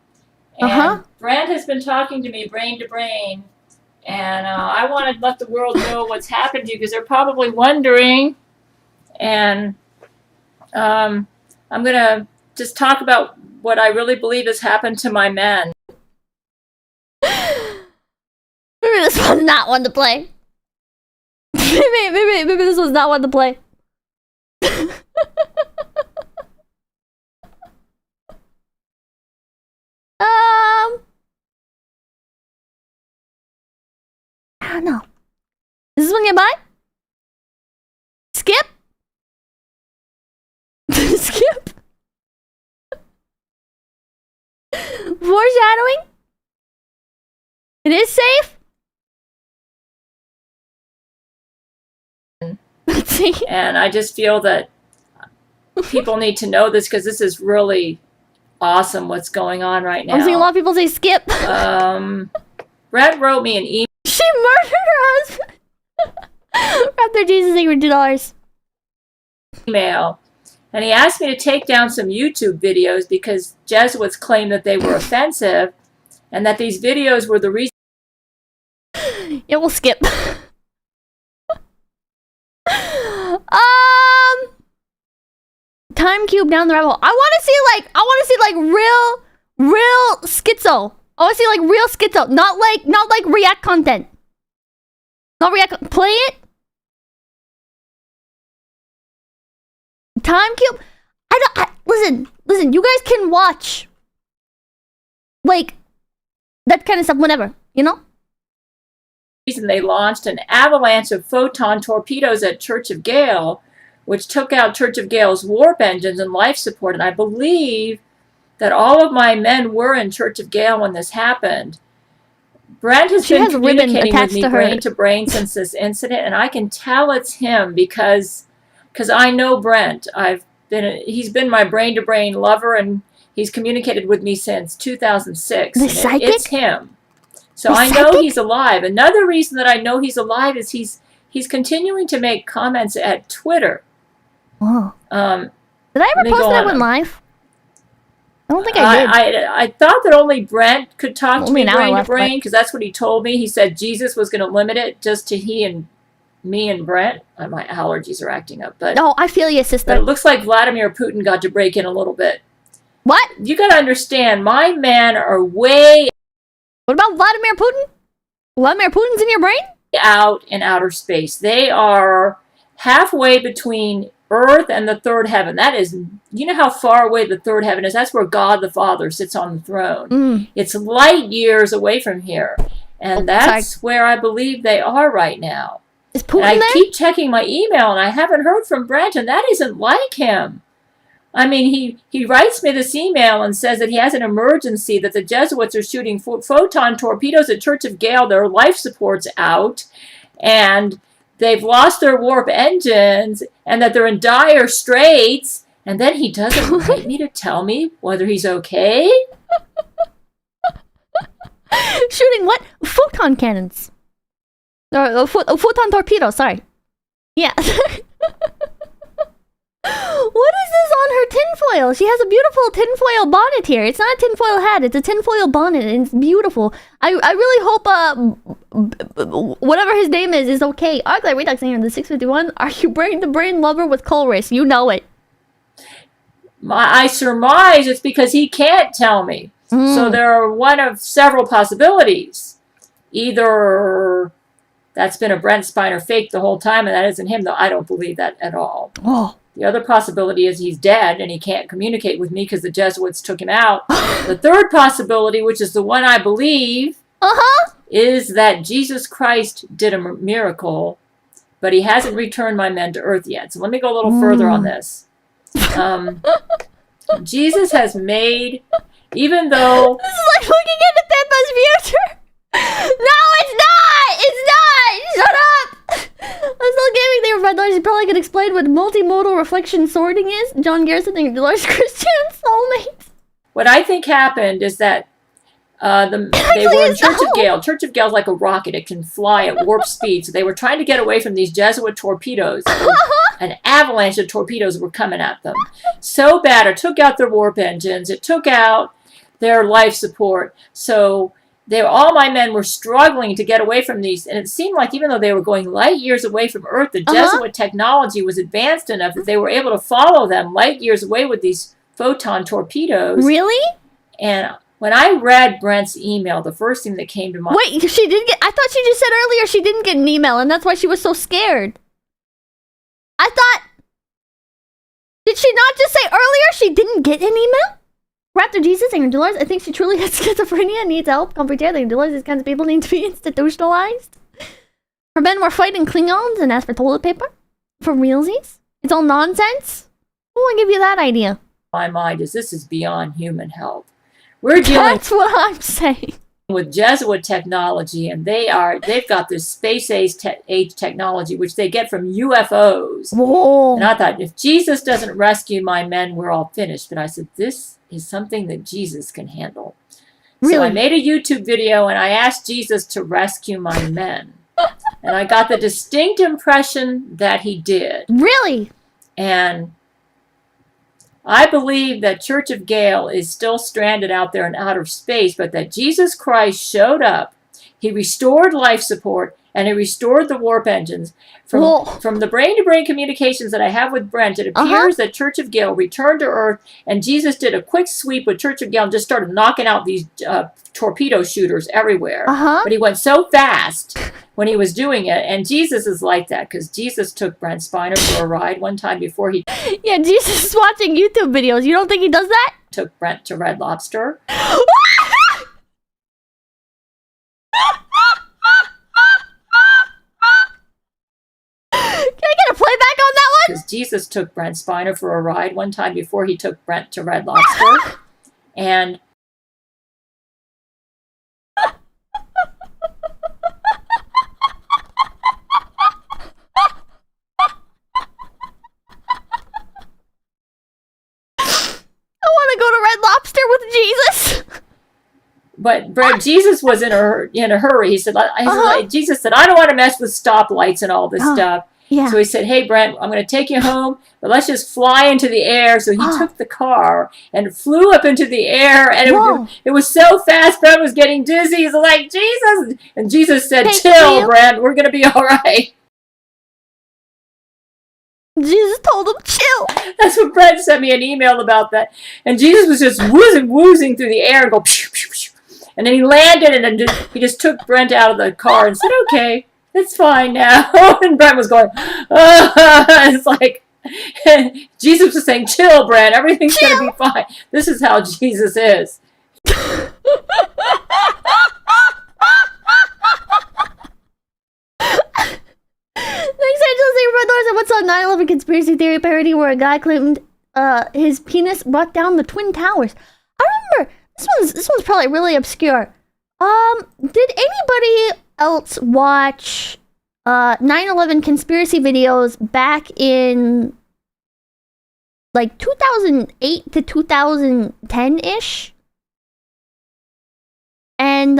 And Brent has been talking to me brain to brain, and I want to let the world know what's happened to you, because they're probably wondering. And I'm going to just talk about what I really believe has happened to my men. Maybe this was not one to play. maybe this was not one to play. I don't know. Is this one get by? Skip? Skip? Foreshadowing? It is safe? crazy. And I just feel that people need to know this because this is really awesome what's going on right now. I'm seeing a lot of people say skip. Brent wrote me an email. She murdered her husband. Raptor Jesus, thank you for $2. Email. And he asked me to take down some YouTube videos because Jesuits claimed that they were offensive and that these videos were the reason. Yeah, we'll skip. Time cube down the rabbit hole. I want to see like real schizo. I want to see like real schizo, not like react content. Not react. Play it. Time cube. Listen. You guys can watch like that kind of stuff whenever, you know. Reason they launched an avalanche of photon torpedoes at Church of Gail, which took out Church of Gail's warp engines and life support. And I believe that all of my men were in Church of Gail when this happened. Brent has been communicating with me brain to brain since this incident, and I can tell it's him because I know Brent. He's been my brain to brain lover, and he's communicated with me since 2006. The psychic? It's him. So I know he's alive. Another reason that I know he's alive is he's continuing to make comments at Twitter. Whoa. Did I ever post that I went live? I don't think I did. I thought that only Brent could talk to me brain to brain because that's what he told me. He said Jesus was going to limit it just to me and Brent. My allergies are acting up. But no, I feel you, sister. But it looks like Vladimir Putin got to break in a little bit. What? You got to understand, my men are way... What about Vladimir Putin? Vladimir Putin's in your brain? Out in outer space. They are halfway between Earth and the third heaven. That is, you know how far away the third heaven is? That's where God the Father sits on the throne. It's light years away from here. And that's where I believe they are right now. Is Putin and I there? keep checking my email and I haven't heard from Brent, and that isn't like him. I mean, he writes me this email and says that he has an emergency, that the Jesuits are shooting photon torpedoes at Church of Gail. Their life support's out, and they've lost their warp engines, and that they're in dire straits. And then he doesn't write me to tell me whether he's okay. Shooting what? Photon cannons. Photon torpedoes, sorry. Yeah. What is this on her tinfoil? She has a beautiful tinfoil bonnet here. It's not a tinfoil hat, it's a tinfoil bonnet, and it's beautiful. I really hope whatever his name is okay. Arclight Redux here in the 651. Are you brain to brain lover with Colress? You know it. I surmise it's because he can't tell me. So there are one of several possibilities. Either that's been a Brent Spiner fake the whole time and that isn't him, though I don't believe that at all. Oh. The other possibility is he's dead and he can't communicate with me because the Jesuits took him out. The third possibility, which is the one I believe, is that Jesus Christ did a miracle, but he hasn't returned my men to earth yet. So let me go a little further on this. Jesus has made, even though... This is like looking into Peppa's future. No, it's not! It's not! Shut up! I'm still gaming there, but you probably could explain what multimodal reflection sorting is. John Garrison, thank you, large Christian soulmates. What I think happened is that they were in Church of Gail. Church of Gail is like a rocket. It can fly at warp speed. So they were trying to get away from these Jesuit torpedoes. An avalanche of torpedoes were coming at them. So bad, it took out their warp engines. It took out their life support. So all my men were struggling to get away from these. And it seemed like even though they were going light years away from Earth, the Jesuit technology was advanced enough that they were able to follow them light years away with these photon torpedoes. Really? And when I read Brent's email, the first thing that came to mind... Wait, she didn't get... I thought she just said earlier she didn't get an email, and that's why she was so scared. I thought... Did she not just say earlier she didn't get an email? Raptor Jesus and Dolores, I think she truly has schizophrenia and needs help. Comfort here, Dolores, these kinds of people need to be institutionalized. Her men were fighting Klingons and asked for toilet paper. For realsies? It's all nonsense? Who will give you that idea? My mind is this is beyond human help. We're dealing... That's what I'm saying. with Jesuit technology, and they've got this space age technology which they get from UFOs. Whoa. And I thought, if Jesus doesn't rescue my men, we're all finished. But I said, this is something that Jesus can handle. Really? So I made a YouTube video and I asked Jesus to rescue my men. And I got the distinct impression that he did. Really? And I believe that Church of Gail is still stranded out there in outer space, but that Jesus Christ showed up. He restored life support, and he restored the warp engines. From the brain-to-brain communications that I have with Brent, it appears that Church of Gail returned to Earth, and Jesus did a quick sweep with Church of Gail and just started knocking out these torpedo shooters everywhere. But he went so fast when he was doing it, and Jesus is like that, because Jesus took Brent Spiner for a ride one time before he... Yeah, Jesus is watching YouTube videos. You don't think he does that? Took Brent to Red Lobster. Can I get a playback on that one? Because Jesus took Brent Spiner for a ride one time before he took Brent to Red Lobster. And I want to go to Red Lobster with Jesus. But Brent, Jesus was in a hurry. He said, Jesus said, I don't want to mess with stoplights and all this stuff. Yeah. So he said, hey, Brent, I'm going to take you home, but let's just fly into the air. So he took the car and flew up into the air. And it was so fast, Brent was getting dizzy. He's like, Jesus. And Jesus said, chill, Brent, we're going to be all right. Jesus told him, chill. That's what Brent sent me an email about that. And Jesus was just woozing through the air and go, pew, pew, pew. And then he landed, and then he just took Brent out of the car and said, okay, it's fine now. And Brent was going, it's like, Jesus was saying, chill, Brent, everything's going to be fine. This is how Jesus is. Thanks, Angel. Red Doors. What's on 9/11 conspiracy theory parody where a guy claimed his penis brought down the Twin Towers? I remember this one's probably really obscure. Did anybody else watch 9/11 conspiracy videos back in like 2008 to 2010-ish? And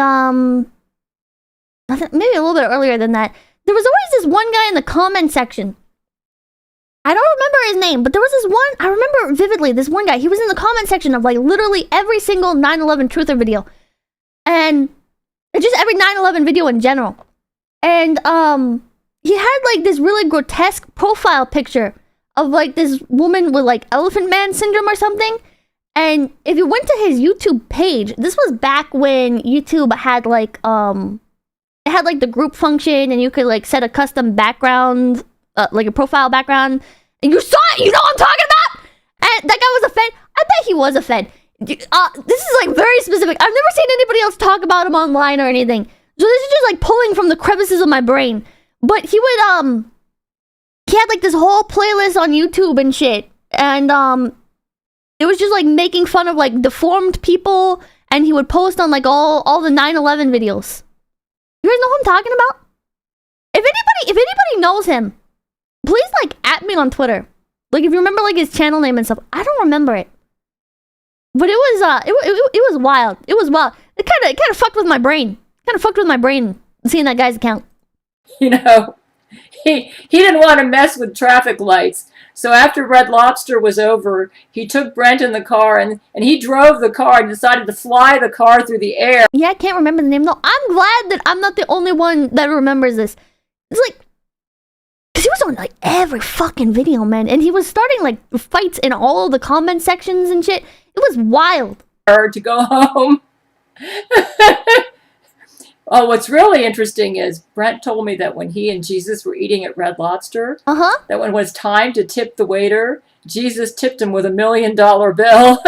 maybe a little bit earlier than that. There was always this one guy in the comment section. I don't remember his name, but there was this one, I remember vividly, this one guy. He was in the comment section of like literally every single 9/11 truther video. And just every 9/11 video in general. And he had like this really grotesque profile picture of like this woman with like elephant man syndrome or something. And if you went to his YouTube page, this was back when YouTube had like it had like the group function, and you could like set a custom background, like a profile background, and you saw it. You know what I'm talking about? And that guy was a fan. I bet he was a fan. This is like very specific. I've never seen anybody else talk about him online or anything. So this is just like pulling from the crevices of my brain. But he would he had like this whole playlist on YouTube and shit, and it was just like making fun of like deformed people, and he would post on like all the 9/11 videos. You guys know who I'm talking about? If anybody knows him, please like at me on Twitter. Like if you remember like his channel name and stuff. I don't remember it. But it was wild. It was wild. It kind of fucked with my brain. Seeing that guy's account. You know, he didn't want to mess with traffic lights. So after Red Lobster was over, he took Brent in the car and he drove the car and decided to fly the car through the air. Yeah, I can't remember the name though. I'm glad that I'm not the only one that remembers this. It's like, because he was on like every fucking video, man. And he was starting like fights in all the comment sections and shit. It was wild. To go home. Oh, what's really interesting is Brent told me that when he and Jesus were eating at Red Lobster, that when it was time to tip the waiter, Jesus tipped him with $1 million bill.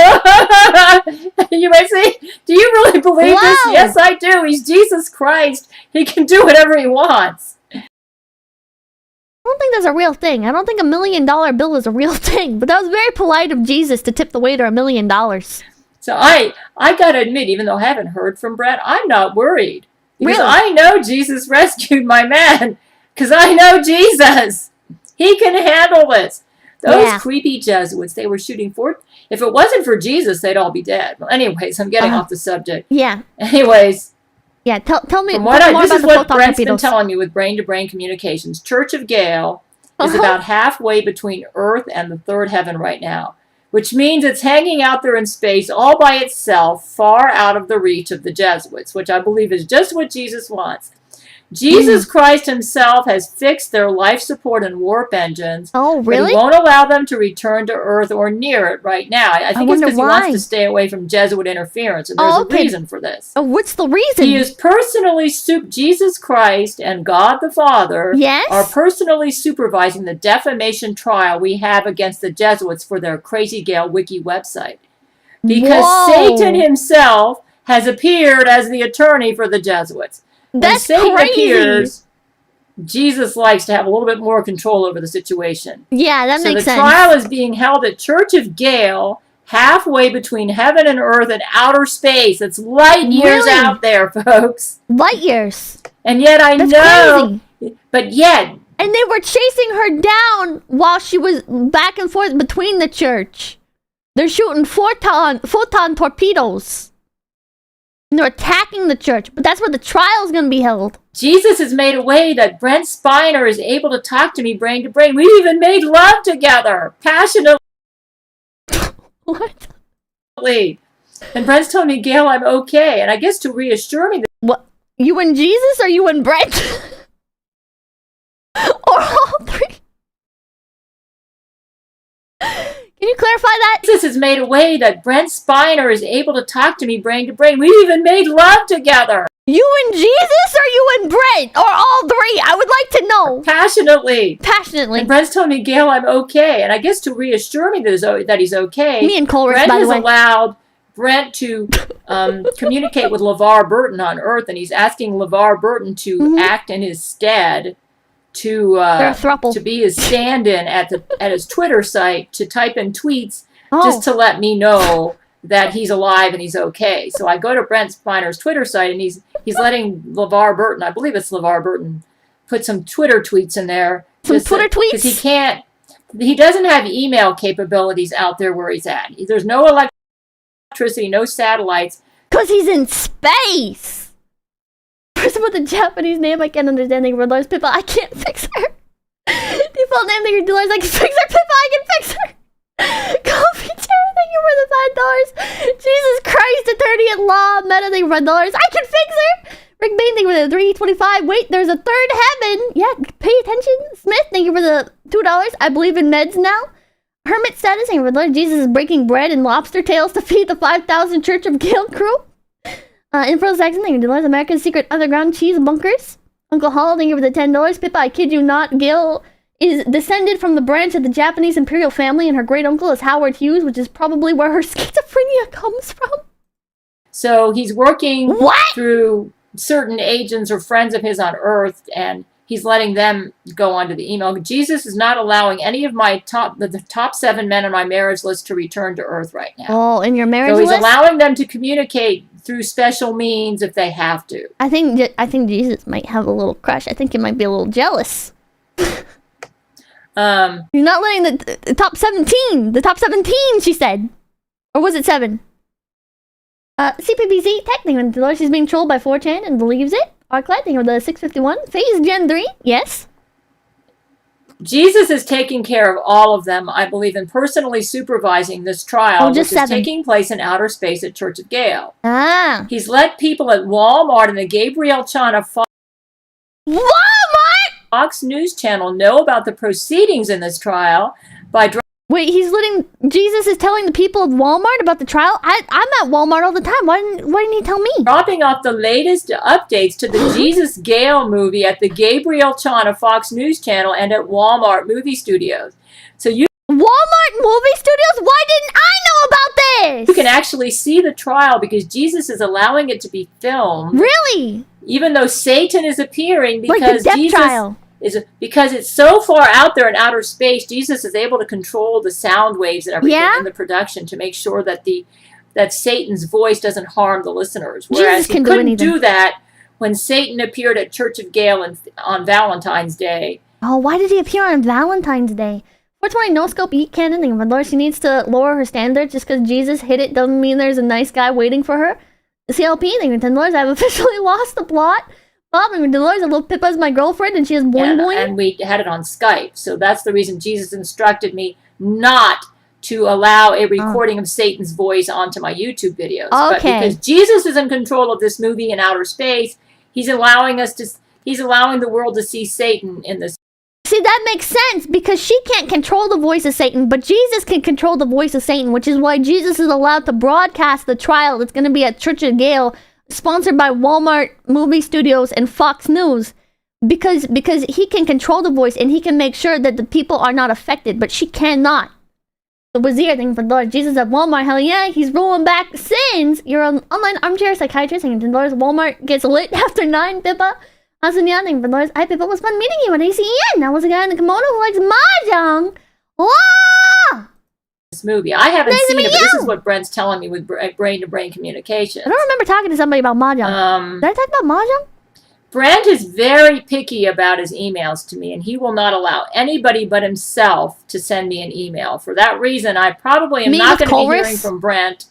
You might say, do you really believe this? Yes, I do. He's Jesus Christ. He can do whatever he wants. I don't think that's a real thing. I don't think $1 million bill is a real thing. But that was very polite of Jesus to tip the waiter $1 million. So I got to admit, even though I haven't heard from Brent, I'm not worried. Because Really? I know Jesus rescued my man. Because I know Jesus. He can handle this. Those creepy Jesuits, they were shooting for. If it wasn't for Jesus, they'd all be dead. Well, anyways, I'm getting off the subject. Yeah. Anyways. Yeah, tell me From more what about this is the what photon Brent's been torpedoes. telling me with brain-to-brain communications. Church of Gail is about halfway between Earth and the third heaven right now, which means it's hanging out there in space all by itself, far out of the reach of the Jesuits, which I believe is just what Jesus wants. Jesus Christ himself has fixed their life support and warp engines. Oh, really? But he won't allow them to return to Earth or near it right now. I think it's because he wants to stay away from Jesuit interference, and there's a reason for this. Oh, what's the reason? He is personally, Jesus Christ and God the Father are personally supervising the defamation trial we have against the Jesuits for their Crazy Gail Wiki website. Because Satan himself has appeared as the attorney for the Jesuits. When Satan appears, Jesus likes to have a little bit more control over the situation. Yeah, that makes sense. So the trial is being held at Church of Gail, halfway between heaven and earth and outer space. It's light years out there, folks. Light years. And yet I know, but yet. And they were chasing her down while she was back and forth between the church. They're shooting photon torpedoes. And they're attacking the church, but that's where the trial's going to be held. Jesus has made a way that Brent Spiner is able to talk to me brain to brain. We even made love together, passionately. What? And Brent's telling me, Gail, I'm okay. And I guess to reassure me that... What? You and Jesus or you and Brent? Or all three? Can you clarify that? Jesus has made a way that Brent Spiner is able to talk to me brain to brain. We even made love together. You and Jesus or you and Brent? Or all three? I would like to know. Passionately. Passionately. And Brent's telling me, Gail, I'm okay. And I guess to reassure me that he's okay, me and Coleridge, Brent by the has way. allowed Brent to communicate with LeVar Burton on Earth, and he's asking LeVar Burton to act in his stead to be his stand-in at his Twitter site to type in tweets just to let me know that he's alive and he's okay. So I go to Brent Spiner's Twitter site, and he's letting LeVar Burton, I believe it's LeVar Burton, put some Twitter tweets in there. Some Twitter tweets? Because he doesn't have email capabilities out there where he's at. There's no electricity, no satellites. Because he's in space. Person with a Japanese name I can't understand. They realize Pippa, I can't fix her. Default name that you realize I can fix her. Pippa, I can fix her. Coffee chair, thank you for the $5. Jesus Christ, attorney at law, Meta, thank you for $5. I can fix her. Rick Bain, thank you for the $3.25. Wait, there's a third heaven. Yeah, pay attention. Smith, thank you for the $2. I believe in meds now. Hermit status, thank you for the $1. Jesus is breaking bread and lobster tails to feed the 5,000 Church of Gail crew. Infernal Saxon, thank you for the $10. America's Secret Underground Cheese Bunkers. Uncle Hall, thank you for the $10. Pippa, I kid you not. Gail is descended from the branch of the Japanese imperial family, and her great uncle is Howard Hughes, which is probably where her schizophrenia comes from. So he's working through certain agents or friends of his on Earth, and he's letting them go onto the email. Jesus is not allowing any of my the top 7 men on my marriage list to return to Earth right now. Oh, in your marriage list? So he's allowing them to communicate through special means if they have to. I think Jesus might have a little crush. I think he might be a little jealous. You're not letting the top 17. The top 17, she said. Or was it 7? CPBZ, technically, she's being trolled by 4chan and believes it. Arclight, thank you for the 651. Phase Gen 3, yes. Jesus is taking care of all of them, I believe, and personally supervising this trial, just which 7. is taking place in outer space at Church of Gail. Ah. He's let people at Walmart and the Gabriel Chana Fox News Channel know about the proceedings in this trial by... Wait, Jesus is telling the people at Walmart about the trial? I'm at Walmart all the time. Why didn't he tell me? Dropping off the latest updates to the Jesus Gail movie at the Gabriel Chana Fox News Channel and at Walmart movie studios. So Walmart movie studios? Why didn't I know about this? You can actually see the trial because Jesus is allowing it to be filmed. Really? Even though Satan is appearing because like the death trial. Because it's so far out there in outer space, Jesus is able to control the sound waves and everything in the production to make sure that the that Satan's voice doesn't harm the listeners. Whereas he couldn't do that when Satan appeared at Church of Gail on Valentine's Day. Oh, why did he appear on Valentine's Day? 420 no scope eat canon. But Lord, she needs to lower her standards. Just because Jesus hit it doesn't mean there's a nice guy waiting for her. CLP thing, Lord, I've officially lost the plot. Bob and Dolores, little Pippa's my girlfriend, and she has boing boing. And we had it on Skype, so that's the reason Jesus instructed me not to allow a recording of Satan's voice onto my YouTube videos. But because Jesus is in control of this movie in outer space, he's allowing the world to see Satan in this. See, that makes sense, because she can't control the voice of Satan, but Jesus can control the voice of Satan, which is why Jesus is allowed to broadcast the trial that's going to be at Church of Gail, sponsored by Walmart Movie Studios and Fox News, because he can control the voice and he can make sure that the people are not affected, but she cannot. The Wazir thing for Lord Jesus at Walmart, hell yeah, he's rolling back sins. You're an online armchair psychiatrist, and Lord Walmart gets lit after 9, Pippa. Thing for Lord, hi Pippa, it was fun meeting you at ACN. I was a guy in the kimono who likes mahjong. Wow! This movie. I haven't seen it, but this is what Brent's telling me with brain-to-brain communication. I don't remember talking to somebody about mahjong. Did I talk about mahjong? Brent is very picky about his emails to me, and he will not allow anybody but himself to send me an email. For that reason, I probably am not going to be hearing from Brent.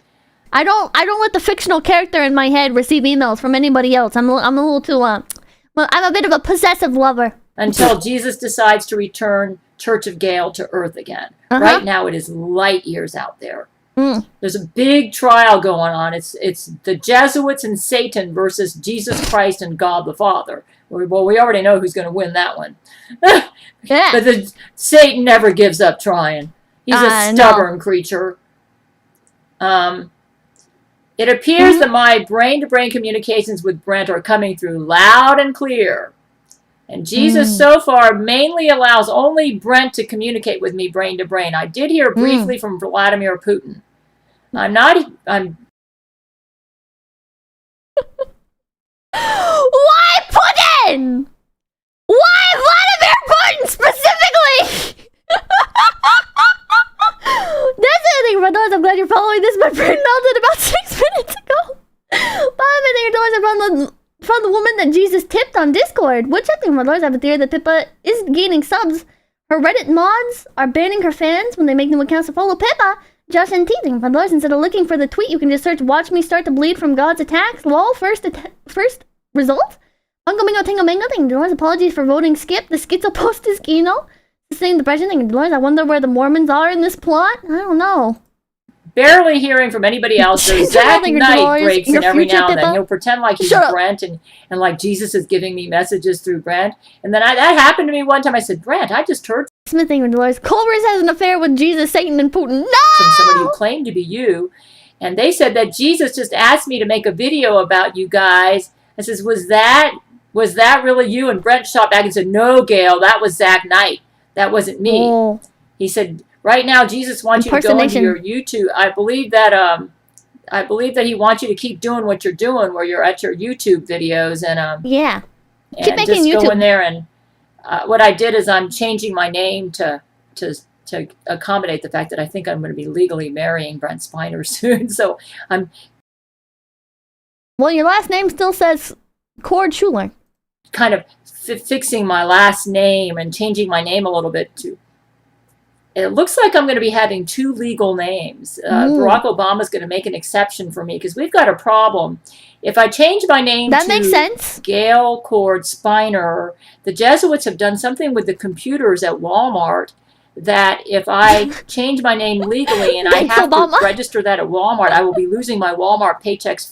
I don't let the fictional character in my head receive emails from anybody else. I'm a little too I'm a bit of a possessive lover. Until Jesus decides to return Church of Gail to Earth again. Right now, it is light years out there. There's a big trial going on. It's the Jesuits and Satan versus Jesus Christ and God the Father. Well, we already know who's going to win that one. But Satan never gives up trying. He's a stubborn creature. It appears that my brain-to-brain communications with Brent are coming through loud and clear. And Jesus so far mainly allows only Brent to communicate with me brain-to-brain. I did hear briefly from Vladimir Putin. I'm Why Putin? Why Vladimir Putin specifically? That's the thing, brothers. I'm glad you're following this. My brain melted about 6 minutes ago. I found the woman that Jesus tipped on Discord. Which I think, brothers, I have a theory that Pippa is gaining subs. Her Reddit mods are banning her fans when they make new accounts to follow Pippa. Josh and teasing, brothers. Instead of looking for the tweet, you can just search "Watch me start to bleed from God's attacks." Lol. First result. Uncle Mingo Tingo Mango thing. Dolores, apologies for voting skip. The schizo post is Kino. Same depression thing. Dolores, I wonder where the Mormons are in this plot. I don't know. Barely hearing from anybody else. So Zach Knight breaks in every now and then. He'll pretend like he's Brent and like Jesus is giving me messages through Brent. And then that happened to me one time. I said, Brent, I just heard Smithing with Dolores. Culver's has an affair with Jesus, Satan, and Putin. No! From somebody who claimed to be you. And they said that Jesus just asked me to make a video about you guys. I says, was that really you? And Brent shot back and said, no, Gail, that was Zach Knight. That wasn't me. Oh. He said, right now, Jesus wants you to go into your YouTube. I believe that he wants you to keep doing what you're doing, where you're at your YouTube videos and yeah, keep making just YouTube. Go in there and what I did is I'm changing my name to accommodate the fact that I think I'm going to be legally marrying Brent Spiner soon. So I'm. Well, your last name still says Schuler. Kind of fixing my last name and changing my name a little bit to. It looks like I'm going to be having 2 legal names. Barack Obama's going to make an exception for me because we've got a problem. If I change my name that makes sense. Gail Spiner, the Jesuits have done something with the computers at Walmart that if I change my name legally and I have to register that at Walmart, I will be losing my Walmart paychecks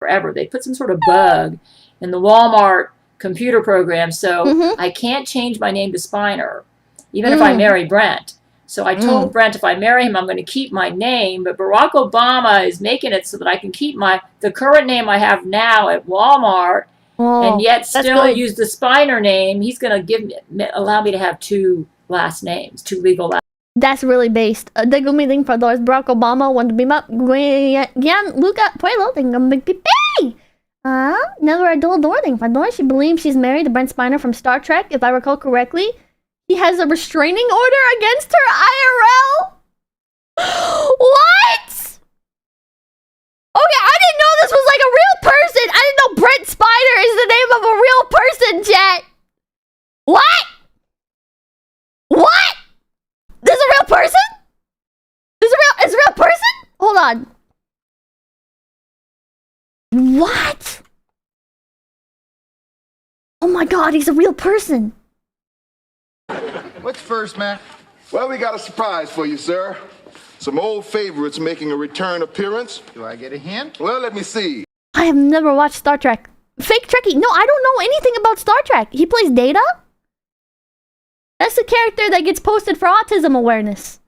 forever. They put some sort of bug in the Walmart computer program, so I can't change my name to Spiner, even if I marry Brent. So I told Brent if I marry him, I'm going to keep my name, but Barack Obama is making it so that I can keep the current name I have now at Walmart, and yet still use the Spiner name. He's going to allow me to have 2 last names, 2 legal last names. That's really based. The meeting for those Barack Obama want to be up. Luca Pueblo thing big pipi. Never a dual door thing. She believes she's married to Brent Spiner from Star Trek. If I recall correctly, he has a restraining order against her IRL. What? Okay, I didn't know this was like a real person. I didn't know Brent Spider is the name of a real person, chat. What? What? This is a real person? Is a real person? Hold on. What? Oh my god, he's a real person. What's first, man? Well, we got a surprise for you, sir. Some old favorites making a return appearance. Do I get a hint? Well, let me see. I have never watched Star Trek. Fake Trekkie. No, I don't know anything about Star Trek. He plays Data? That's the character that gets posted for autism awareness.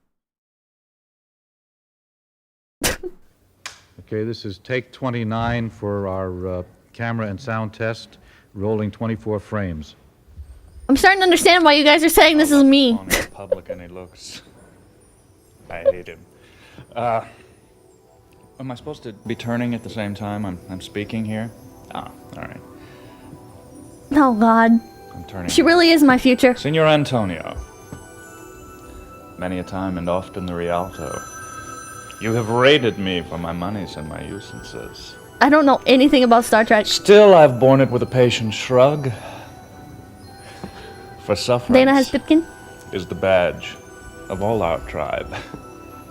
Okay, this is take 29 for our camera and sound test, rolling 24 frames. I'm starting to understand why you guys are saying this is me. Republican he looks. I hate him. Am I supposed to be turning at the same time I'm speaking here? Ah, all right. Oh god. I'm turning. She really is my future. Senor Antonio. Many a time and often the Rialto. You have raided me for my monies and my usances. I don't know anything about Star Trek. Still, I've borne it with a patient shrug. For suffering Dana has Pipkin. Is the badge of all our tribe.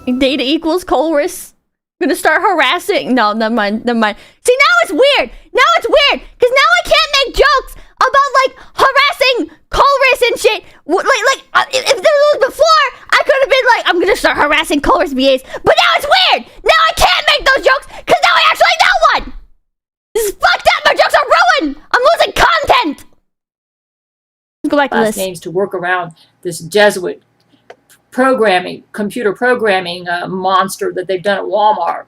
Data equals Colress. Gonna start harassing. No, never mind. Never mind. See, now it's weird. Now it's weird. Because now I can't make jokes about, like, harassing Colress and shit. If this was before, I could have been like, I'm gonna start harassing Colress BAs. But now it's weird. Now I can't make those jokes because now I actually know one. This is fucked up. My jokes are ruined. I'm losing content. Let's go back to this. Names to work around this Jesuit computer programming monster that they've done at Walmart.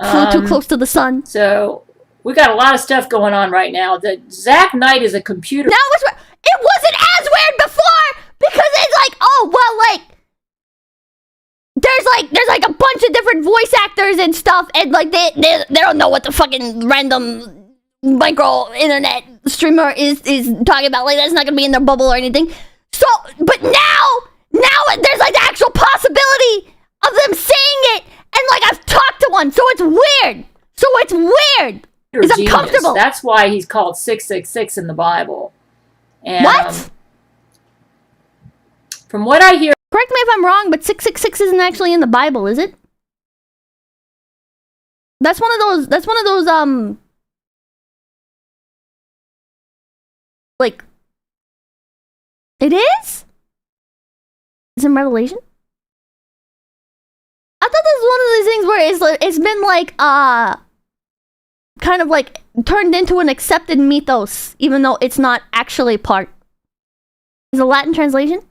Flew too close to the sun. So we got a lot of stuff going on right now. The Zach Knight is a computer. Now it wasn't as weird before because it's like, oh well, like there's like a bunch of different voice actors and stuff, and like they don't know what the fucking random micro internet streamer is talking about. Like that's not gonna be in their bubble or anything. So, but now there's like the actual possibility of them saying it, and like I've talked to one, so it's weird. It's uncomfortable. That's why he's called 666 in the Bible. And, what? From what I hear, correct me if I'm wrong, but 666 isn't actually in the Bible, is it? That's one of those. Like, it is? Is it in Revelation? I thought this was one of these things where it's been like, kind of like turned into an accepted mythos, even though it's not actually part. Is it a Latin translation?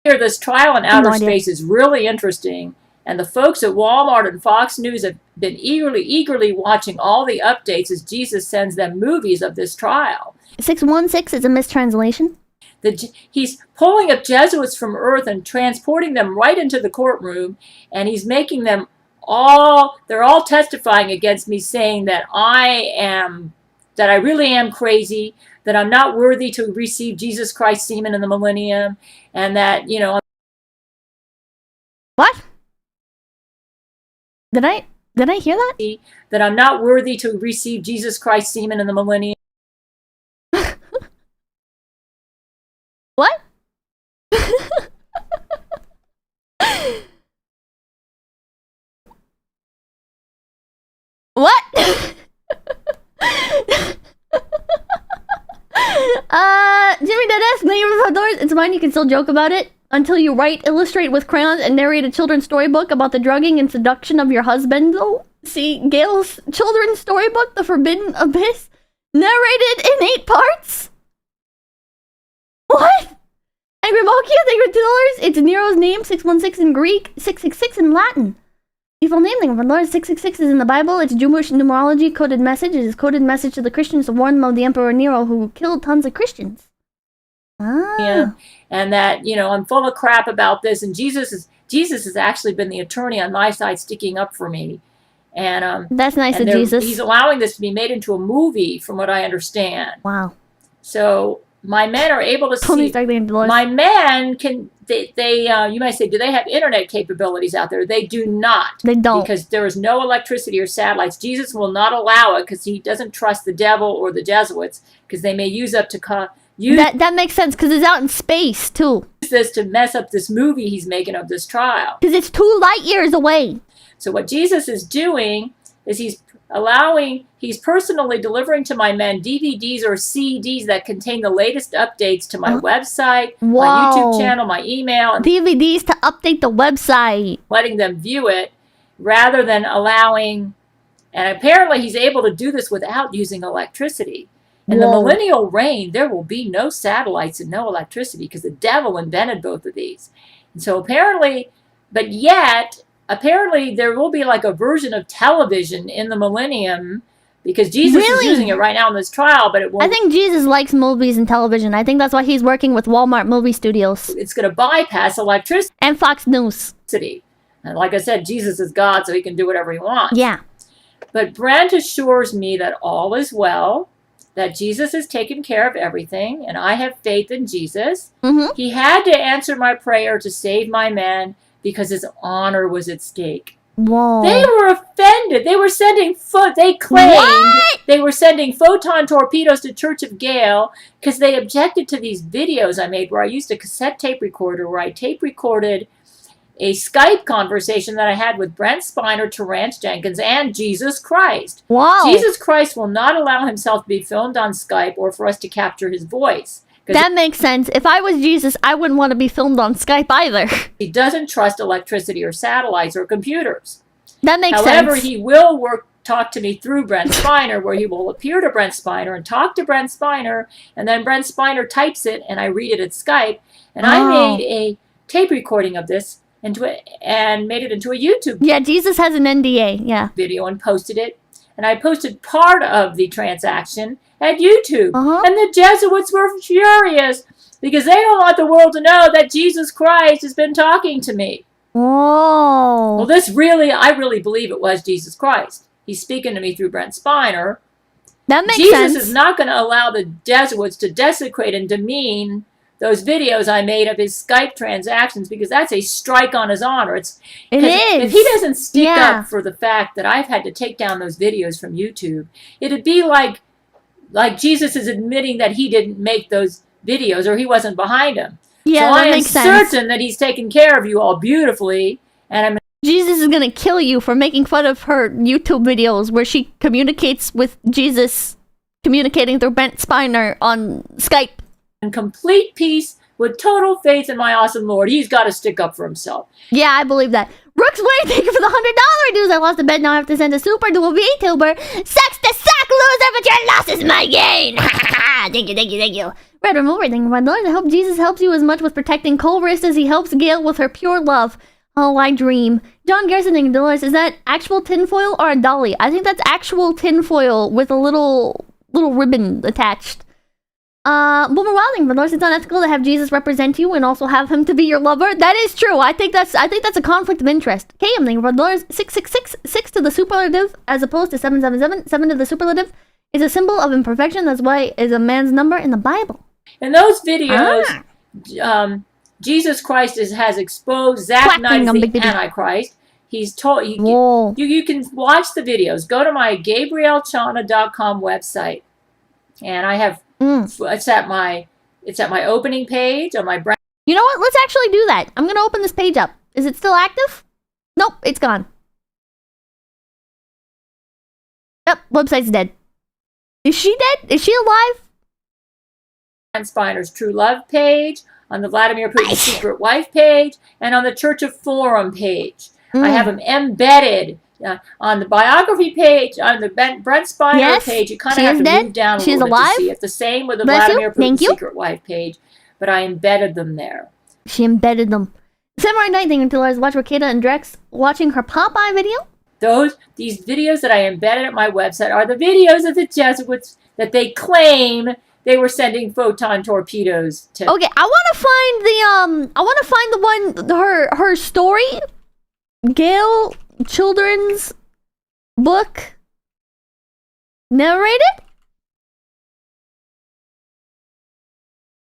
Here, this trial in outer space is really interesting, and the folks at Walmart and Fox News have been eagerly watching all the updates as Jesus sends them movies of this trial. 616 is a mistranslation. He's pulling up Jesuits from Earth and transporting them right into the courtroom, and he's making them they're all testifying against me, saying that I really am crazy, that I'm not worthy to receive Jesus Christ's semen in the millennium, and that, you know... What? Did I hear that? That I'm not worthy to receive Jesus Christ's semen in the millennium. What? What? Jimmy Deadass, name of doors. It's mine. You can still joke about it until you write, illustrate with crayons, and narrate a children's storybook about the drugging and seduction of your husband. Oh, see Gail's children's storybook, The Forbidden Abyss, narrated in 8 parts. What? Angry Mokia, thank you for $2. It's Nero's name, 616 in Greek, 666 in Latin. Evil name, thank you for $1. 666 is in the Bible. It's Jewish numerology, coded message. It is coded message to the Christians to warn them of the Emperor Nero, who killed tons of Christians. Ah. Yeah, and that, you know, I'm full of crap about this, and Jesus has actually been the attorney on my side, sticking up for me. And that's nice of Jesus. He's allowing this to be made into a movie, from what I understand. Wow. So my men are able to see. My men can. You might say, do they have internet capabilities out there? They do not. They don't. Because there is no electricity or satellites. Jesus will not allow it because he doesn't trust the devil or the Jesuits because they may use up to that makes sense because it's out in space too. This to mess up this movie he's making of this trial. Because it's 2 light years away. So what Jesus is doing is he's personally delivering to my men DVDs or CDs that contain the latest updates to my website, my YouTube channel, my email. And DVDs to update the website. Letting them view it rather than allowing, and apparently he's able to do this without using electricity. In the millennial reign, there will be no satellites and no electricity because the devil invented both of these. And so apparently there will be like a version of television in the millennium because Jesus is using it right now in this trial, but it won't. I think Jesus likes movies and television. I think that's why he's working with Walmart movie studios. It's going to bypass electricity. And Fox News. And like I said, Jesus is God, so he can do whatever he wants. Yeah. But Brent assures me that all is well, that Jesus has taken care of everything, and I have faith in Jesus. He had to answer my prayer to save my men because his honor was at stake. Whoa. They were offended. They were sending they claimed they were sending photon torpedoes to Church of Gail because they objected to these videos I made where I used a cassette tape recorder where I tape recorded a Skype conversation that I had with Brent Spiner, Terrence Jenkins, and Jesus Christ. Wow. Jesus Christ will not allow himself to be filmed on Skype or for us to capture his voice. That makes sense. If I was Jesus, I wouldn't want to be filmed on Skype either. He doesn't trust electricity or satellites or computers. That makes sense. However, he will talk to me through Brent Spiner, where he will appear to Brent Spiner and talk to Brent Spiner, and then Brent Spiner types it, and I read it at Skype. And I made a tape recording of this and made it into a YouTube. Yeah, Jesus has an NDA, video and posted it. And I posted part of the transaction at YouTube. And the Jesuits were furious because they don't want the world to know that Jesus Christ has been talking to me. Whoa. Well, I really believe it was Jesus Christ. He's speaking to me through Brent Spiner. That makes sense. Jesus is not going to allow the Jesuits to desecrate and demean those videos I made of his Skype transactions because that's a strike on his honor. It is. If he doesn't stick up for the fact that I've had to take down those videos from YouTube, it'd be like Jesus is admitting that he didn't make those videos or he wasn't behind them. Yeah, so that I am makes sense. certain that he's taking care of you all beautifully, and Jesus is gonna kill you for making fun of her YouTube videos where she communicates with Jesus, communicating through Brent Spiner on Skype. In complete peace, with total faith in my awesome Lord. He's got to stick up for himself. Yeah, I believe that. Brooks Wayne, thank you for the $100 dues. I lost a bet, now I have to send a super to a VTuber. Sucks to suck, loser, but your loss is my gain. Thank you. Red Remover, thank you for $1. I hope Jesus helps you as much with protecting Colrist as he helps Gail with her pure love. Oh, I dream. John Garrison, thank you, $1. Is that actual tinfoil or a dolly? I think that's actual tinfoil with a little ribbon attached. Boomer Wilding, but it's unethical to have Jesus represent you and also have him to be your lover. That is true. I think that's a conflict of interest. KM, thank you for $6. 6 to the superlative as opposed to 777. 7 to the superlative is a symbol of imperfection. That's why it's a man's number in the Bible. In those videos, Jesus Christ has exposed Zack Knight as the Antichrist. He's told you can watch the videos. Go to my GabrielleChana.com website, and I have. It's at my opening page on my brand. You know what? Let's actually do that. I'm gonna open this page up. Is it still active? Nope, it's gone. Yep, website's dead. Is she dead? Is she alive? Brent Spiner's True Love page, on the Vladimir Putin's Secret Wife page, and on the Church of Forum page. I have them embedded. On the biography page, on the Brent Spiner page, you kind of have to move down a little bit to see it. The same with the Vladimir Putin's Secret Wife page, but I embedded them there. She embedded them. Samurai Night thing until I was watching Rakeda and Drex watching her Popeye video. These videos that I embedded at my website are the videos of the Jesuits that they claim they were sending photon torpedoes to. Okay, I want to find the one her story, Gail. Children's book narrated?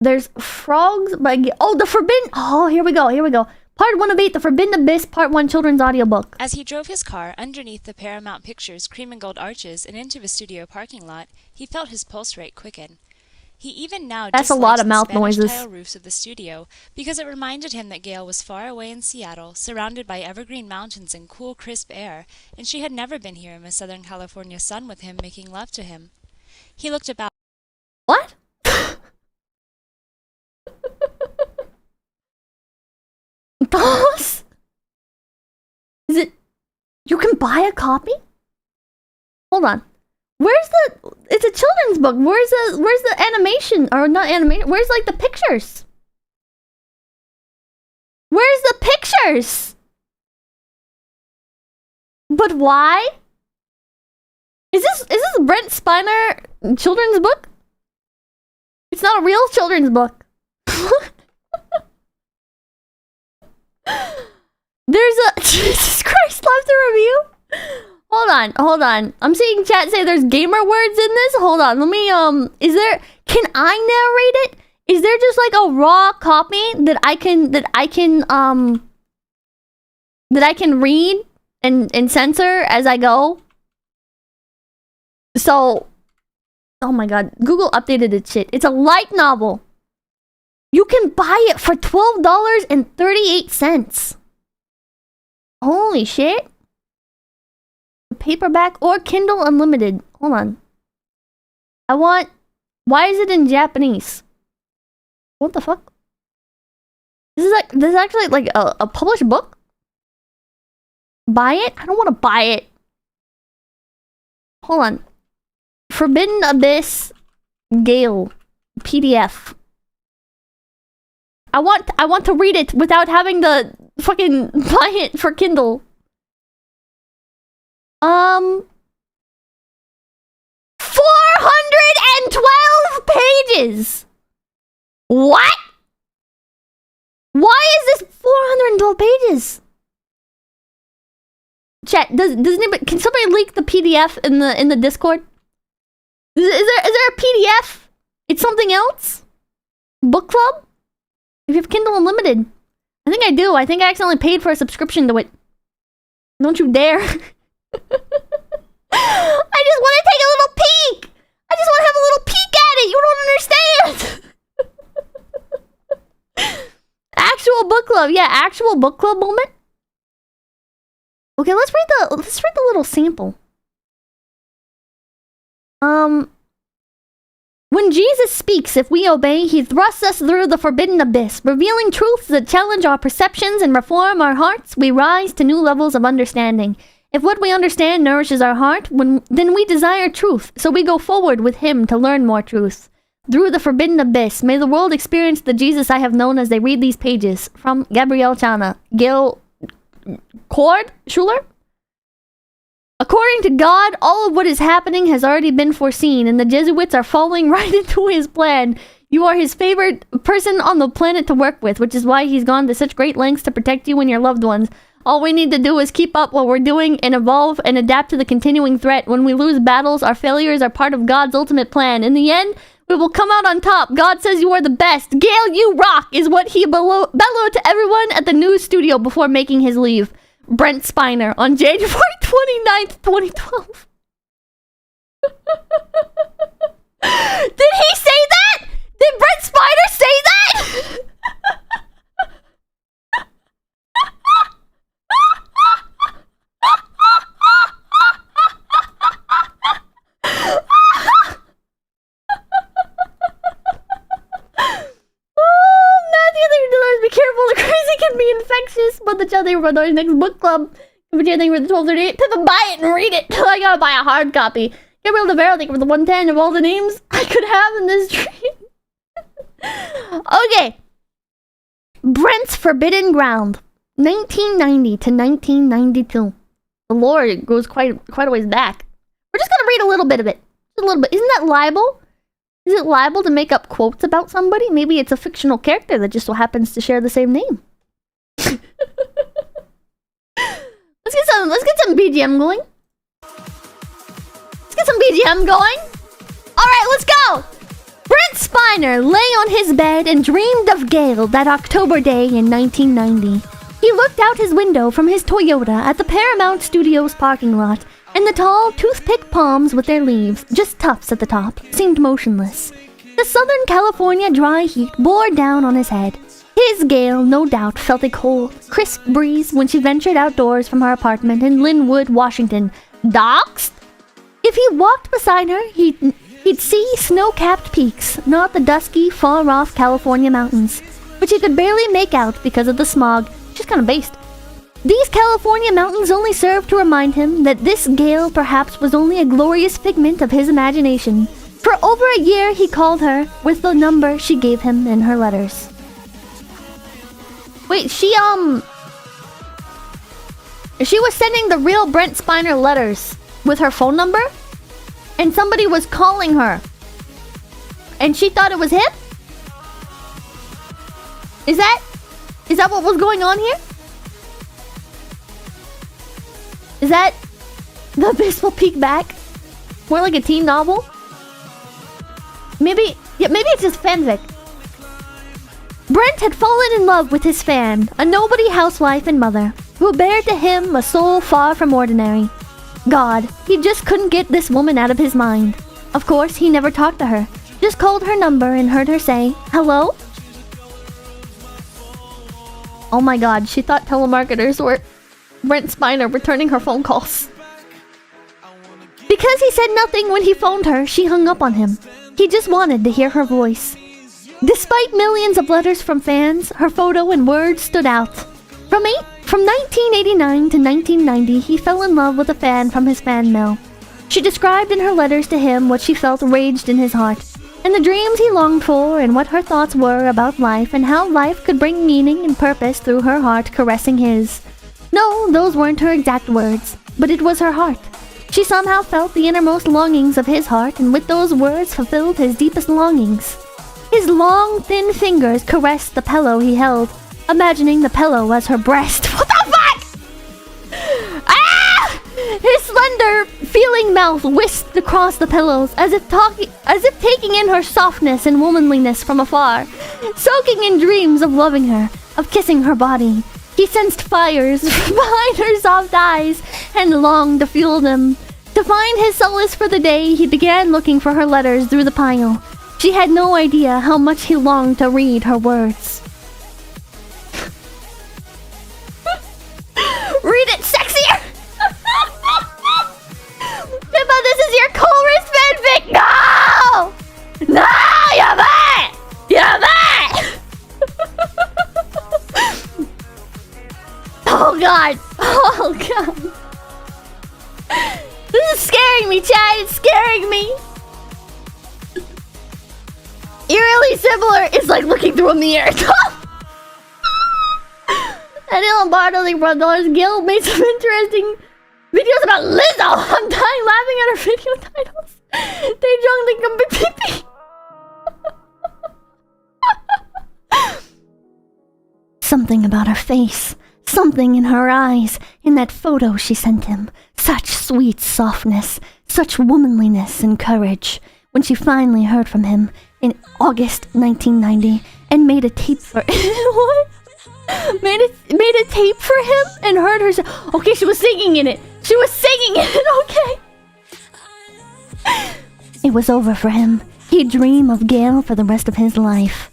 There's Frogs by... Oh, the Forbidden... Oh, here we go. Part 1 of 8, The Forbidden Abyss, Part 1 children's audiobook. As he drove his car underneath the Paramount Pictures cream and gold arches and into the studio parking lot, he felt his pulse rate quicken. He even now That's a lot of mouth noises. tile roofs of the studio because it reminded him that Gail was far away in Seattle, surrounded by evergreen mountains and cool, crisp air, and she had never been here in the Southern California sun with him making love to him. He looked about. What? Boss? Is it... You can buy a copy? Hold on. Where's the... It's a children's book. Where's the animation? Or not animation. Where's, like, the pictures? Where's the pictures? But why? Is this a Brent Spiner children's book? It's not a real children's book. There's a... Jesus Christ, love the review? Hold on. I'm seeing chat say there's gamer words in this. Hold on, let me, is there... Can I narrate it? Is there just like a raw copy that I can read and censor as I go? So... Oh my god, Google updated its shit. It's a light novel. You can buy it for $12.38. Holy shit. Paperback or Kindle Unlimited. Hold on. Why is it in Japanese? What the fuck? This is actually like a published book? Buy it? I don't want to buy it. Hold on. Forbidden Abyss Gail PDF. I want to read it without having to fucking buy it for Kindle. 412 pages. What? Why is this 412 pages? Chat, does anybody, can somebody leak the PDF in the Discord? Is there a PDF? It's something else? Book club? If you have Kindle Unlimited. I think I do. I think I accidentally paid for a subscription to it. Don't you dare. I just want to take a little peek. I just want to have a little peek at it. You don't understand. Actual book club. Yeah, actual book club moment. Okay, let's read the little sample. When Jesus speaks, if we obey, he thrusts us through the forbidden abyss, revealing truths that challenge our perceptions and reform our hearts. We rise to new levels of understanding. If what we understand nourishes our heart, then we desire truth, so we go forward with him to learn more truth. Through the forbidden abyss, may the world experience the Jesus I have known as they read these pages. From Gabrielle Chana. Gail Schuler? According to God, all of what is happening has already been foreseen, and the Jesuits are falling right into his plan. You are his favorite person on the planet to work with, which is why he's gone to such great lengths to protect you and your loved ones. All we need to do is keep up what we're doing and evolve and adapt to the continuing threat. When we lose battles, our failures are part of God's ultimate plan. In the end, we will come out on top. God says you are the best. Gail, you rock, is what he bellowed to everyone at the news studio before making his leave. Brent Spiner on January 29th, 2012. Did he say that? Did Brent Spiner say that? Be careful, the crazy can be infectious, but the child they run our next book club. Thank you for the 1238. Pippa, buy it and read it. I gotta buy a hard copy. Gabriel DeVero, thank you for the 110 of all the names I could have in this dream. Okay. Brent's Forbidden Ground, 1990 to 1992. The lore goes quite a ways back. We're just gonna read a little bit of it. Just a little bit. Isn't that libel? Is it liable to make up quotes about somebody? Maybe it's a fictional character that just so happens to share the same name. Let's get some BGM going. Let's get some BGM going. Alright, let's go! Brent Spiner! Spiner lay on his bed and dreamed of Gail that October day in 1990. He looked out his window from his Toyota at the Paramount Studios parking lot, and the tall, toothpick palms with their leaves, just tufts at the top, seemed motionless. The Southern California dry heat bore down on his head. His Gail, no doubt, felt a cold, crisp breeze when she ventured outdoors from her apartment in Linwood, Washington. Doxed? If he walked beside her, he'd see snow-capped peaks, not the dusky, far-off California mountains, which he could barely make out because of the smog. She's kind of based. These California mountains only served to remind him that this Gail perhaps was only a glorious figment of his imagination. For over a year he called her with the number she gave him in her letters. Wait, she was sending the real Brent Spiner letters with her phone number? And somebody was calling her. And she thought it was him? Is that what was going on here? Is that the Abyss will peek back? More like a teen novel? Maybe it's just fanfic. Brent had fallen in love with his fan, a nobody housewife and mother, who bared to him a soul far from ordinary. God, he just couldn't get this woman out of his mind. Of course, he never talked to her, just called her number and heard her say, "Hello?" Oh my god, she thought telemarketers were Brent Spiner returning her phone calls. Because he said nothing when he phoned her, she hung up on him. He just wanted to hear her voice. Despite millions of letters from fans, her photo and words stood out. From 1989 to 1990, he fell in love with a fan from his fan mail. She described in her letters to him what she felt raged in his heart, and the dreams he longed for, and what her thoughts were about life, and how life could bring meaning and purpose through her heart caressing his. No, those weren't her exact words, but it was her heart. She somehow felt the innermost longings of his heart, and with those words fulfilled his deepest longings. His long, thin fingers caressed the pillow he held, imagining the pillow as her breast. What the fuck? Ah! His slender, feeling mouth whisked across the pillows, as if taking in her softness and womanliness from afar, soaking in dreams of loving her, of kissing her body. He sensed fires behind her soft eyes and longed to feel them. To find his solace for the day, he began looking for her letters through the pile. She had no idea how much he longed to read her words. Read it sexier! Pippa, this is your chorus fanfic! No! No! Yabai! Yabai! Oh god! Oh god! This is scaring me, Chad! It's scaring me! Eerily similar is like looking through a mirror. And Lombardo Brothers Gail made some interesting videos about Lizzo. I'm dying laughing at her video titles. They drunk the pee. Something about her face, something in her eyes, in that photo she sent him. Such sweet softness, such womanliness and courage. When she finally heard from him in August 1990 and made a tape for what? Made a tape for him and heard her say, okay, she was singing in it. She was singing in it, okay. It was over for him. He'd dream of Gail for the rest of his life.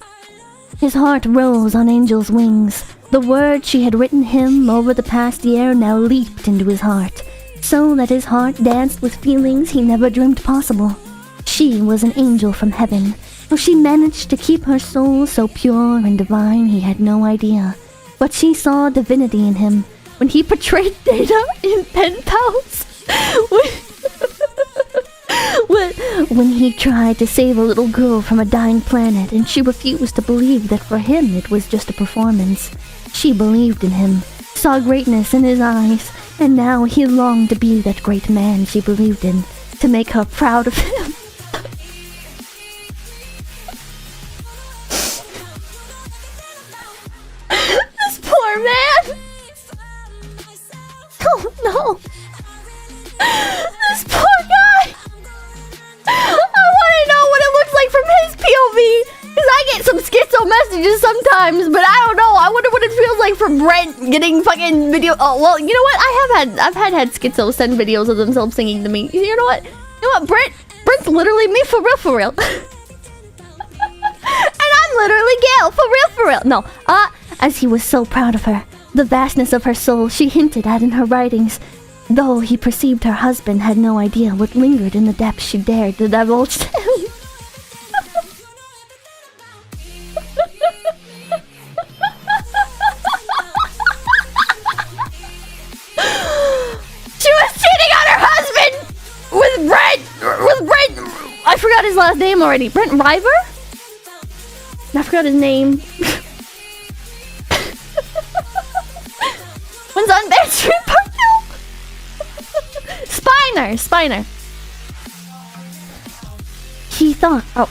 His heart rose on angel's wings. The words she had written him over the past year now leaped into his heart, so that his heart danced with feelings he never dreamed possible. She was an angel from heaven. How she managed to keep her soul so pure and divine, he had no idea. But she saw divinity in him when he portrayed Data in pen pals. When he tried to save a little girl from a dying planet, and she refused to believe that for him it was just a performance. She believed in him, saw greatness in his eyes, and now he longed to be that great man she believed in, to make her proud of him. This poor man! Oh no! This poor guy! I want to know what it looks like from his POV! messages sometimes, but I don't know. I wonder what it feels like for Brent getting fucking video. Oh well, you know what? I've had schizo send videos of themselves singing to me. You know what? Brent's literally me for real. And I'm literally Gail for real. No, as he was so proud of her, the vastness of her soul she hinted at in her writings. Though he perceived her husband had no idea what lingered in the depths she dared to divulge to him. She was cheating on her husband with Brent. I forgot his last name already. Brent River? I forgot his name. When's on Bed Street Park now? Spiner.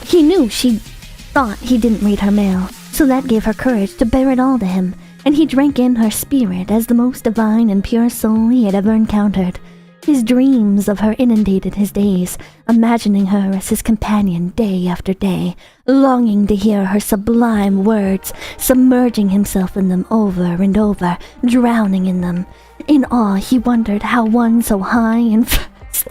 He knew she thought he didn't read her mail, so that gave her courage to bear it all to him, and he drank in her spirit as the most divine and pure soul he had ever encountered. His dreams of her inundated his days, imagining her as his companion day after day, longing to hear her sublime words, submerging himself in them over and over, drowning in them. In awe, he wondered how one so high and fast...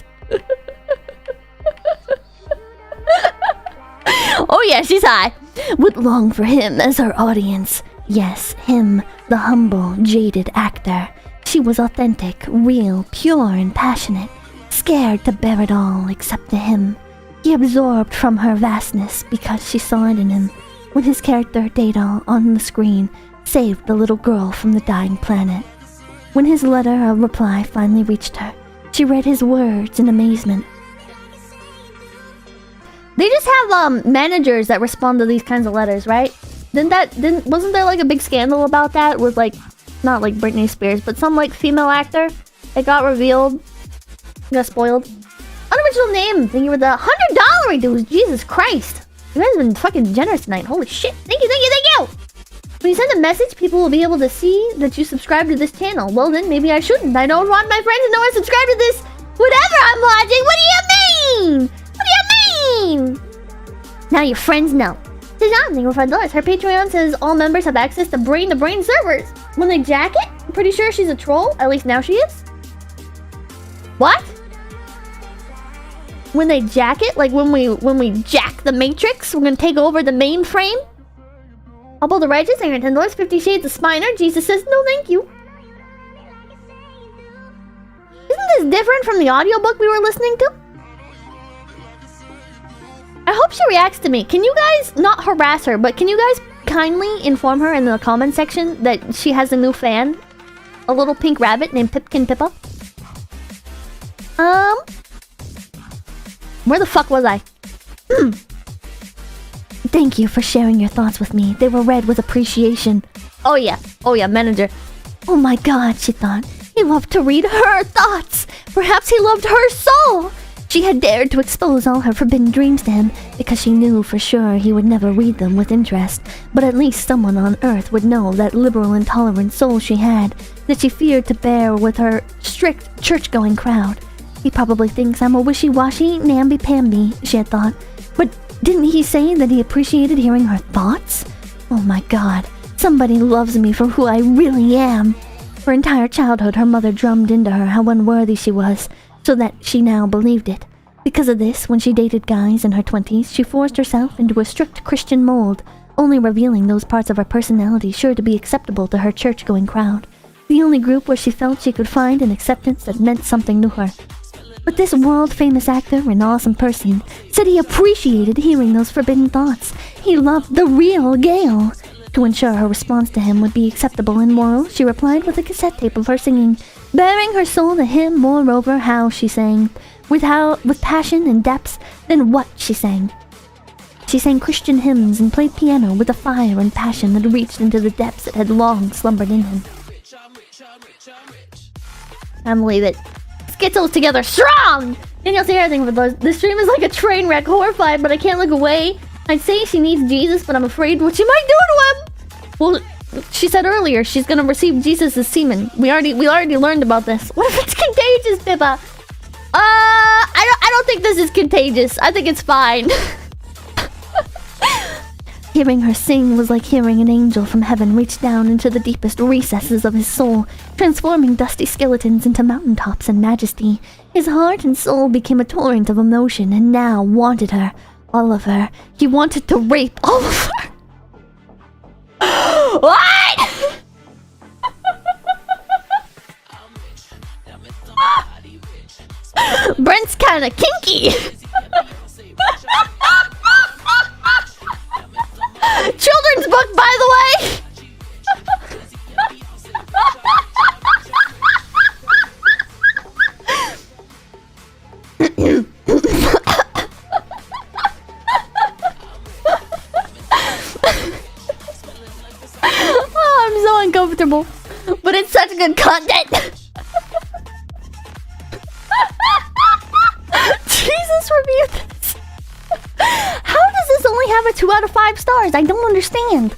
Oh yeah, she's high! Would long for him as her audience. Yes, him, the humble, jaded actor. She was authentic, real, pure, and passionate, scared to bear it all except to him. He absorbed from her vastness because she saw it in him, when his character Data on the screen saved the little girl from the dying planet. When his letter of reply finally reached her, she read his words in amazement. They just have managers that respond to these kinds of letters, right? Wasn't there like a big scandal about that with like, not like Britney Spears, but some like female actor that got revealed, got spoiled. Unoriginal name. Thank you for the $100 dudes. Jesus Christ, you guys have been fucking generous tonight. Holy shit! Thank you. When you send a message, people will be able to see that you subscribe to this channel. Well then, maybe I shouldn't. I don't want my friends to know I subscribe to this. Whatever I'm watching. What do you mean? Now your friends know. Thank you for $5. Her Patreon says all members have access to Brain to Brain servers. When they jack it, I'm pretty sure she's a troll. At least now she is. What? When they jack it, like when we jack the Matrix, we're gonna take over the mainframe. About the Righteous, and $10. 50 Shades of Spiner. Jesus says no, thank you. Isn't this different from the audiobook we were listening to? I hope she reacts to me. Can you guys not harass her, but can you guys kindly inform her in the comment section that she has a new fan? A little pink rabbit named Pipkin Pippa. Where the fuck was I? Thank you for sharing your thoughts with me. They were read with appreciation. Oh yeah, manager. Oh my god, she thought. He loved to read her thoughts. Perhaps he loved her soul. She had dared to expose all her forbidden dreams to him because she knew for sure he would never read them with interest, but at least someone on Earth would know that liberal and tolerant soul she had, that she feared to bear with her strict church-going crowd. He probably thinks I'm a wishy-washy, namby-pamby, she had thought, but didn't he say that he appreciated hearing her thoughts? Oh my god, somebody loves me for who I really am. Her entire childhood her mother drummed into her how unworthy she was, so that she now believed it. Because of this, when she dated guys in her 20s, she forced herself into a strict Christian mold, only revealing those parts of her personality sure to be acceptable to her church-going crowd. The only group where she felt she could find an acceptance that meant something to her. But this world-famous actor and awesome person said he appreciated hearing those forbidden thoughts. He loved the real Gail. To ensure her response to him would be acceptable and moral, she replied with a cassette tape of her singing, bearing her soul to him. Moreover, how she sang, with passion and depth, than what she sang. She sang Christian hymns and played piano with a fire and passion that reached into the depths that had long slumbered in him. Can't believe it. Skittles together strong! Daniel say everything for those. This stream is like a train wreck, horrified, but I can't look away. I'd say she needs Jesus, but I'm afraid what she might do to him. Well, she said earlier she's gonna receive Jesus' semen. We already learned about this. What if it's contagious, Pippa? I don't think this is contagious. I think it's fine. Hearing her sing was like hearing an angel from heaven reach down into the deepest recesses of his soul, transforming dusty skeletons into mountaintops and majesty. His heart and soul became a torrent of emotion and now wanted her. All of her. He wanted to rape all of her. What? Brent's kinda kinky. Children's book, by the way. Oh, I'm so uncomfortable, but it's such good content. Jesus, review this. How does this only have a 2 out of 5 stars? I don't understand.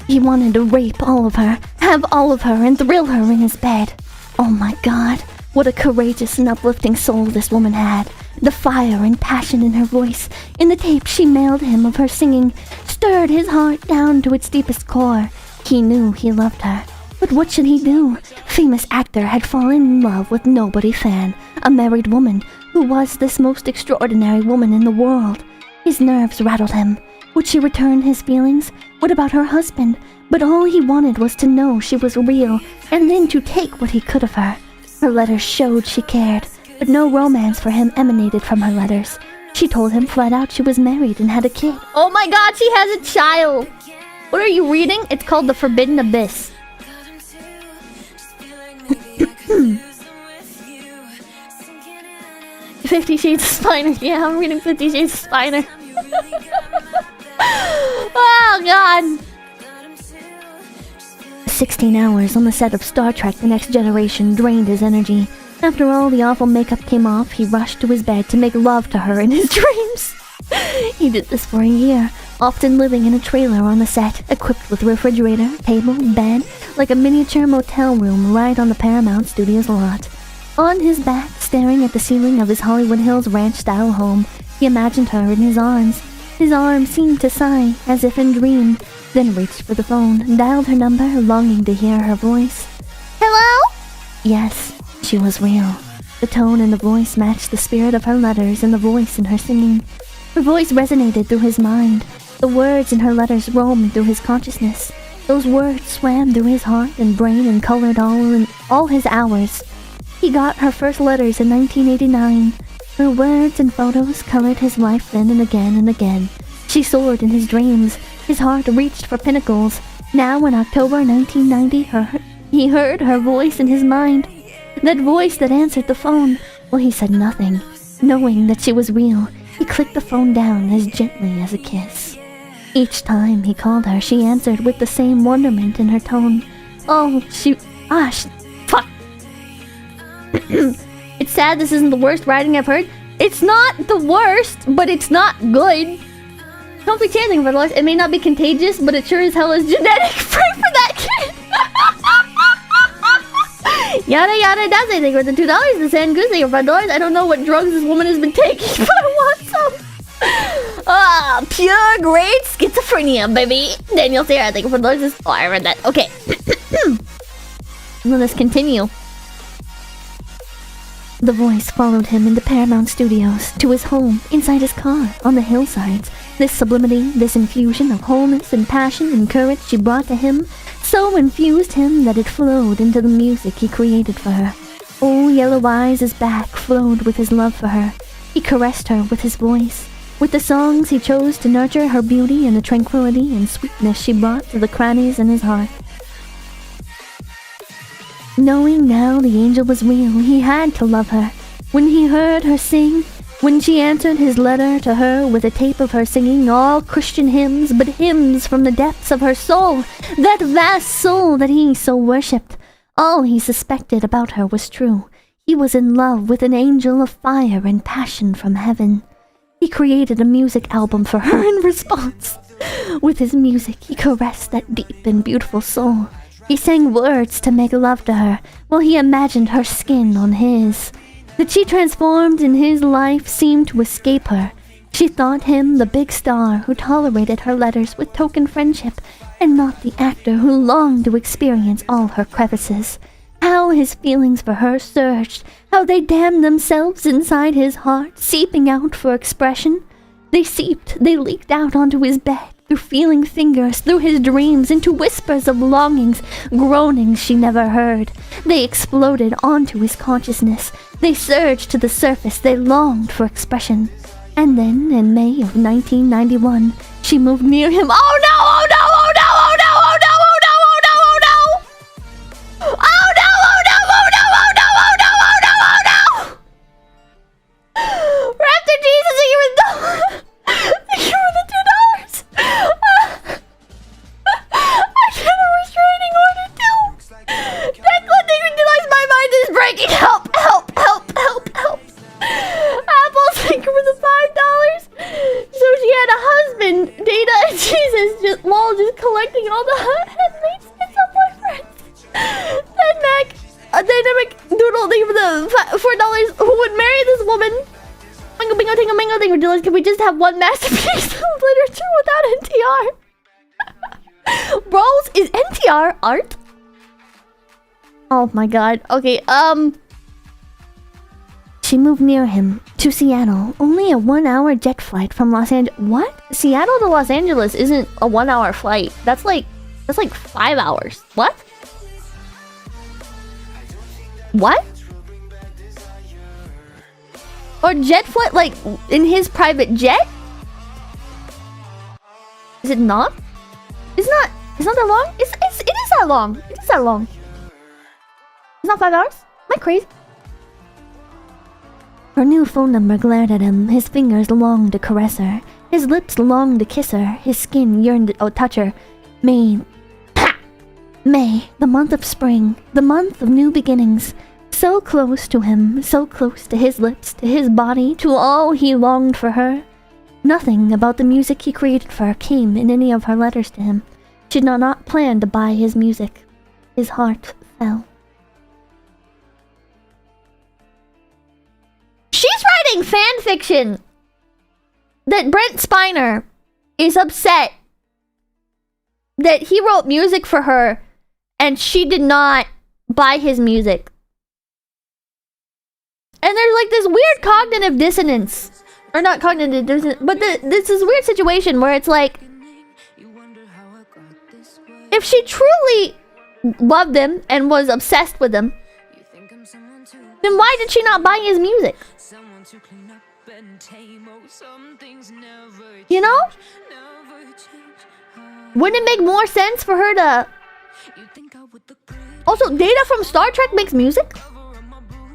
He wanted to rape all of her, have all of her, and thrill her in his bed. Oh my god, what a courageous and uplifting soul this woman had. The fire and passion in her voice, in the tape she mailed him of her singing, stirred his heart down to its deepest core. He knew he loved her. But what should he do? Famous actor had fallen in love with nobody fan, a married woman who was this most extraordinary woman in the world. His nerves rattled him. Would she return his feelings? What about her husband? But all he wanted was to know she was real, and then to take what he could of her. Her letters showed she cared, but no romance for him emanated from her letters. She told him flat out she was married and had a kid. Oh my god, she has a child! What are you reading? It's called The Forbidden Abyss. 50 Shades of Spiner. Yeah, I'm reading 50 Shades of Spiner. Oh god. 16 hours on the set of Star Trek The Next Generation drained his energy. After all the awful makeup came off, he rushed to his bed to make love to her in his dreams. He did this for a year, often living in a trailer on the set, equipped with refrigerator, table, bed, like a miniature motel room right on the Paramount Studios lot. On his back, staring at the ceiling of his Hollywood Hills ranch-style home, he imagined her in his arms. His arms seemed to sigh, as if in dream, then reached for the phone, dialed her number, longing to hear her voice. Hello? Yes, she was real. The tone in the voice matched the spirit of her letters and the voice in her singing. Her voice resonated through his mind. The words in her letters roamed through his consciousness. Those words swam through his heart and brain and colored all his hours. He got her first letters in 1989. Her words and photos colored his life then and again and again. She soared in his dreams. His heart reached for pinnacles. Now in October 1990, he heard her voice in his mind. That voice that answered the phone. Well, he said nothing. Knowing that she was real, he clicked the phone down as gently as a kiss. Each time he called her, she answered with the same wonderment in her tone. Oh, fuck. It's sad this isn't the worst writing I've heard. It's not the worst, but it's not good. Don't be chanting for the Lord. It may not be contagious, but it sure as hell is genetic. Pray for that kid. Yada yada does anything with the $2. The sand goose at your front doors. I don't know what drugs this woman has been taking, but I want some. Ah, pure great schizophrenia, baby. Daniel Sarah, I think for those is. Oh, I read that. Okay. Let us continue. The voice followed him into Paramount Studios, to his home, inside his car, on the hillsides. This sublimity, this infusion of wholeness and passion and courage she brought to him, so infused him that it flowed into the music he created for her. Oh, Yellow Eyes' his back flowed with his love for her. He caressed her with his voice. With the songs he chose to nurture her beauty and the tranquility and sweetness she brought to the crannies in his heart. Knowing now the angel was real, he had to love her. When he heard her sing, when she answered his letter to her with a tape of her singing all Christian hymns, but hymns from the depths of her soul, that vast soul that he so worshipped, all he suspected about her was true. He was in love with an angel of fire and passion from heaven. He created a music album for her in response. With his music, he caressed that deep and beautiful soul. He sang words to make love to her, while he imagined her skin on his. That she transformed in his life seemed to escape her. She thought him the big star who tolerated her letters with token friendship, and not the actor who longed to experience all her crevices. How his feelings for her surged, how they damned themselves inside his heart, seeping out for expression. They seeped, they leaked out onto his bed, through feeling fingers, through his dreams, into whispers of longings, groanings she never heard. They exploded onto his consciousness. They surged to the surface, they longed for expression. And then, in May of 1991, she moved near him. Oh no! Oh no! Oh no! Oh no! Oh no! Oh no! Oh no! Oh no! Oh no! Oh no! Oh no! Oh no! Oh no! Oh no! Oh no! Raptor Jesus, thank you for the $2. I get a restraining order too. Declan, thank you for $2. My mind is breaking. Help! Help! Help! Help! Help! Apple, thank you for the $5. So she had a husband, Data, and Jesus, just collecting all the headmates and some boyfriends. Then Mac, a dynamic doodle, thank you for the $4. Who would marry this woman? Bingo, bingo, tingo, mingo, tingo, dealers. Can we just have one masterpiece of literature without NTR? Bros, is NTR art? Oh my god. Okay, She moved near him, to Seattle, only a 1-hour jet flight from Los Angeles. What? Seattle to Los Angeles isn't a 1-hour flight. That's like 5 hours. What? What? Or jet flight, like, in his private jet? Is it not? It's not that long? It is that long. It is that long. It's not 5 hours? Am I crazy? Her new phone number glared at him. His fingers longed to caress her. His lips longed to kiss her. His skin yearned to touch her. May, the month of spring, the month of new beginnings. So close to him, so close to his lips, to his body, to all he longed for her. Nothing about the music he created for her came in any of her letters to him. She did not plan to buy his music. His heart fell. She's writing fan fiction that Brent Spiner is upset that he wrote music for her and she did not buy his music. And there's like this weird cognitive dissonance. Or not cognitive dissonance, but this is weird situation where it's like, if she truly loved him and was obsessed with him, then why did she not buy his music? You know? Wouldn't it make more sense for her to... Also, Data from Star Trek makes music?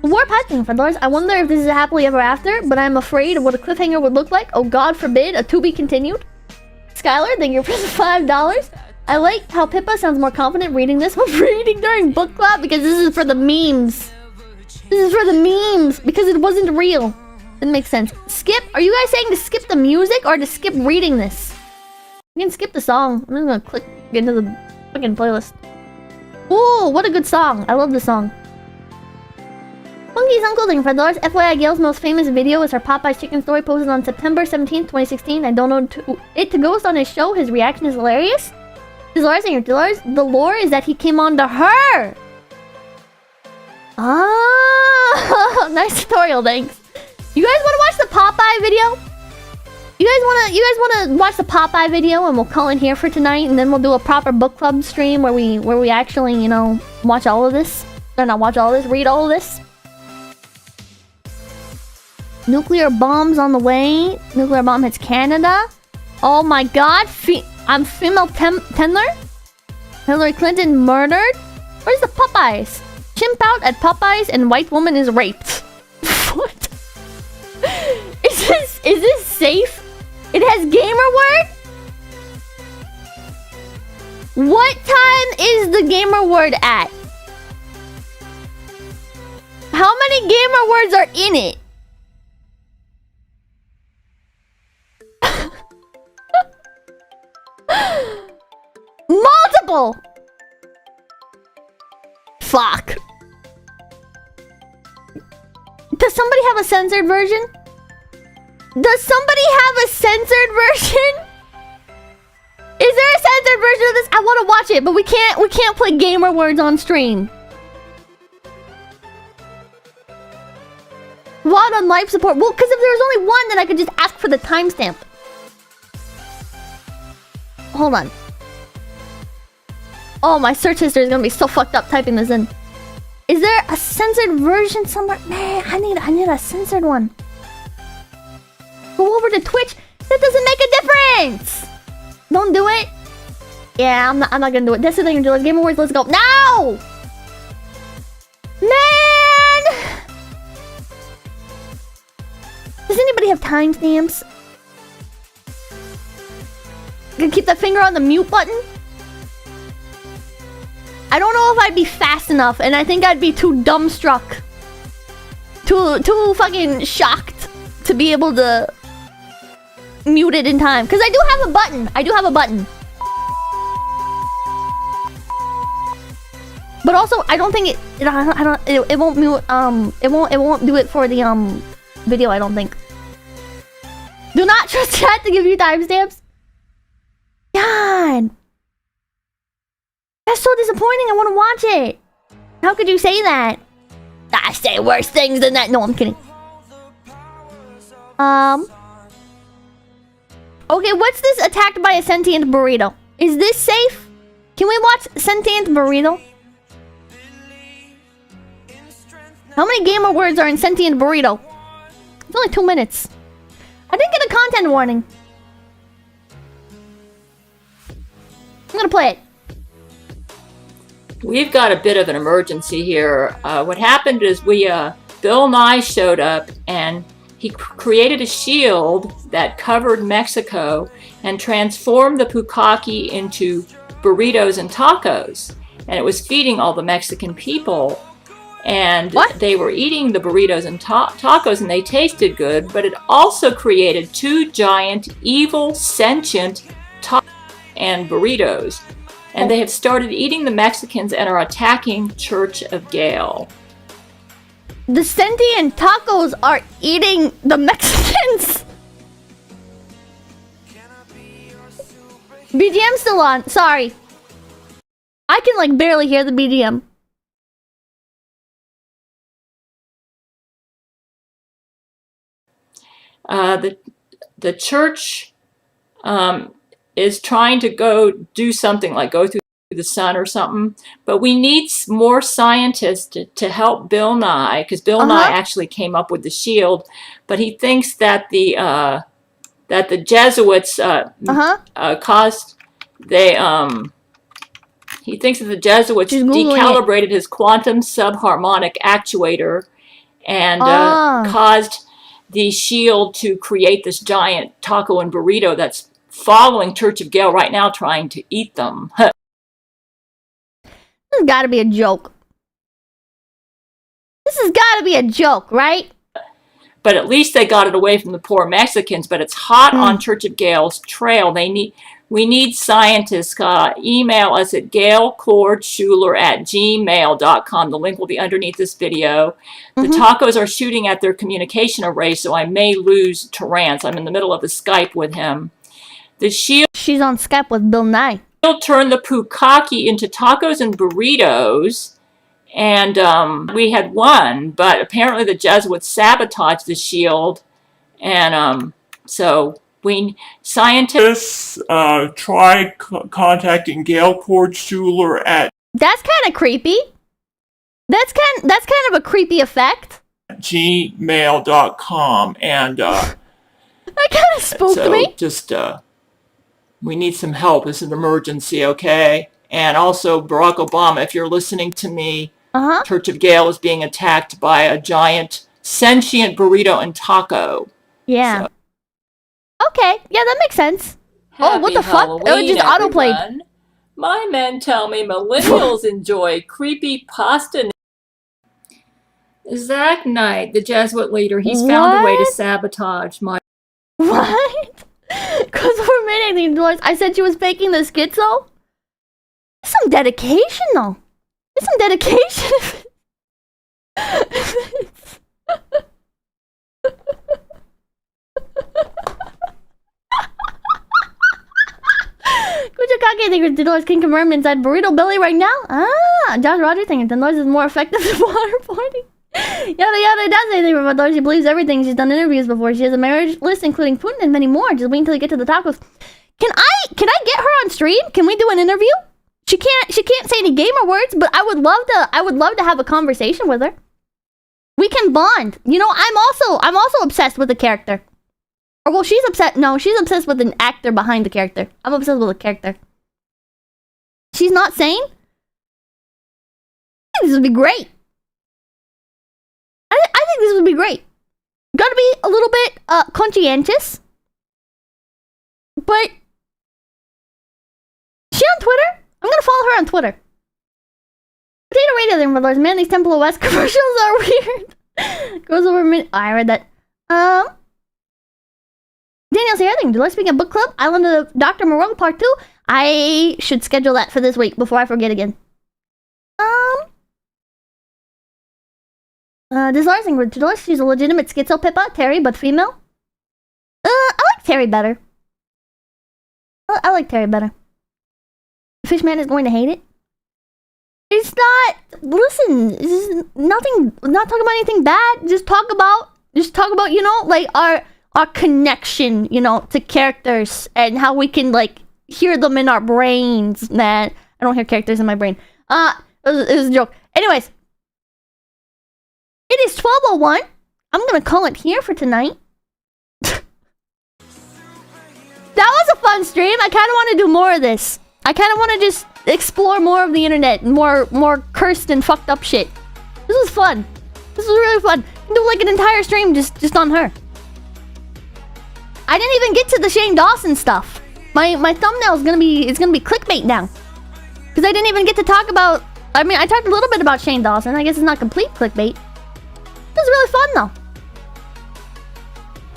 Warp Hatching for $. I wonder if this is a happily ever after, but I'm afraid of what a cliffhanger would look like. Oh, God forbid, a to be continued. Skylar, thank you for the $5. I like how Pippa sounds more confident reading this when reading during book club because this is for the memes. This is for the memes because it wasn't real. Didn't make sense. Skip? Are you guys saying to skip the music or to skip reading this? You can skip the song. I'm just gonna click into the fucking playlist. Ooh, what a good song. I love this song. Monkey's Uncle, thank you for $. FYI, Gail's most famous video is her Popeye's chicken story posted on September 17th, 2016. I don't know it to Ghost on his show. His reaction is hilarious. Dolores, thank you for $. The lore is that he came on to her. Ah, nice tutorial, thanks. You guys want to watch the Popeye video? You guys want to watch the Popeye video, and we'll call it here for tonight, and then we'll do a proper book club stream where we actually, you know, watch all of this. Or not watch all of this, read all of this. Nuclear bombs on the way. Nuclear bomb hits Canada. Oh my God! I'm female tender. Hillary Clinton murdered. Where's the Popeyes? Chimp out at Popeyes and white woman is raped. What? Is this safe? It has gamer word? What time is the gamer word at? How many gamer words are in it? Multiple! Fuck. Does somebody have a censored version? Does somebody have a censored version? Is there a censored version of this? I want to watch it, but we can't play gamer words on stream. What on life support? Well, because if there was only one, then I could just ask for the timestamp. Hold on. Oh, my search history is gonna be so fucked up typing this in. Is there a censored version somewhere? Man, I need a censored one. Go over to Twitch. That doesn't make a difference. Don't do it. Yeah, I'm not gonna do it. That's the thing you're doing. Game Awards, let's go. No! Man! Does anybody have timestamps? Gonna keep the finger on the mute button? I don't know if I'd be fast enough, and I think I'd be too dumbstruck. Too fucking shocked to be able to mute it in time. Because I do have a button. I do have a button. But also, I don't think it won't mute, it won't do it for the, video, I don't think. Do not trust chat to give you timestamps. God. That's so disappointing. I want to watch it. How could you say that? I say worse things than that. No, I'm kidding. Okay, what's this attacked by a sentient burrito? Is this safe? Can we watch Sentient Burrito? How many gamer words are in Sentient Burrito? It's only 2 minutes. I didn't get a content warning. I'm gonna play it. We've got a bit of an emergency here. What happened is Bill Nye showed up and he created a shield that covered Mexico and transformed the pukaki into burritos and tacos. And it was feeding all the Mexican people. And they were eating the burritos and tacos and they tasted good, but it also created 2 giant, evil, sentient tacos and burritos. And they have started eating the Mexicans and are attacking Church of Gail. The sentient tacos are eating the Mexicans. BGM still on. Sorry. I can like barely hear the BGM. The church is trying to go do something like go through the sun or something, but we need more scientists to help Bill Nye, because Bill Nye actually came up with the shield, but he thinks that the Jesuits caused he thinks that the Jesuits decalibrated his quantum subharmonic actuator and caused the shield to create this giant taco and burrito that's following Church of Gail right now, trying to eat them. This has got to be a joke. This has got to be a joke, right? But at least they got it away from the poor Mexicans. But it's hot on Church of Gail's trail. We need scientists. Email us at gailclordschuler@gmail.com. The link will be underneath this video. The tacos are shooting at their communication array, so I may lose Terrance. I'm in the middle of the Skype with him. The shield... She's on Skype with Bill Nye. Turned the pukaki into tacos and burritos, and we had one, but apparently the Jesuits sabotaged the shield, and so scientists try contacting Gail Schuler at... That's kind of creepy. That's kind of a creepy effect. gmail.com, and that kind of spooked me. Just we need some help. This is an emergency, okay? And also, Barack Obama, if you're listening to me, Church of Gail is being attacked by a giant sentient burrito and taco. Yeah. So. Okay. Yeah, that makes sense. Happy what the Halloween, fuck? It just autoplayed. My men tell me millennials enjoy creepy pasta. Zach Knight, the Jesuit leader, he's found a way to sabotage my... What? Because we're making these noise. I said she was faking the schizo? Some dedication, though. There's some dedication. Kake thinks the Dolores can confirm inside burrito belly right now. Ah, Josh Rogers thinks the noise is more effective than waterboarding. Yada yada does anything about Dolores. She believes everything. She's done interviews before. She has a marriage list including Putin and many more. Just wait until you get to the tacos. Can I get her on stream? Can we do an interview? She can't say any gamer words, but I would love to have a conversation with her. We can bond. You know, I'm also obsessed with the character. Or well, she's obsessed with an actor behind the character. I'm obsessed with the character. She's not sane? I think this would be great. I think this would be great. Gotta be a little bit conscientious. But is she on Twitter? I'm gonna follow her on Twitter. Potato Radio there, brothers. Man, these Temple of West commercials are weird. Goes over a minute. Oh, I read that. Daniel's here. I think let's speak of book club. Island of Dr. Moreau Part 2. I should schedule that for this week before I forget again. This Lars thing with Dolores. She's a legitimate schizo Pippa. Terry, but female. I like Terry better. I like Terry better. Fishman is going to hate it. It's not. Listen, it's nothing. Not talking about anything bad. Just talk about. You know, like our connection. You know, to characters and how we can like hear them in our brains. Man, I don't hear characters in my brain. It was a joke. Anyways, it is 12:01. I'm gonna call it here for tonight. That was a fun stream. I kind of want to do more of this. I kind of want to just explore more of the internet, more cursed and fucked up shit. This was fun. This was really fun. Do like an entire stream just on her. I didn't even get to the Shane Dawson stuff. My thumbnail is gonna be clickbait now, because I didn't even get to talk about. I mean, I talked a little bit about Shane Dawson. I guess it's not complete clickbait. It was really fun though.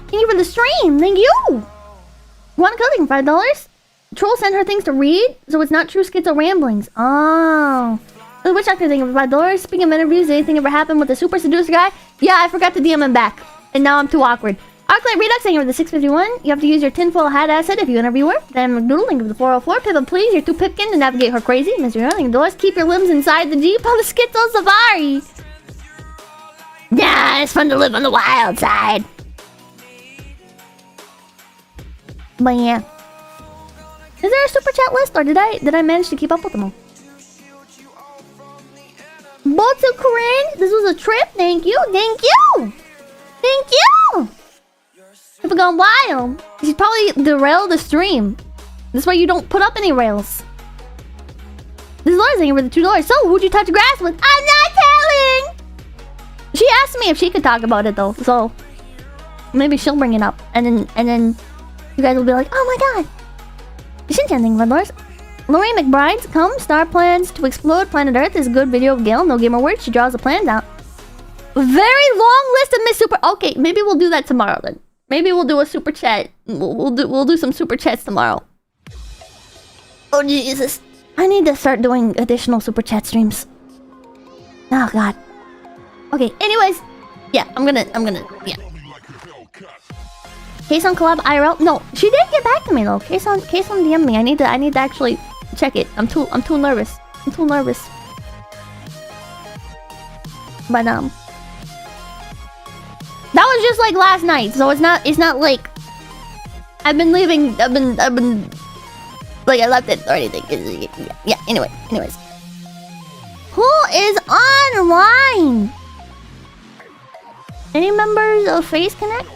Thank you for the stream. Thank you. Want cooking $5? Troll sent her things to read, so it's not true schizo ramblings. Oh. Which actor thing of $5? Speaking of interviews, did anything ever happen with the super seducer guy? Yeah, I forgot to DM him back. And now I'm too awkward. Arclight Redux thing with the 651. You have to use your tinfoil hat asset if you interview her. Then McDoodle link of the 404. Pippa, please, you're too pipkin to navigate her crazy. Mr. Erling Doors, keep your limbs inside the Jeep on the schizo safari. Yeah, it's fun to live on the wild side. But yeah. Is there a super chat list, or did I manage to keep up with them all? Botu Corinne, this was a trip. Thank you. Thank you. Have gone wild. She's probably derailed the stream. That's why you don't put up any rails. This is Laura's thing for the $2. So, who'd you touch grass with? I'm not telling. She asked me if she could talk about it though, so maybe she'll bring it up, and then you guys will be like, oh my god. Sentient thing, Lords. Lorraine McBride's Come Star Plans to Explode Planet Earth is a good video of Gail. No gamer word. She draws the plans out. Very long list of Miss Super. Okay, maybe we'll do that tomorrow then. Maybe we'll do a super chat. We'll do some super chats tomorrow. Oh Jesus! I need to start doing additional super chat streams. Oh god. Okay. Anyways, yeah, I'm gonna yeah. Ksong collab IRL? No, she did get back to me though. Ksong DM'd me. I need to actually check it. I'm too nervous. But that was just like last night, so it's not like I've been like I left it or anything. Yeah. Anyways. Who is online? Any members of Face Connect?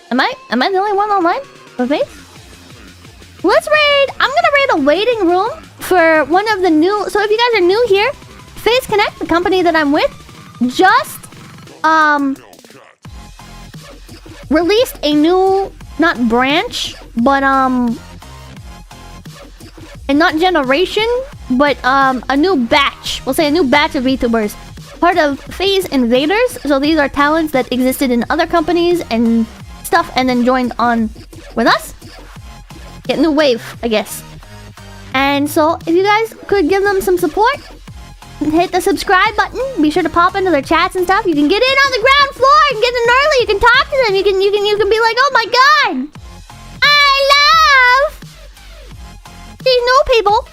Am I the only one online with Face? Let's raid. I'm gonna raid a waiting room for one of the new. So if you guys are new here, Face Connect, the company that I'm with, just released a new, not branch, but and not generation, but a new batch. We'll say a new batch of VTubers, part of Phase Invaders. So these are talents that existed in other companies and stuff, and then joined on with us. Get new wave, I guess. And so if you guys could give them some support, hit the subscribe button. Be sure to pop into their chats and stuff. You can get in on the ground floor and get in early. You can talk to them. You can be like, oh my god, I love people.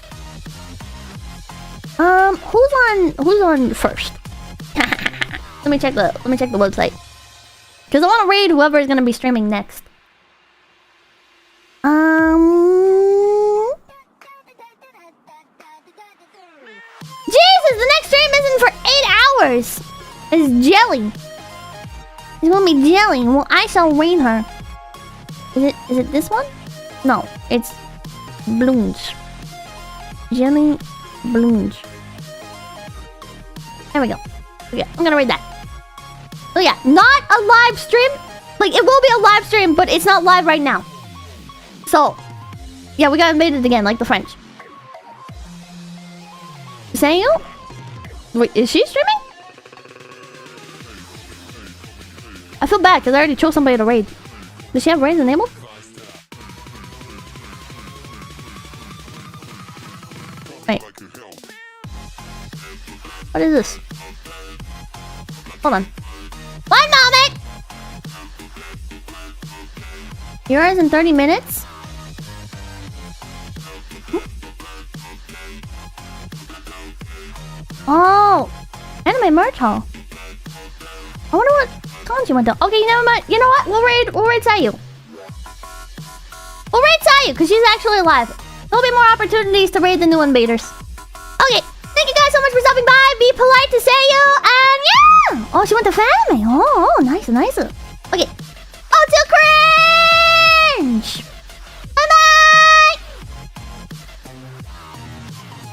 Who's on first? Let me check the website. Because I want to raid whoever is gonna be streaming next. Jesus, the next stream isn't for 8 hours. It's jelly. It's gonna be jelly. Well, I shall raid her. Is it this one? No, it's balloons. Jelly balloons. There we go. Okay, I'm gonna read that. Oh yeah, not a live stream. Like, it will be a live stream, but it's not live right now. So, yeah, we gotta make it again, like the French. 𝐂𝐚𝐭? Wait, is she streaming? I feel bad because I already chose somebody to raid. Does she have raids enabled? Wait. What is this? Hold on. 1 moment! Yours in 30 minutes? Oh! Anime merch hall. I wonder what cons you went to. Okay, never mind. You know what? We'll raid 𝐶𝑯𝑨𝒀𝑚. We'll raid 𝐶𝑯𝑨𝒀𝑚 because she's actually alive. There'll be more opportunities to raid the new invaders. Okay, thank you guys so much for stopping by. Be polite to 𝐶𝑯𝑨𝒀𝑚, and yeah! Oh, she went to family. Oh, nice, nice. Okay. Oh, till Chris!